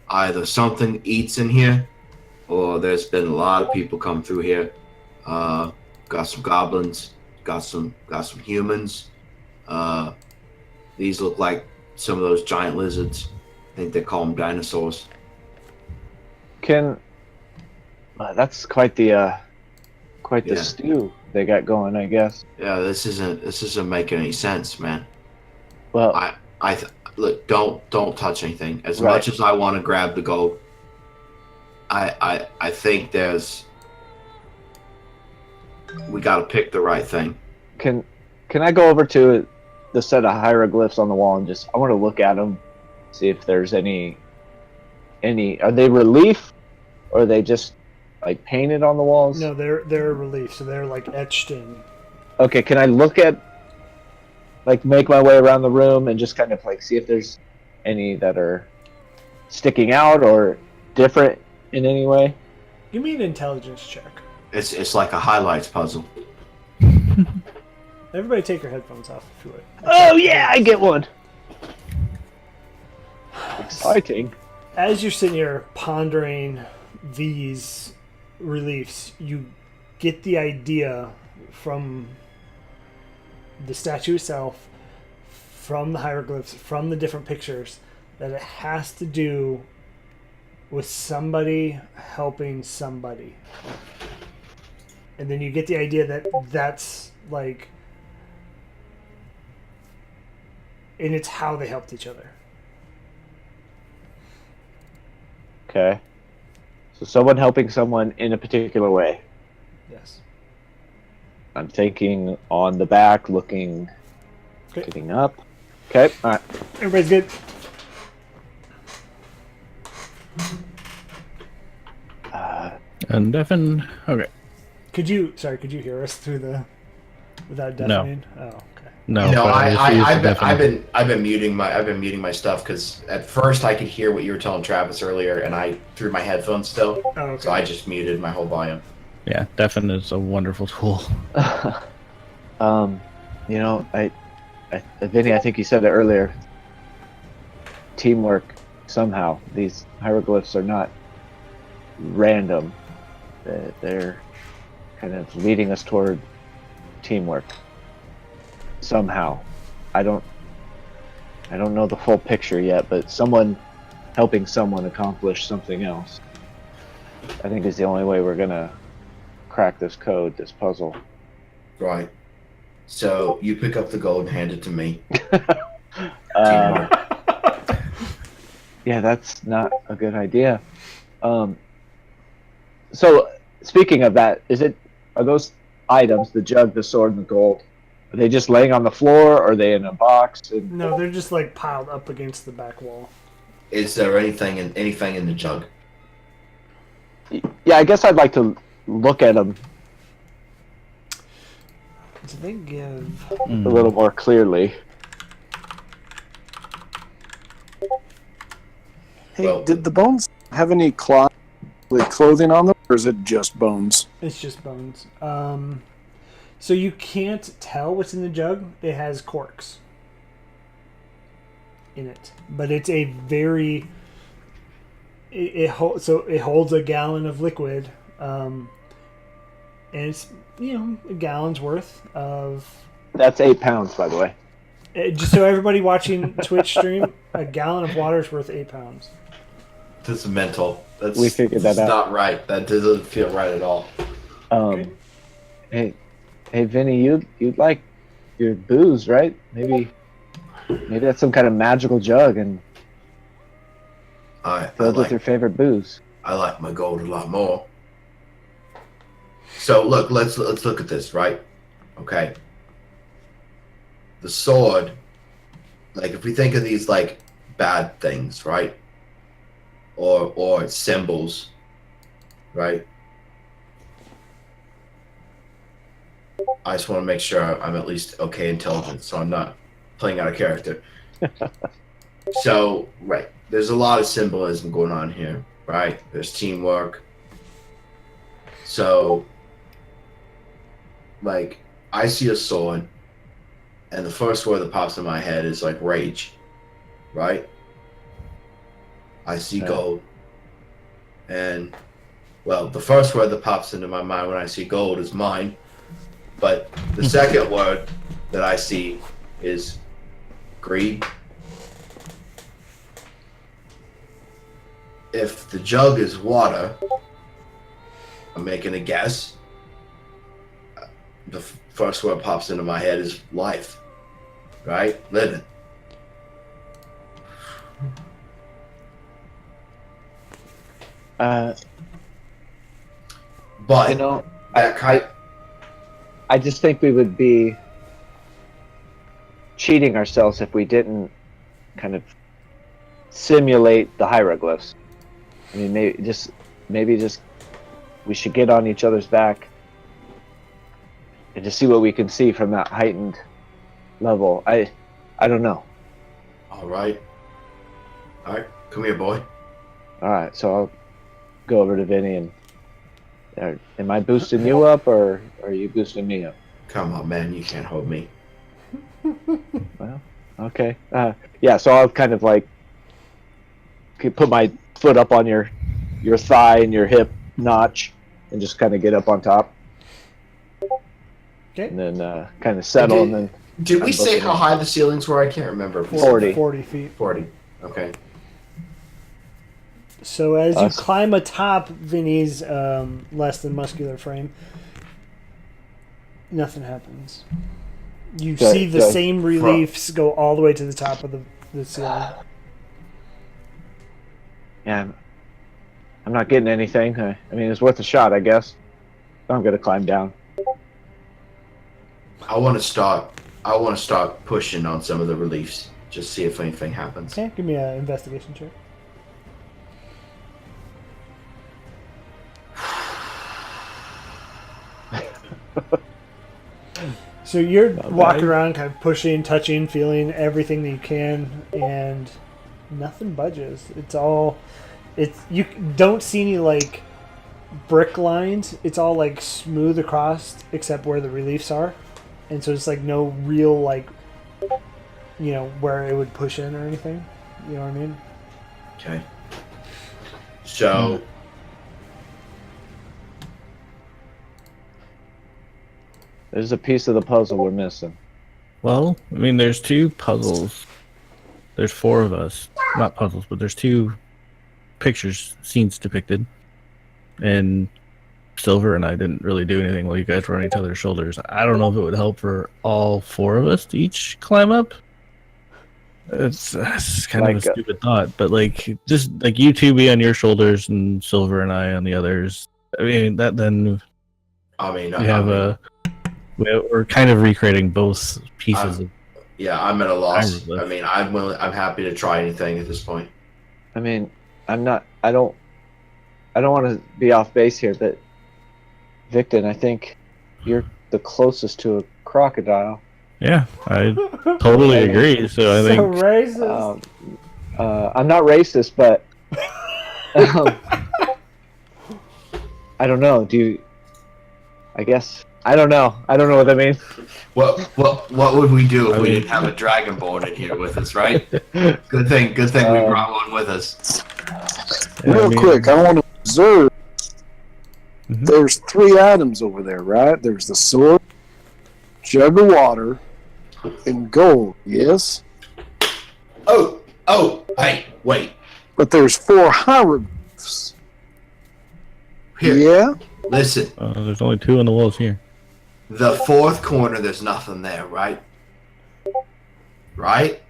Either something eats in here, or there's been a lot of people come through here. Got some goblins, got some humans. These look like some of those giant lizards. I think they call them dinosaurs. That's quite the stew they got going, I guess. Yeah, this isn't making any sense, man. Well, Look, don't touch anything. As Right. much as I want to grab the gold, I think we got to pick the right thing. can I go over to the set of hieroglyphs on the wall and I want to look at them, see if there's any. Are they relief, or are they just like painted on the walls? No, they're relief, so they're like etched in. Okay, can I look at, like, make my way around the room and just kind of like see if there's any that are sticking out or different in any way? Give me an intelligence check. It's like a highlights puzzle. Everybody take your headphones off if you would. Oh yeah, I get one. Exciting. As you're sitting here pondering these reliefs, you get the idea from the statue itself, from the hieroglyphs, from the different pictures, that it has to do with somebody helping somebody. And then you get the idea that that's like, and it's how they helped each other. Okay. So someone helping someone in a particular way. Yes. I'm thinking on the back, looking, Okay. getting up. Okay, all right. Everybody's good. And Devin, okay. Could you hear us through without deafening? Oh, okay. No, No, but I've definitely. been muting my stuff because at first I could hear what you were telling Travis earlier, and I through my headphones still, Oh, okay. so I just muted my whole volume. Yeah, Devin is a wonderful tool. You know, Vinny, I think you said it earlier. Teamwork, somehow. These hieroglyphs are not random. They're kind of leading us toward teamwork. Somehow. I don't know the full picture yet, but someone helping someone accomplish something else, I think, is the only way we're gonna crack this code, this puzzle. Right. So you pick up the gold and hand it to me. Uh, yeah, that's not a good idea. So, speaking of that, are those items, the jug, the sword, and the gold, are they just laying on the floor, or are they in a box? No, they're just like piled up against the back wall. Is there anything in the jug? Yeah, I guess I'd like to look at them So they give. a little more clearly. Hey, Well- did the bones have any clothing on them, or is it just bones? It's just bones. So you can't tell what's in the jug. It has corks. in it, but it's a very it holds a gallon of liquid, and it's a gallon's worth of. That's 8 pounds, by the way. Just so everybody watching Twitch stream, a gallon of water is worth 8 pounds. That's mental. We figured that out. Not right. That doesn't feel right at all. Okay. Hey, Vinny, you'd like your booze, right? Maybe that's some kind of magical jug and filled with your favorite booze. I like my gold a lot more. So look, let's look at this, right? Okay. The sword, like if we think of these like bad things, right? Or symbols, right? I just want to make sure I'm at least okay intelligent, so I'm not playing out of character. So, right, there's a lot of symbolism going on here, right? There's teamwork. So, like, I see a sword, and the first word that pops in my head is like rage, right? I see gold, and well, the first word that pops into my mind when I see gold is mine, but the second word that I see is greed. If the jug is water, I'm making a guess. The first word pops into my head is life, right? Living. But I just think we would be cheating ourselves if we didn't kind of simulate the hieroglyphs. I mean, maybe just we should get on each other's back and just see what we can see from that heightened level. I don't know. All right, come here, boy. All right, so I'll go over to Vinny and. Am I boosting you up, or are you boosting me up? Come on, man, you can't hold me. Well, okay. Yeah, so I'll kind of like put my foot up on your thigh and your hip notch, and just kind of get up on top. Okay. And then kind of settle, and then. Did we say how high the ceilings were? I can't remember. 40. 40 feet. 40. Okay. So as you climb atop Vinny's less than muscular frame, nothing happens. You see the same reliefs go all the way to the top of the ceiling. Yeah, I'm not getting anything. I mean, it's worth a shot, I guess. I'm gonna climb down. I want to start pushing on some of the reliefs. Just see if anything happens. Okay, give me an investigation check. So you're walking around, kind of pushing, touching, feeling everything that you can, and nothing budges. You don't see any like brick lines. It's all like smooth across, except where the reliefs are, and so it's like no real like, where it would push in or anything. You know what I mean? Okay. So. There's a piece of the puzzle we're missing. Well, I mean, there's 2 puzzles. There's 4 of us. Not puzzles, but there's 2 scenes depicted. And Silver and I didn't really do anything while you guys were on each other's shoulders. I don't know if it would help for all 4 of us to each climb up. That's kind of a stupid thought, but just you 2 be on your shoulders and Silver and I on the others. I mean, we're kind of recreating both pieces. I'm at a loss. I mean, I'm happy to try anything at this point. I mean, I don't want to be off base here, but Victon, I think you're the closest to a crocodile. Yeah, I totally agree. So I think racist. I'm not racist, but I don't know. I guess I don't know. I don't know what that means. What would we do if I we mean- didn't have a dragonborn in here with us, right? Good thing we brought one with us. Real quick, I want to observe. Mhm. There's 3 items over there, right? There's the sword, jug of water, and gold. Yes, Oh, hey, wait. but there's 4 hieroglyphs. Here, Yeah, listen. There's only 2 on the walls here. The 4th corner, there's nothing there, right? Right?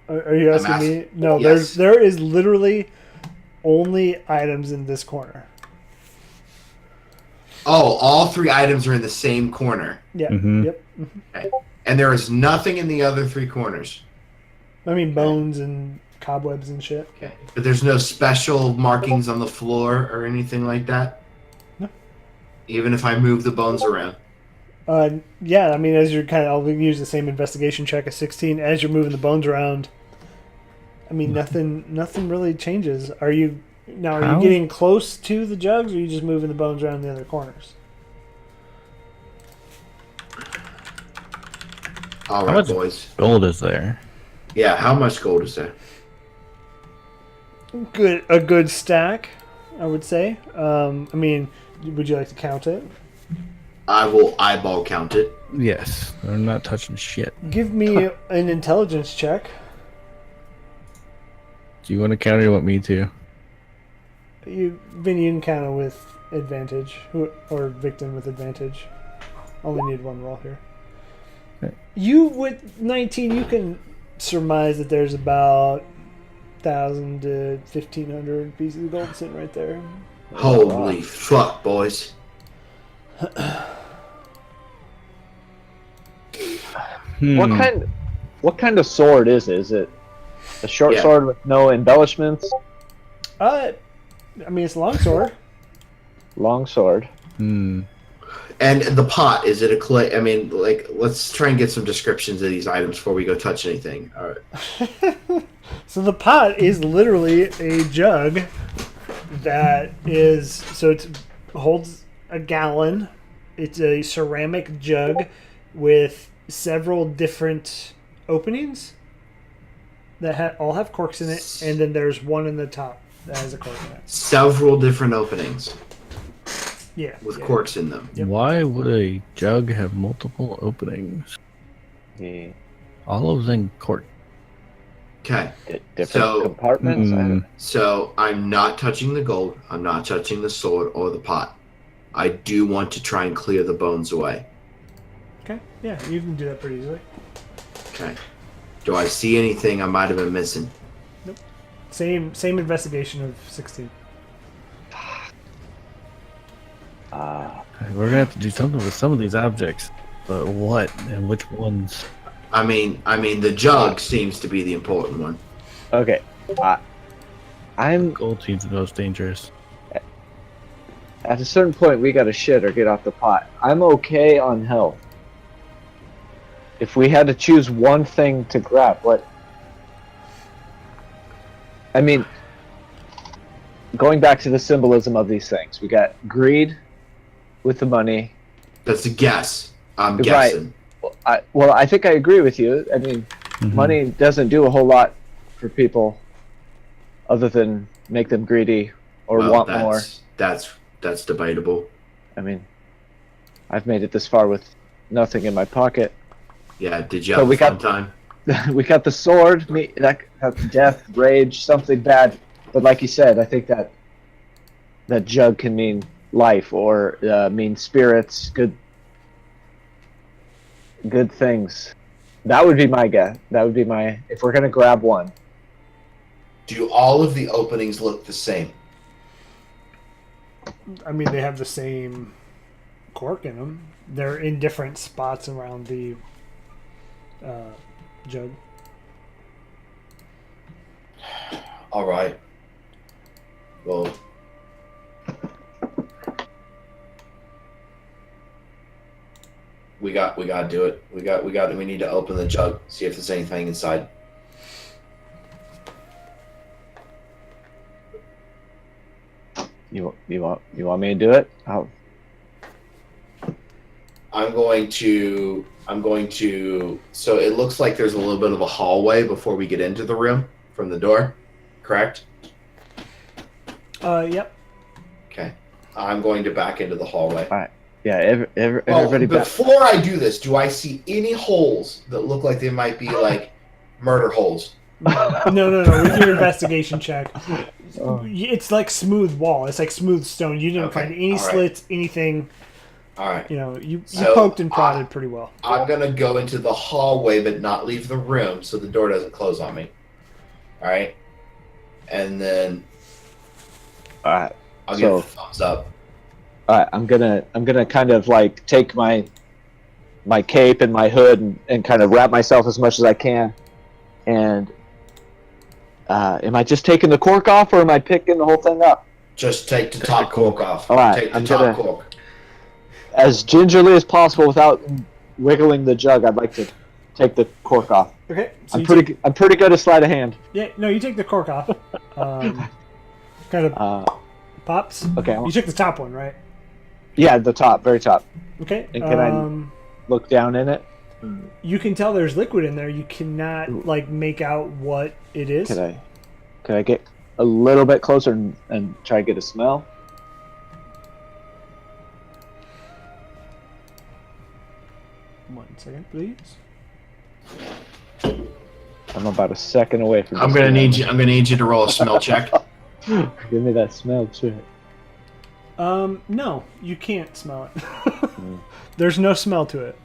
Are you asking me? No, Yes. there is literally only items in this corner. Oh, all 3 items are in the same corner, Yeah. Mhm. Yep. and there is nothing in the other 3 corners. I mean, bones and cobwebs and shit. Okay. But there's no special markings on the floor or anything like that? No. Even if I move the bones around? Yeah, I mean, as you're I'll use the same investigation check at 16. As you're moving the bones around, I mean, nothing really changes. Are you How? getting close to the jugs, or are you just moving the bones around the other corners? All How right, much- boys. Gold is there. Yeah, how much gold is there? A good stack, I would say. I mean, would you like to count it? I will eyeball count it. Yes. I'm not touching shit. Give me an intelligence check. Do you want to count or you want me to? You can count it with advantage, or victim with advantage. Only need one roll here. Okay. You with 19, you can surmise that there's about 1,000 to 1,500 pieces of gold sitting right there. Holy fuck, boys. What kind of sword is it? Is it a short Yeah. sword with no embellishments? I mean, it's a long sword. Long sword. Hmm. And the pot, is it a clay? I mean, like, let's try and get some descriptions of these items before we go touch anything. All right. So the pot is literally a jug that is it holds a gallon. It's a ceramic jug with several different openings that all have corks in it, and then there's one in the top that has a cork in it. Several different openings Yeah, with yeah. corks in them. Yep. Why would a jug have multiple openings? Yeah. All of them cork. Okay. Different So- compartments. So I'm not touching the gold. I'm not touching the sword or the pot. I do want to try and clear the bones away. Okay, yeah, you can do that pretty easily. Okay. Do I see anything I might have been missing? Same investigation of 16. We're gonna have to do something with some of these objects, but what and which ones? I mean, the jug seems to be the important one. Okay. I'm Gold seems the most dangerous. at a certain point. We got to shit or get off the pot. I'm okay on health. If we had to choose one thing to grab, what? I mean, going back to the symbolism of these things, we got greed with the money. That's a guess. I'm Right. guessing. I think I agree with you. I mean, Mhm. money doesn't do a whole lot for people, other than make them greedy or Well, want more. That's debatable. I mean, I've made it this far with nothing in my pocket. Yeah. Did you So have we a fun got- time? We got the sword, that's death, rage, something bad. But like you said, I think that jug can mean life or mean spirits, good things. That would be my guess. That would be my, if we're gonna grab one. Do all of the openings look the same? I mean, they have the same cork in them. They're in different spots around the jug. All right. Well, we got to do it. We need to open the jug, see if there's anything inside. You want me to do it? I'm going to. So it looks like there's a little bit of a hallway before we get into the room from the door. Correct? Yep. Okay. I'm going to back into the hallway. All right. Yeah, everybody back. Before I do this, do I see any holes that look like they might be like murder holes? No. With your investigation check, it's like smooth wall. It's like smooth stone. You didn't find any slits, anything. All right. You poked and prodded pretty well. I'm gonna go into the hallway, but not leave the room, so the door doesn't close on me. All right. And then. All right. I'll give a thumbs up. All right, I'm gonna kind of like take my cape and my hood and kind of wrap myself as much as I can. And am I just taking the cork off, or am I picking the whole thing up? Just take the top cork off. All right, take the top cork. As gingerly as possible without wiggling the jug. I'd like to take the cork off. Okay. So I'm pretty good at sleight of hand. Yeah. No, you take the cork off. Kind of pops. Okay. You took the top one, right? Yeah, the top, very top. Okay. And can I look down in it? You can tell there's liquid in there. You cannot like make out what it is. Could I get a little bit closer and try to get a smell? One second, please. I'm about a second away from. I'm gonna need you to roll a smell check. Give me that smell check. No, you can't smell it. There's no smell to it.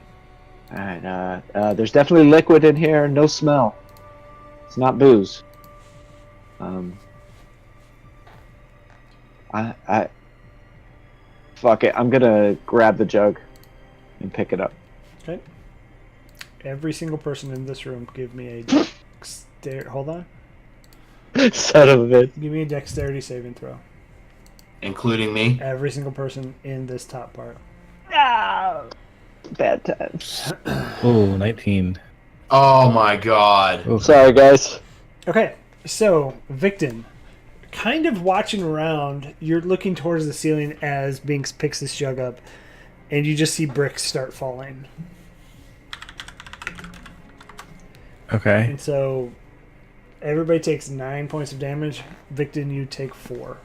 All right. There's definitely liquid in here. No smell. It's not booze. Fuck it. I'm gonna grab the jug and pick it up. Okay. Every single person in this room, give me a hold on. Son of a bitch. Give me a dexterity saving throw. Including me? Every single person in this top part. No. Bad times. Oh, 19. Oh my god. Oh. Sorry, guys. Okay, so Victon, kind of watching around, you're looking towards the ceiling as Binks picks this jug up, and you just see bricks start falling. Okay. And so everybody takes 9 points of damage. Victon, you take 4.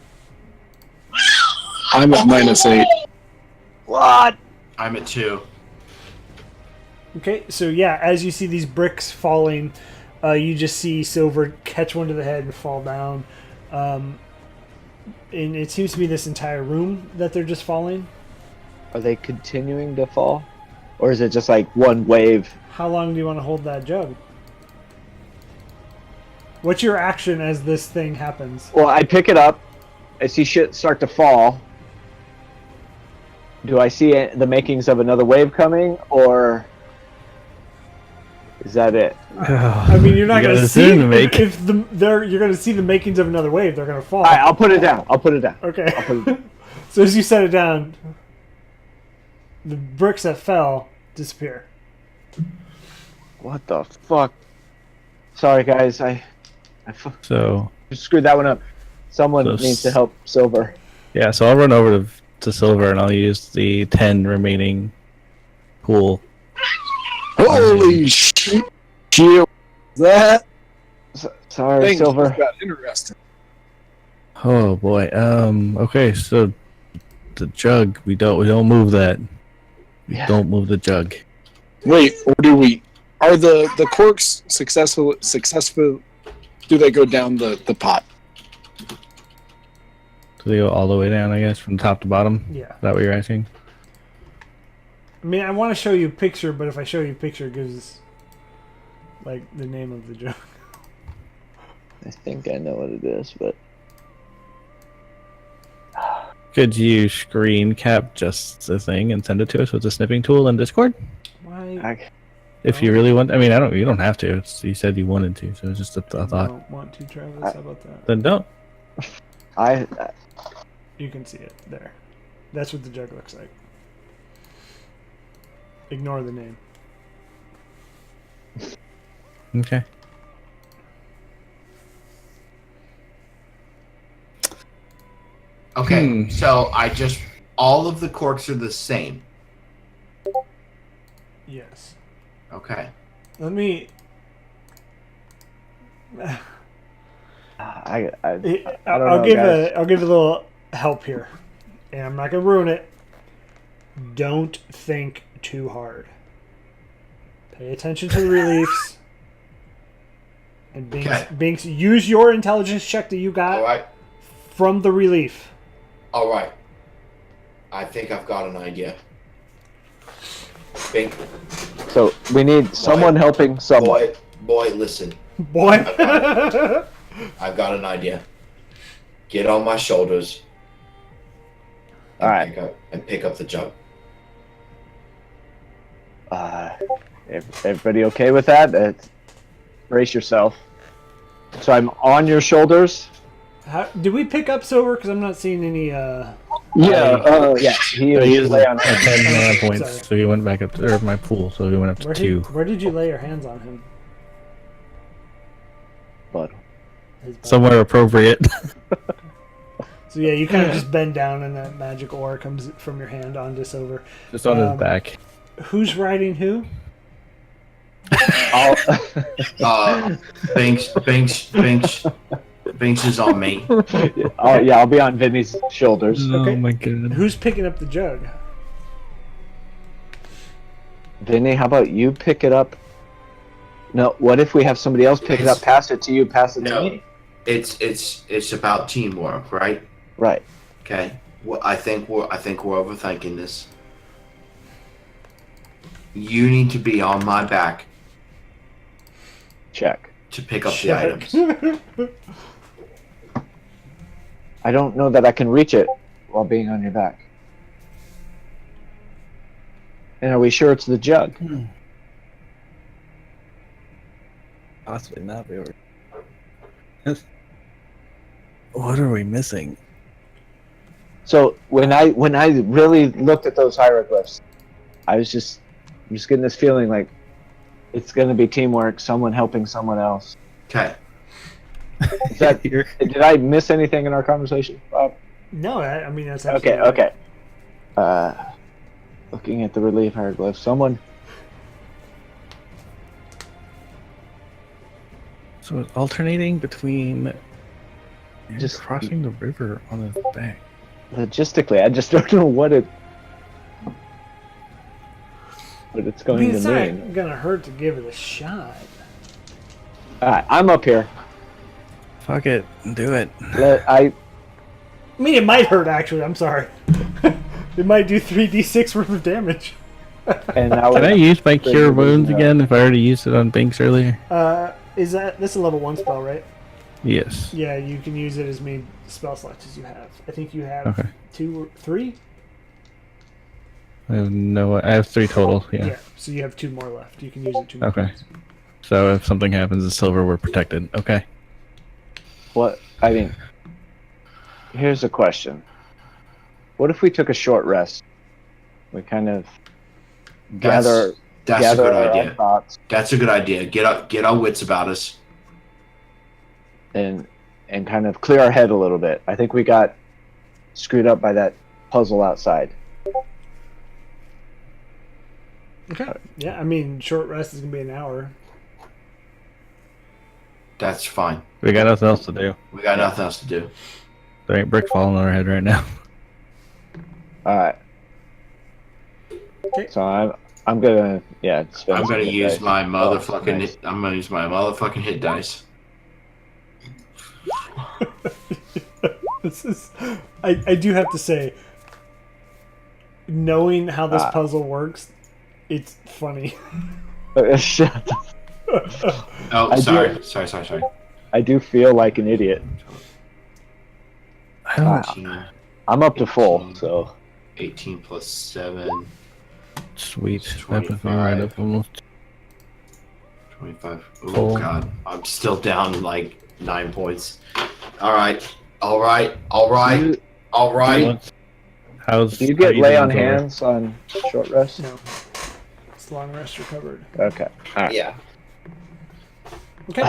I'm at -8. What? I'm at 2. Okay, so yeah, as you see these bricks falling, you just see Silver catch one to the head and fall down. And it seems to be this entire room that they're just falling. Are they continuing to fall? Or is it just like one wave? How long do you want to hold that jug? What's your action as this thing happens? Well, I pick it up. I see shit start to fall. Do I see the makings of another wave coming, or is that it? I mean, you're not going to see the make. if you're going to see the makings of another wave. They're going to fall. All right, I'll put it down. Okay. I'll put it down. So as you set it down, the bricks that fell disappear. What the fuck? Sorry, guys. So screwed that one up. Someone So needs to help Silver. yeah, so I'll run over to Silver and I'll use the 10 remaining pool. Holy shit! That Sorry, thing Silver. just got interesting. Oh boy. Okay, so the jug, we don't move that. We Yeah. don't move the jug. Wait, or do we? Are the corks successful? Do they go down the pot? Do they go all the way down, I guess, from top to bottom? Yeah. Is that what you're asking? I mean, I want to show you a picture, but if I show you a picture, it gives like the name of the jug. I think I know what it is, but Could you screen cap just the thing and send it to us with a snipping tool in Discord? Why? If you really want, I mean, you don't have to. You said you wanted to, so it's just a I thought. don't want to, Travis. How about that? Then don't. You can see it there. That's what the jug looks like. Ignore the name. Okay. Okay, so all of the corks are the same. Yes. Okay. Let me. I don't I'll know, give guys. I'll give a little help here, and I'm not gonna ruin it. Don't think too hard. Pay attention to the reliefs. And Binks, Okay. Binks, use your intelligence check that you got All right. from the relief. All right. I think I've got an idea. Bink, So we need someone helping someone. boy, listen. Boy. I've got an idea. Get on my shoulders. All right. Pick up the jug. Everybody okay with that? Brace yourself. So I'm on your shoulders. Did we pick up silver? Because I'm not seeing any. Yeah. He He lay on 10 mana points, Sorry. so he went back up to my pool, so he went up to Where 2. where did you lay your hands on him? But His butt. Somewhere appropriate. So yeah, you kind of just bend down, and that magic ore comes from your hand onto silver. Just on his back. Who's riding who? I'll, Binks is on me. I'll be on Vinny's shoulders. Oh Okay. my god. Who's picking up the jug? Vinny, how about you pick it up? No, what if we have somebody else pick it up, pass it to you, pass it to No. me? It's about teamwork, right? Right. Okay. Well, I think we're overthinking this. You need to be on my back Check. to pick up the Check. items. I don't know that I can reach it while being on your back. And are we sure it's the jug? Possibly not. What are we missing? So when I really looked at those hieroglyphs, I was just getting this feeling like it's going to be teamwork, someone helping someone else. Okay. Is that, did I miss anything in our conversation, Bob? No, I mean that's Okay, absolutely okay. Looking at the relief hieroglyphs, someone. So it's alternating between Just- crossing the river on his back. Logistically, I just don't know what it's I going mean, to it's mean. not gonna hurt to give it a shot. All right, I'm up here. Fuck it, do it. I mean, it might hurt actually. I'm sorry. It might do 3d6 worth of damage. And now Can I use my cure Bring it wounds up. again if I already used it on Binks earlier? Is that's a level 1 spell, right? Yes. Yeah, you can use it as many spell slots as you have. I think you have Okay. 2 or 3. I have 3 total, yeah. So you have 2 more left. You can use it 2 more Okay. times. So if something happens to silver, we're protected. Okay. What? I mean, here's a question. What if we took a short rest? We kind of gather That's a good our own idea. thoughts That's a good idea. Get our wits about us. and kind of clear our head a little bit. I think we got screwed up by that puzzle outside. Okay. Yeah, I mean, short rest is gonna be an hour. That's fine. We got nothing else to do. We got nothing else to do. There ain't bricks falling on our head right now. All right. Okay. So I'm gonna spend I'm some gonna hit use dice. my motherfucking. nice. I'm gonna use my motherfucking hit dice. This is. I do have to say, knowing how this puzzle works, it's funny. Shut up. Oh, I sorry. do- Sorry. I do feel like an idiot. I don't 18, I'm up to full, so 18 plus 7, Sweet. That puts me 25. right up almost. 25. Oh, Cool. God. I'm still down like 9 points. All right. How's do you how get lay doing, on Silver? hands on short rest? No. It's long rest recovered. Okay. All right. Yeah. Okay.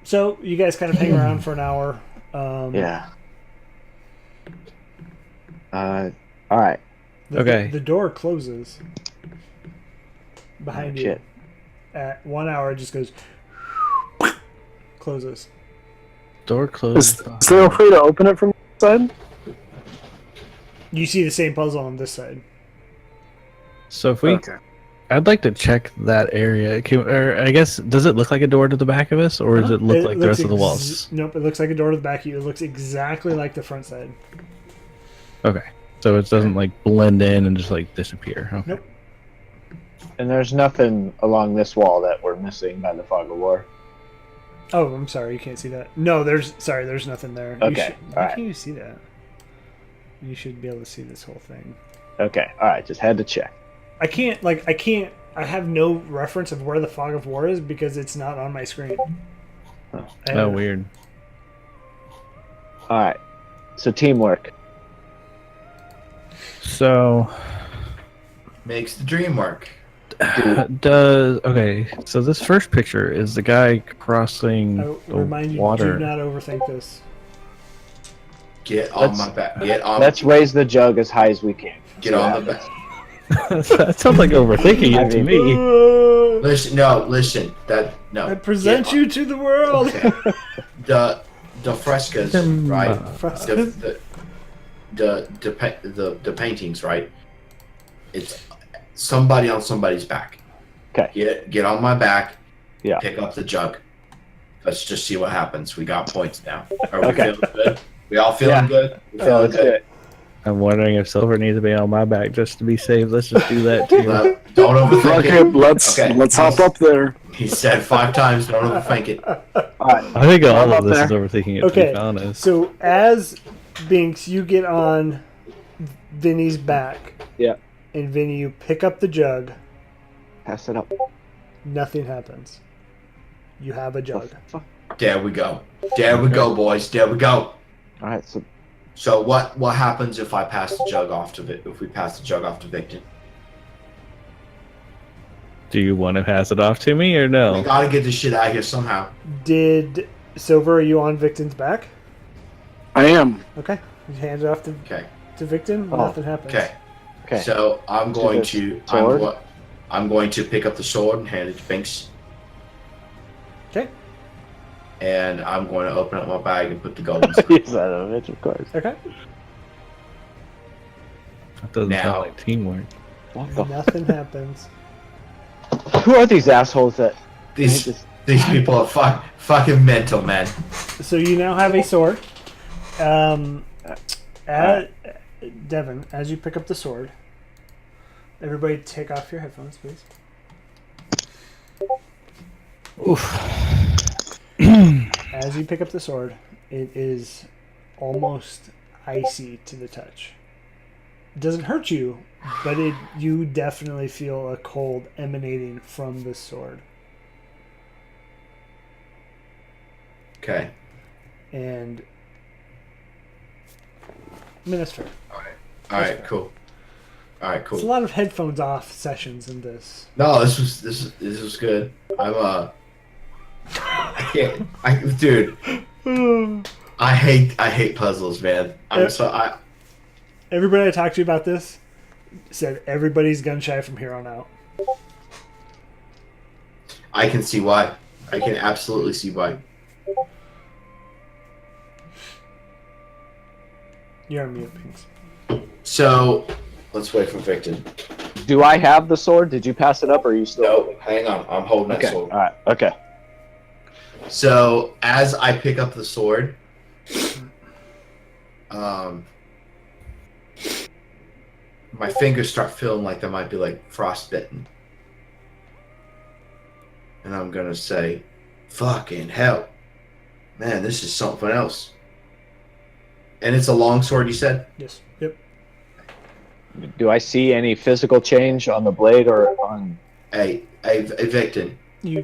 So you guys kind of hang around for an hour. Yeah. All right. The Okay. The door closes. behind Oh, you. shit. At 1 hour, it just goes closes. Door closed. Is there a way to open it from the side? You see the same puzzle on this side. So if we, Okay. I'd like to check that area. Or I guess, does it look like a door to the back of us, or does it look like the looks rest of the walls? Nope, it looks like a door to the back of you. It looks exactly like the front side. Okay, so it doesn't like blend in and just like disappear. Okay. Nope. And there's nothing along this wall that we're missing by the fog of war. Oh, I'm sorry, you can't see that. No, there's nothing there. Okay, Why alright. can't you see that? You should be able to see this whole thing. Okay, alright, just had to check. I have no reference of where the fog of war is because it's not on my screen. Oh, weird. Alright, so teamwork. So Makes the dream work. okay? So this first picture is the guy crossing I the remind you, water. do not overthink this. Get on Let's- my back. Get on. Let's raise the jug as high as we can. Get on the back. That sounds like overthinking it to me. Listen, no, listen. That no. I present Get you to the world. Okay. The frescoes, right? Frescoes. The paintings, right? It's somebody on somebody's back. Okay. Get on my back. Yeah. Pick up the jug. Let's just see what happens. We got points now. Are we Okay. feeling good? We all feeling Yeah. good? We Yeah, feeling let's do it. I'm wondering if Silver needs to be on my back just to be safe. Let's just do that too. Don't overthink Okay, it. let's hop up there. He said 5 times. Don't overthink it. Alright, I think all I'm of up this there. is overthinking it. Okay, To be honest. so as Binks, you get on Vinny's back. Yeah. And Vinny, you pick up the jug. pass it up. Nothing happens. You have a jug. There we go. There we go, boys. There we go. Alright, so So what happens if I pass the jug off to If we pass the jug off to Victor? Do you want to pass it off to me or We no? gotta get this shit out of here somehow. Did Silver, are you on Victon's back? I am. Okay. You hand it off to Okay. Victon. Oh, Nothing happens. Okay. okay. So I'm going this to sword? I'm going to pick up the sword and hand it to Binks, Okay. and I'm going to open up my bag and put the gold inside. Yes, I know, Mitch, of course. Okay. That doesn't Now. sound like teamwork. What the Nothing happens. Who are these assholes that These just these people are fucking mental, man. So you now have a sword. Devin, as you pick up the sword, everybody take off your headphones, please. As you pick up the sword, it is almost icy to the touch. It doesn't hurt you, but you definitely feel a cold emanating from the sword. Okay. And I mean, that's fair. All right. Cool. All right. It's a Cool. lot of headphones off sessions in this. No, this was good. Dude. I hate puzzles, man. Everybody I talked to about this said everybody's gun shy from here on out. I can see why. I can absolutely see why. You're on mute, Pinks. So let's wait for Victor. do I have the sword? Did you pass it up or are you still No, hang on. I'm holding that Okay. sword. Alright, okay. So as I pick up the sword, my fingers start feeling like they might be like frostbitten, and I'm gonna say, "Fucking hell, man, this is something else." And it's a long sword, you said? Yes. Yep. Do I see any physical change on the blade or on Hey, Victor, You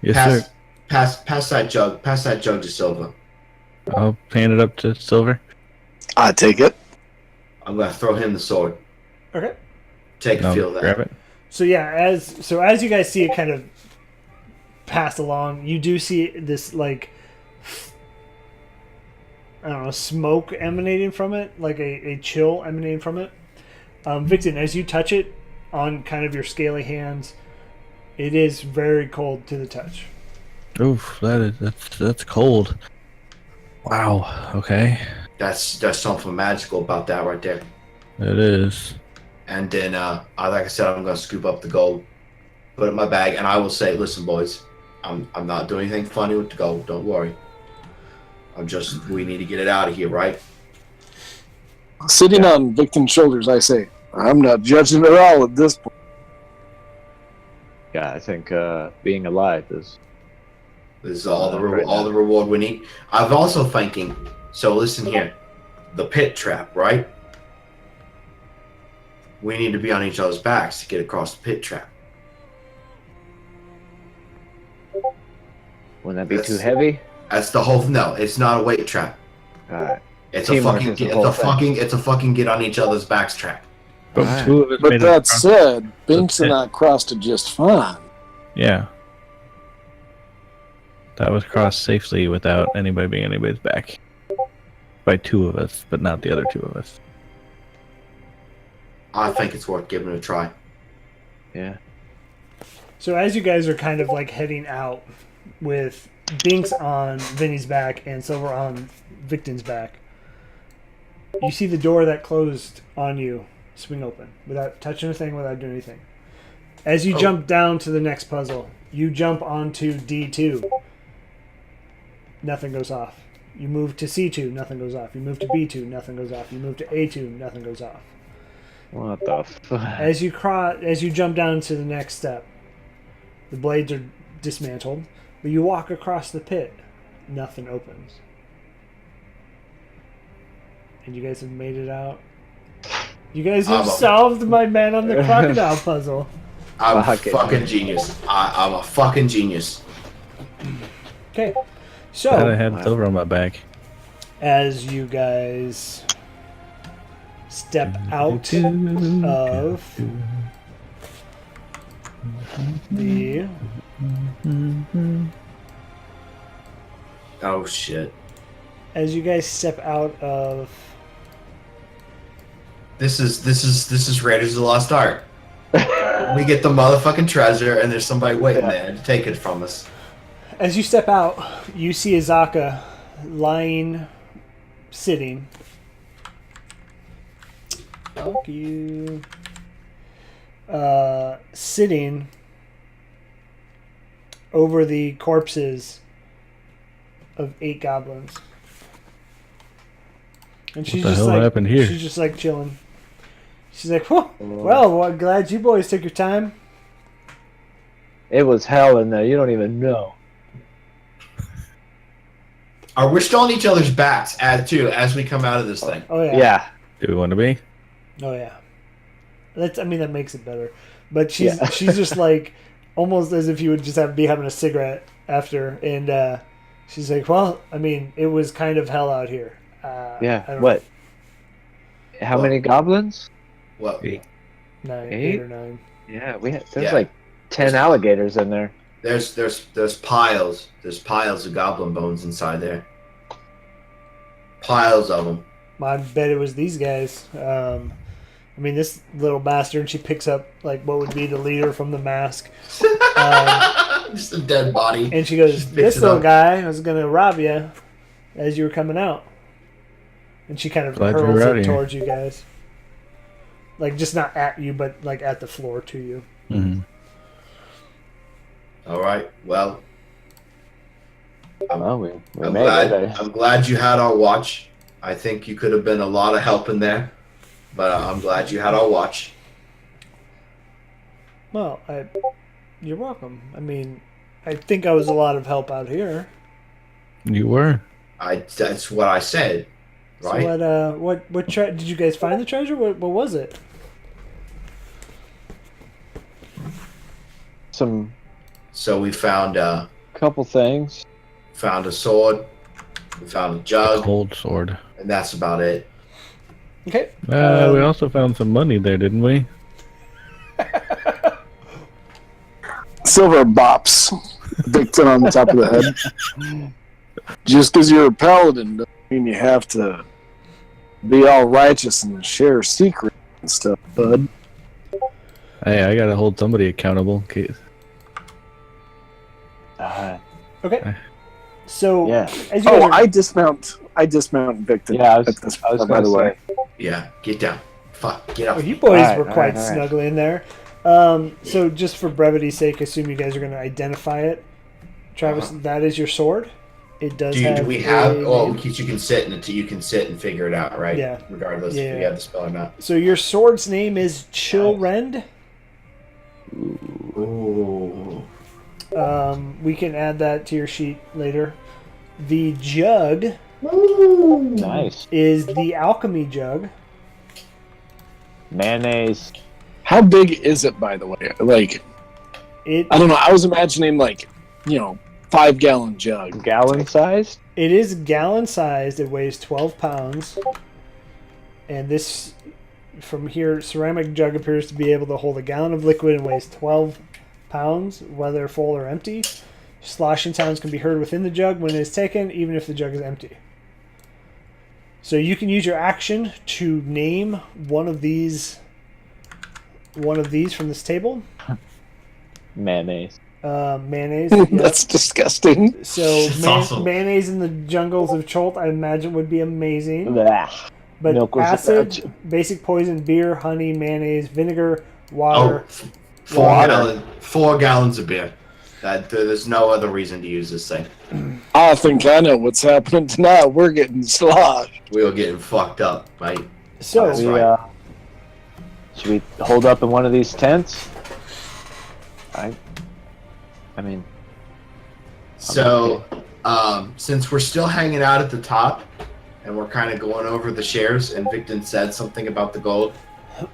Yes, pass sir. that jug. Pass that jug to Silva. I'll hand it up to Silver. I take it. I'm gonna throw him the sword. okay? Take a I'll feel of grab that. it. So yeah, as you guys see it kind of pass along, you do see this like I don't know, smoke emanating from it, like a chill emanating from it. Victon, as you touch it on kind of your scaly hands, It is very cold to the touch. Oof, that's cold. Wow. Okay. That's something magical about that right there. It is. And then, like I said, I'm gonna scoop up the gold, put it in my bag, and I will say, "Listen, boys, I'm not doing anything funny with the gold. Don't worry. We need to get it out of here, right?" Sitting on victim's shoulders, I say, I'm not judging at all at this point. Yeah, I think being alive is. This is all the reward we need. I'm also thinking. So listen here, the pit trap, right? We need to be on each other's backs to get across the pit trap. Wouldn't that be too heavy? That's the whole. No, it's not a weight trap. Alright. It's a fucking get on each other's backs trap. But Alright. two of us But made it that across- said, Binks and pit. I crossed it just fine. Yeah. That was crossed safely without anybody being anybody's back. By two of us, but not the other two of us. I think it's worth giving it a try. Yeah. So as you guys are kind of like heading out with Binks on Vinny's back and Silver on Victon's back, you see the door that closed on you swing open without touching anything, without doing anything. As you jump down to the next puzzle, you jump onto D2. Nothing goes off. You move to C2, nothing goes off. You move to B2, nothing goes off. You move to A2, nothing goes off. What the fuck? As you jump down to the next step, the blades are dismantled, but you walk across the pit, nothing opens. And you guys have made it out. You guys have solved my man on the crocodile puzzle. I'm a Fuck it. fucking genius. I'm a fucking genius. Okay, Glad I so had Silver on my back. as you guys step out of the Oh shit. as you guys step out of This is Raiders of the Lost Ark. We get the motherfucking treasure, and there's somebody waiting there to take it from us. as you step out, you see Azaka sitting. Fuck you. Sitting over the corpses of 8 goblins. And she's the just hell like, happened here? she's just like chilling. She's like, well, I'm glad you boys took your time. It was hell in there. You don't even know. We're still on each other's backs as we come out of this thing. Oh yeah. Yeah. Do we want to be? Oh yeah. That makes it better. But she's just like almost as if you would just be having a cigarette after, and she's like, well, I mean, it was kind of hell out here. I Yeah. don't What? How many goblins? Well, know, 8 Eight? or 9. Yeah, there's Yeah. like 10 alligators in there. there's piles of goblin bones inside there. Piles of them. I bet it was these guys. I mean, this little bastard. She picks up like what would be the leader from the mask, Just a dead body. and she goes, Just picks "This it little up. guy was gonna rob you as you were coming out." And she kind of Glad you hurls were out it here. towards you guys, like just not at you, but like at the floor to you. Mm-hmm. All right. Well, Oh, we I'm made glad. it. I'm glad you had our watch. I think you could have been a lot of help in there, but I'm glad you had our watch. Well, you're welcome. I mean, I think I was a lot of help out here. You were. That's what I said, right? So what did you guys find the treasure? What was it? Some So we found couple things. a sword, we found a jug, Cold sword. and that's about it. Okay. We also found some money there, didn't we? Silver bops Victor on the top of the head. Just because you're a paladin doesn't mean you have to be all righteous and share secrets and stuff, bud. Hey, I gotta hold somebody accountable. In case. Okay. So Yeah. as you guys are, I dismount Victor. Yeah, I at was, this I was point, by gonna the way. say. Yeah, get down. Fuck, get off. you boys Alright, were quite alright. snugly in there. So just for brevity's sake, assume you guys are going to identify it. Travis, that is your sword. It does have. Do we have? a Oh, name. because you can sit and figure it out, right? Yeah. Regardless Yeah, if we yeah. have the spell or not. So your sword's name is Chillrend. Ooh. We can add that to your sheet later. The jug Nice. is the alchemy jug. Mayonnaise. How big is it, by the way? Like, It I don't know. I was imagining, like, 5-gallon jug. Gallon sized? It is gallon sized. It weighs 12 pounds. And this, from here, ceramic jug appears to be able to hold a gallon of liquid and weighs 12 pounds, whether full or empty. Sloshing sounds can be heard within the jug when it is taken, even if the jug is empty. So you can use your action to name one of these from this table. Mayonnaise. Mayonnaise. Yep. That's disgusting. So It's awesome. mayonnaise in the jungles of Cholt, I imagine, would be amazing. Blah. But Milk was acid, basic poison, beer, honey, mayonnaise, vinegar, water. Oh, 4 gallons of beer. There's no other reason to use this thing. I think I know what's happening tonight. We're getting sloshed. We were getting fucked up, right? So That's We, right. should we hold up in one of these tents? I mean, So, since we're still hanging out at the top, and we're kind of going over the shares, and Victon said something about the gold,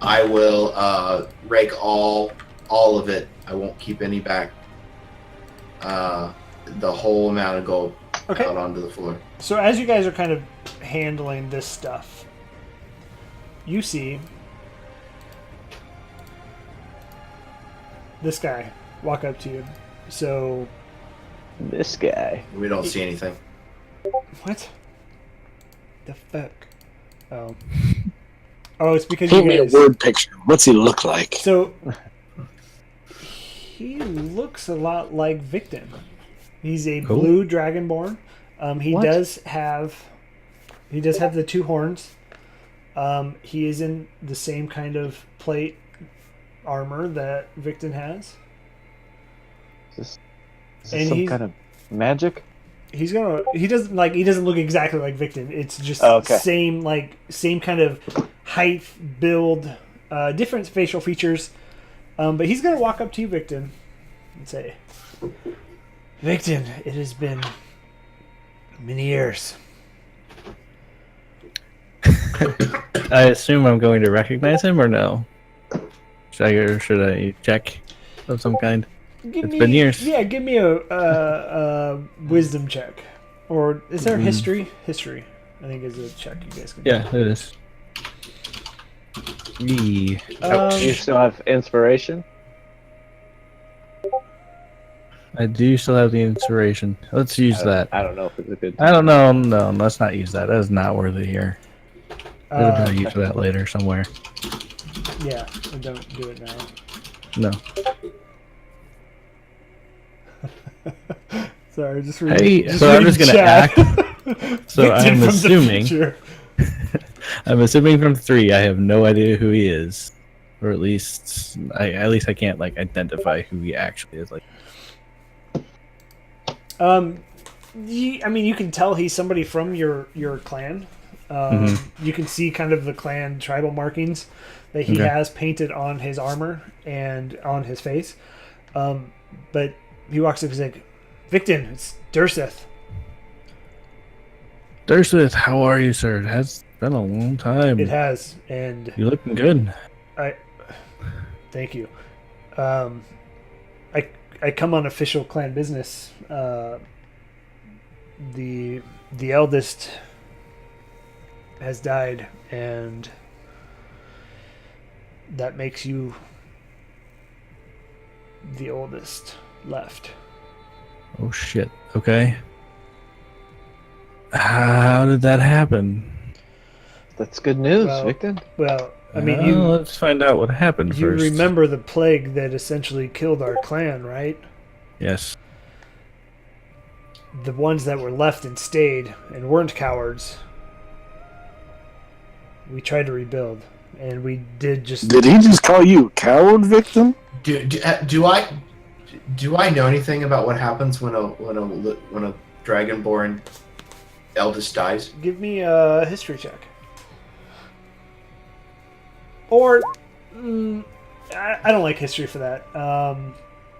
I will rake all of it. I won't keep any back. The whole amount of gold okay. out onto the floor. So as you guys are kind of handling this stuff, you see this guy walk up to you. So this guy. We don't see anything. what the fuck? Oh, it's because Paint you me a guys. word picture. What's he look like? So he looks a lot like Victon. He's a Cool. blue dragonborn. He What? does have the 2 horns. He is in the same kind of plate armor that Victon has. Is this And some he's- kind of magic? He doesn't look exactly like Victon. It's just Oh, okay. same kind of height, build, different facial features. But he's gonna walk up to you, Victon, and say, Victon, it has been many years. I assume I'm going to recognize him or no? Should I check of some kind? It's been years. Yeah, give me a wisdom check. Or is there history? History, I think, is a check you guys can do. Yeah, it is. Yee. Do you still have inspiration? I do still have the inspiration. Let's use that. I don't know if it's a good. I don't know. No, let's not use that. That is not worth it here. There's a better use for that later somewhere. Yeah, and don't do it now. No. Sorry, just Hey, reading. so I'm just gonna chat. So Victon I'm from the assuming. future. I'm assuming from 3. I have no idea who he is, or at least I can't like identify who he actually is. Like, I mean, you can tell he's somebody from your clan. You can see kind of the clan tribal markings that he Okay. has painted on his armor and on his face. But he walks up and he's like, Victon, it's Durseth. Durseth, how are you, sir? It has been a long time. It has, and You looking good? thank you. I come on official clan business. The eldest has died, and that makes you the oldest left. Oh shit. Okay. How did that happen? That's good news, Well, Victor. Well, I mean, Well, let's find out what happened you first. remember the plague that essentially killed our clan, right? Yes. the ones that were left and stayed and weren't cowards, we tried to rebuild, and we did just. Did he just call you a coward, Victim? Do I know anything about what happens when a dragonborn eldest dies? Give me a history check. Or, I don't like history for that.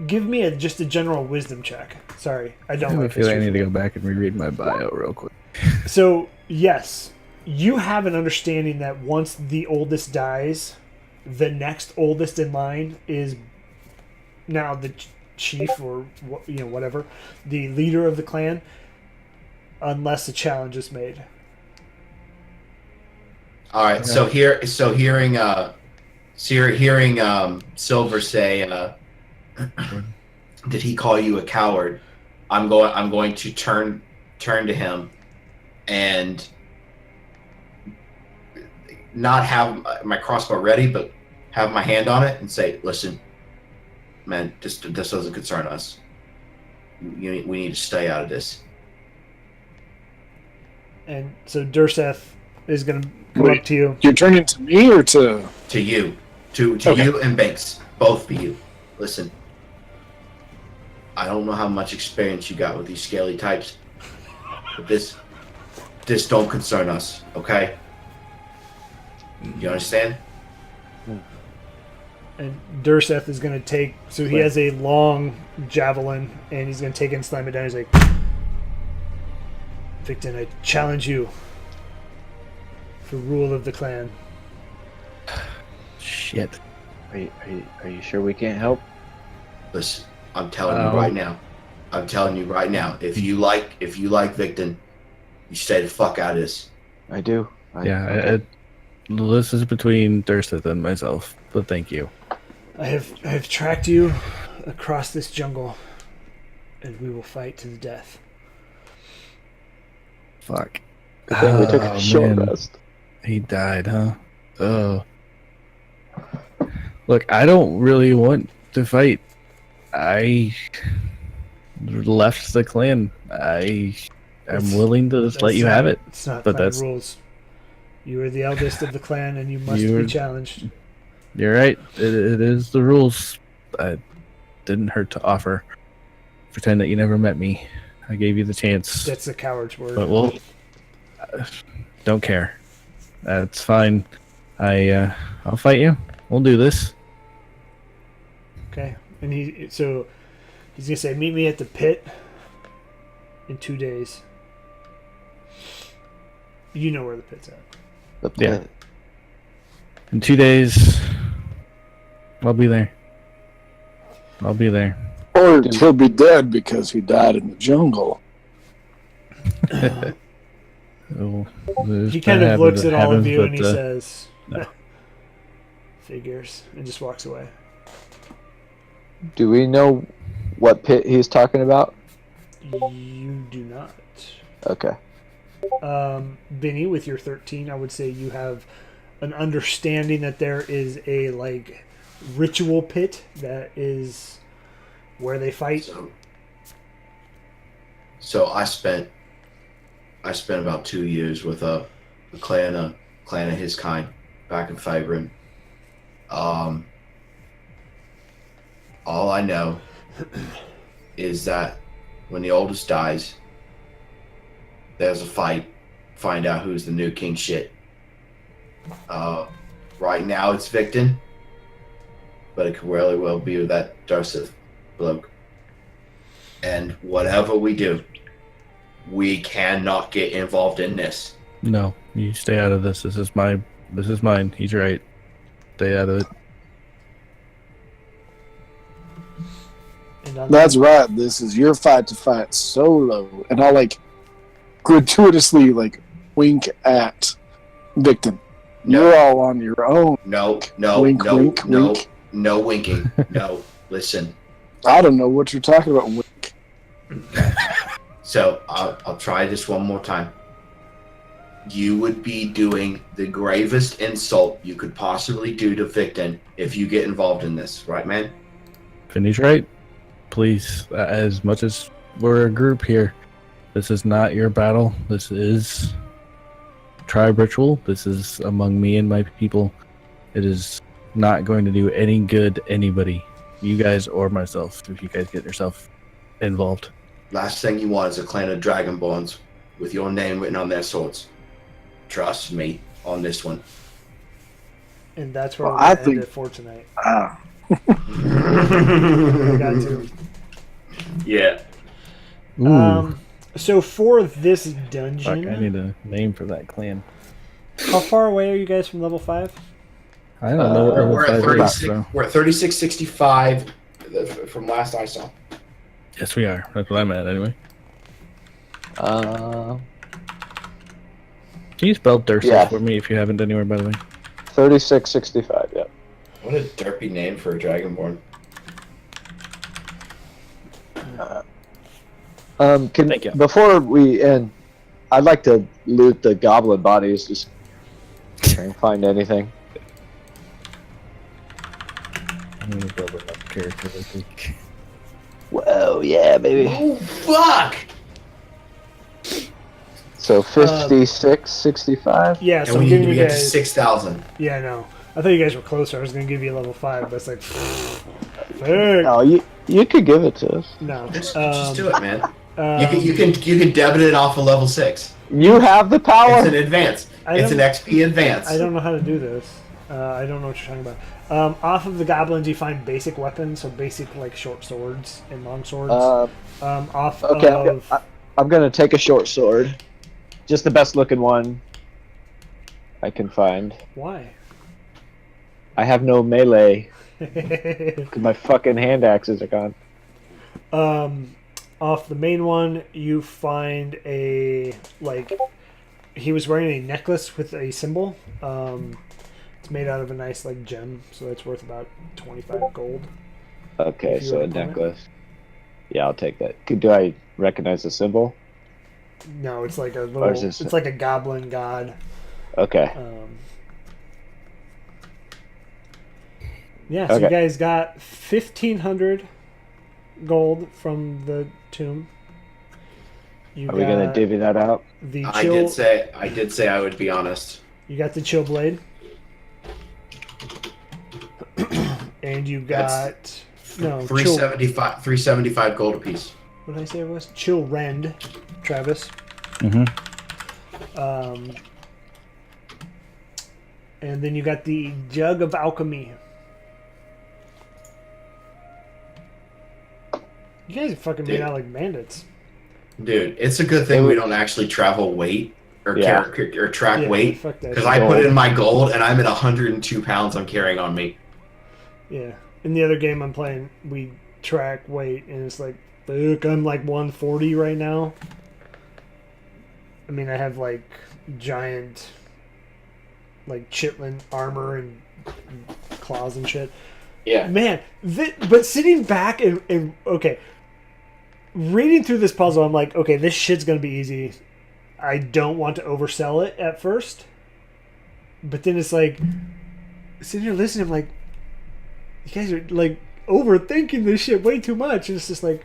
Give me just a general wisdom check. Sorry, I don't like feel history. I need to go back and reread my bio real quick. So, yes, you have an understanding that once the oldest dies, the next oldest in line is now the chief or whatever, the leader of the clan, unless a challenge is made. All right. So hearing Silver say, did he call you a coward? I'm going to turn to him and not have my crossbow ready, but have my hand on it and say, "Listen, man, this doesn't concern us. We need to stay out of this." And so Durseth is going to come up to you. You're turning to me or to you, Okay. you and Banks, both of you. Listen, I don't know how much experience you got with these scaly types, but this don't concern us, okay? You understand? And Durseth is going to take... So he has a long javelin, and he's going to take it and slam it down. He's like, Victon, I challenge you for rule of the clan. Shit. Are you sure we can't help? Listen, I'm telling you right now. If you like Victon, you stay the fuck out of this. I do. This is between Durseth and myself, but thank you. I have tracked you across this jungle, and we will fight to the death. Fuck. Good thing we took a short man. rest. He died, huh? Oh. Look, I don't really want to fight. I left the clan. I am willing to just let you have it. It's not but clan that's rules. You are the eldest of the clan, and you must You're- be challenged. You're right. It is the rules. I didn't hurt to offer. Pretend that you never met me. I gave you the chance. That's a coward's word. But don't care. That's fine. I'll fight you. We'll do this. Okay, and he's gonna say, "Meet me at the pit in 2 days." You know where the pit's at. The Yeah. pit. In 2 days, I'll be there. I'll be there. or he'll be dead because he died in the jungle. Oh, He kind of looks at all of you and he but, says, no. "Figures," and just walks away. Do we know what pit he's talking about? You do not. Okay. Benny, with your 13, I would say you have an understanding that there is a ritual pit that is where they fight. So I spent about 2 years with a clan of his kind back in Faerun. All I know is that when the oldest dies, there's a fight. Find out who's the new king shit. Right now it's Victon, but it could really well be that Durseth bloke. And whatever we do, we cannot get involved in this. No, you stay out of this. This is mine. He's right. Stay out of it. And on That's right. This is your fight to fight solo. And I'll gratuitously wink at Victon. You're all on your own. No, Wink, wink, wink. no winking. No, listen. I don't know what you're talking about. Wink. So I'll try this one more time. You would be doing the gravest insult you could possibly do to Victon if you get involved in this, right, man? Finney's right. Please, as much as we're a group here, This is not your battle. This is tribe ritual. This is among me and my people. It is not going to do any good to anybody, you guys or myself, if you guys get yourself involved. Last thing you want is a clan of Dragonborns with your name written on their swords. Trust me on this one. And that's where Well, we're I going to end think- it for tonight. Ah, I got to. Yeah. Ooh, So for this fuck, dungeon, I need a name for that clan. how far away are you guys from level 5? I don't know what level We're at 5 is, 36. so. We're at 3665 from last I saw. Yes, we are. That's what I'm at, anyway. Can you spell Dursa Yeah. for me if you haven't anywhere, by the way? 3665. Yeah. What a derpy name for a Dragonborn. Thank you. Before we end, I'd like to loot the goblin bodies. Just try and find anything. I'm going to build enough characters, I think. Whoa, yeah, baby. Oh, fuck! So 56, 65. Yeah, so And I'm we need giving to you get to guys. 6,000. Yeah, I know. I thought you guys were closer. I was going to give you level 5, but it's like. Fuck. Oh, you could give it to us. No. Just do it, man. Um, You can debit it off of level 6. You have the power. It's an advance. I It's an don't- XP advance. I don't know how to do this. I don't know what you're talking about. Off of the goblins, you find basic weapons, so basic like short swords and long swords. Off Okay, of I'm gonna take a short sword, just the best looking one I can find. why? I have no melee because my fucking hand axes are gone. Off the main one, you find a he was wearing a necklace with a symbol. It's made out of a nice gem, so that's worth about 25 gold. Okay, If you so a want to necklace. Yeah, I'll take that. Do I recognize the symbol? No, it's like a Or is little. this- It's like a goblin god. Okay. Yeah, so you Okay. guys got 1,500 gold from the tomb. You Are we gonna got divvy that out? the I chill? did say I would be honest. You got the chill blade, and you got no chill. 375 gold apiece. What did I say it was? Chill rend, Travis. Mm-hmm. And then you got the jug of alchemy. You guys are fucking made Dude. out like bandits. Dude, it's a good thing we don't actually travel weight or Yeah. or track Yeah, weight. fuck that Because shit. I put in my gold and I'm at 102 pounds I'm carrying on me. Yeah. In the other game I'm playing, we track weight, and it's like, fuck, I'm like 140 right now. I mean, I have like giant, like chitlin armor and claws and shit. Yeah. Man, but sitting back and okay, reading through this puzzle, I'm like, okay, this shit's gonna be easy. I don't want to oversell it at first, but then it's like, sitting here listening, I'm like, you guys are like overthinking this shit way too much. And it's just like,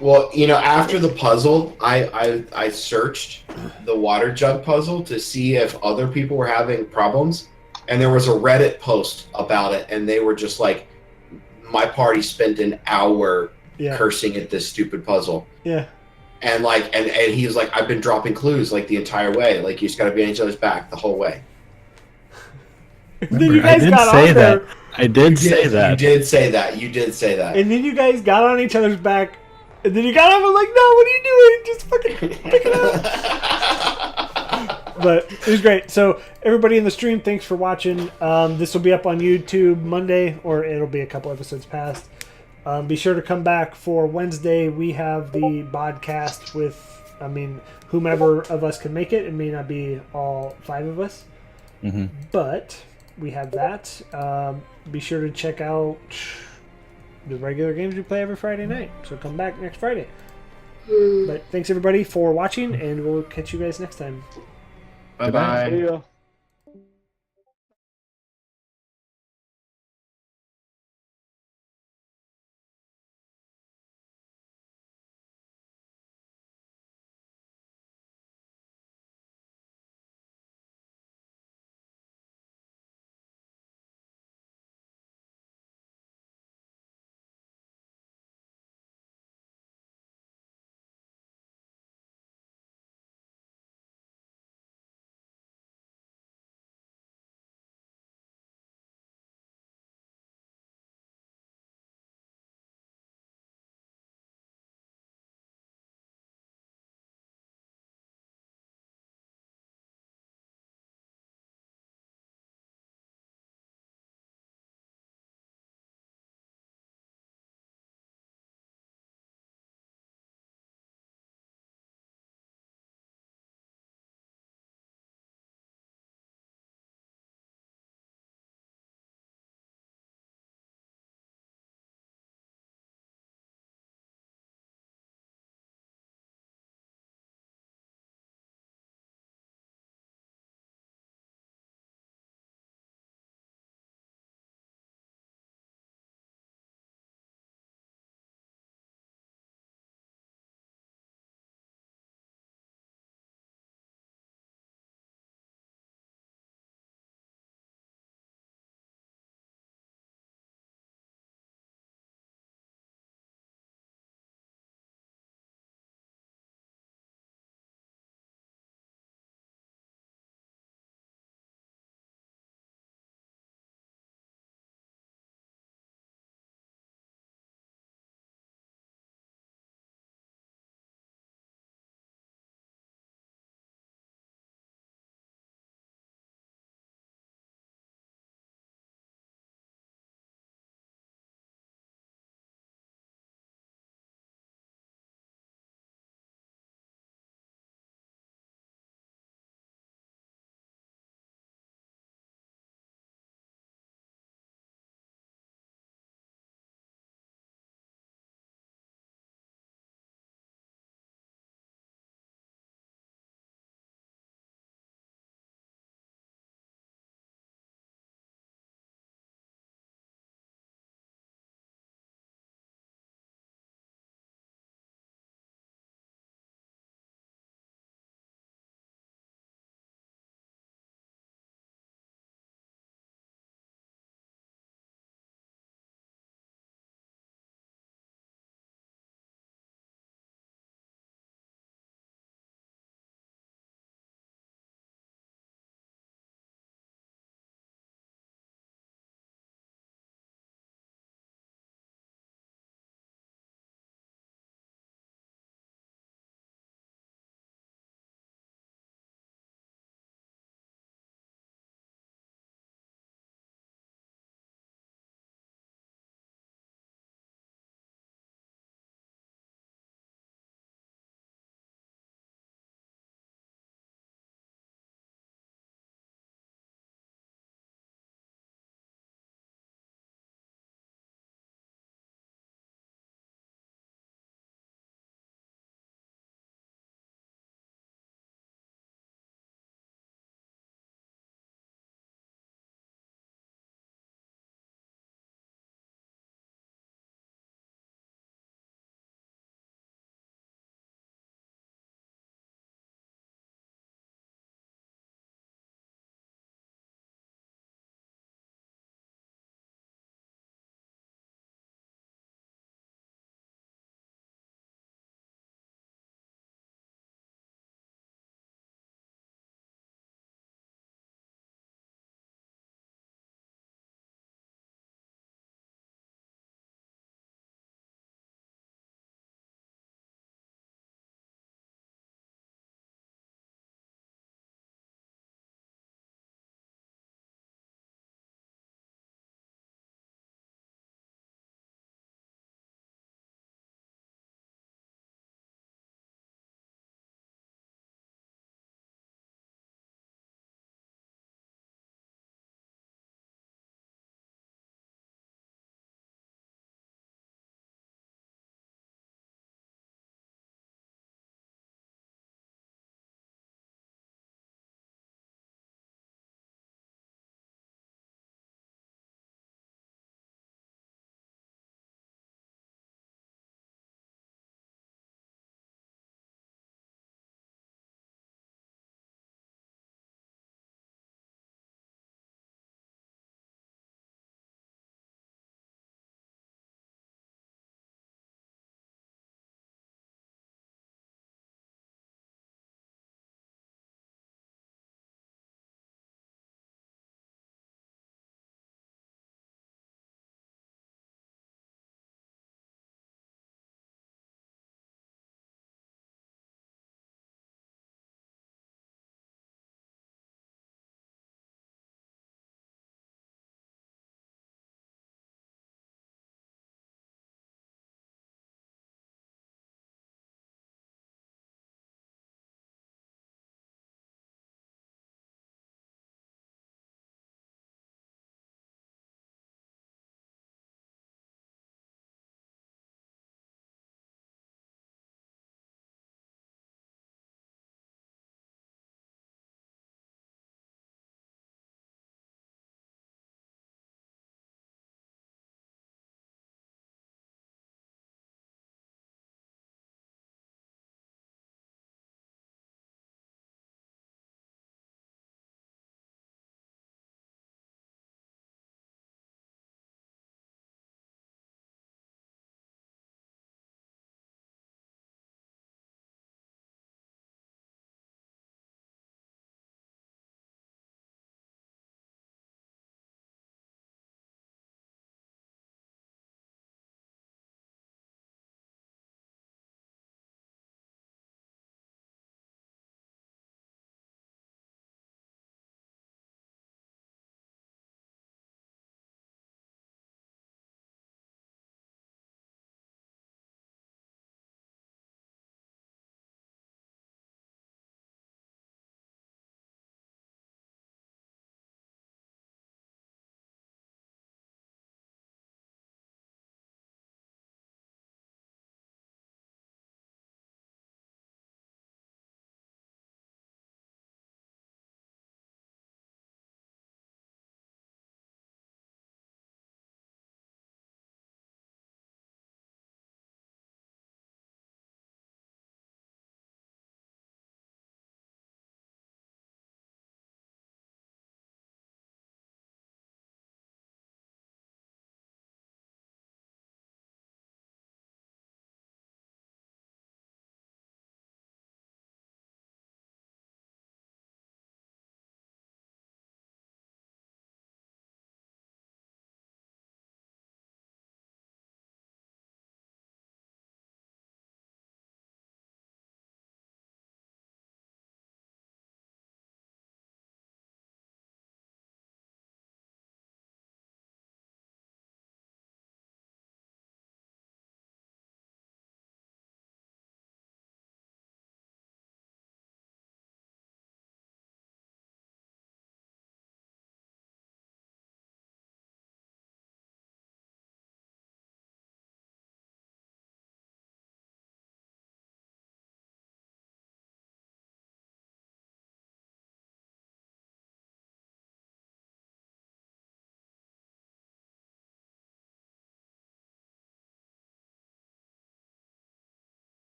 Well, after the puzzle, I searched the water jug puzzle to see if other people were having problems. And there was a Reddit post about it, and they were just like, my party spent an hour yeah, cursing at this stupid puzzle. yeah. And and he was like, I've been dropping clues like the entire way. Like, you just got to be on each other's back the whole way. Then you guys I did got say on that. there, I did say that. You did say that. You did say that. and then you guys got on each other's back, and then you got up and like, no, what are you doing? Just fucking pick it up. But it was great. So everybody in the stream, thanks for watching. This will be up on YouTube Monday, or it'll be a couple episodes past. Be sure to come back for Wednesday. We have the podcast with, whomever of us can make it. It may not be all 5 of us, Mm-hmm. but we have that. Be sure to check out the regular games we play every Friday night. So come back next Friday. But thanks everybody for watching, and we'll catch you guys next time. Bye-bye. See ya.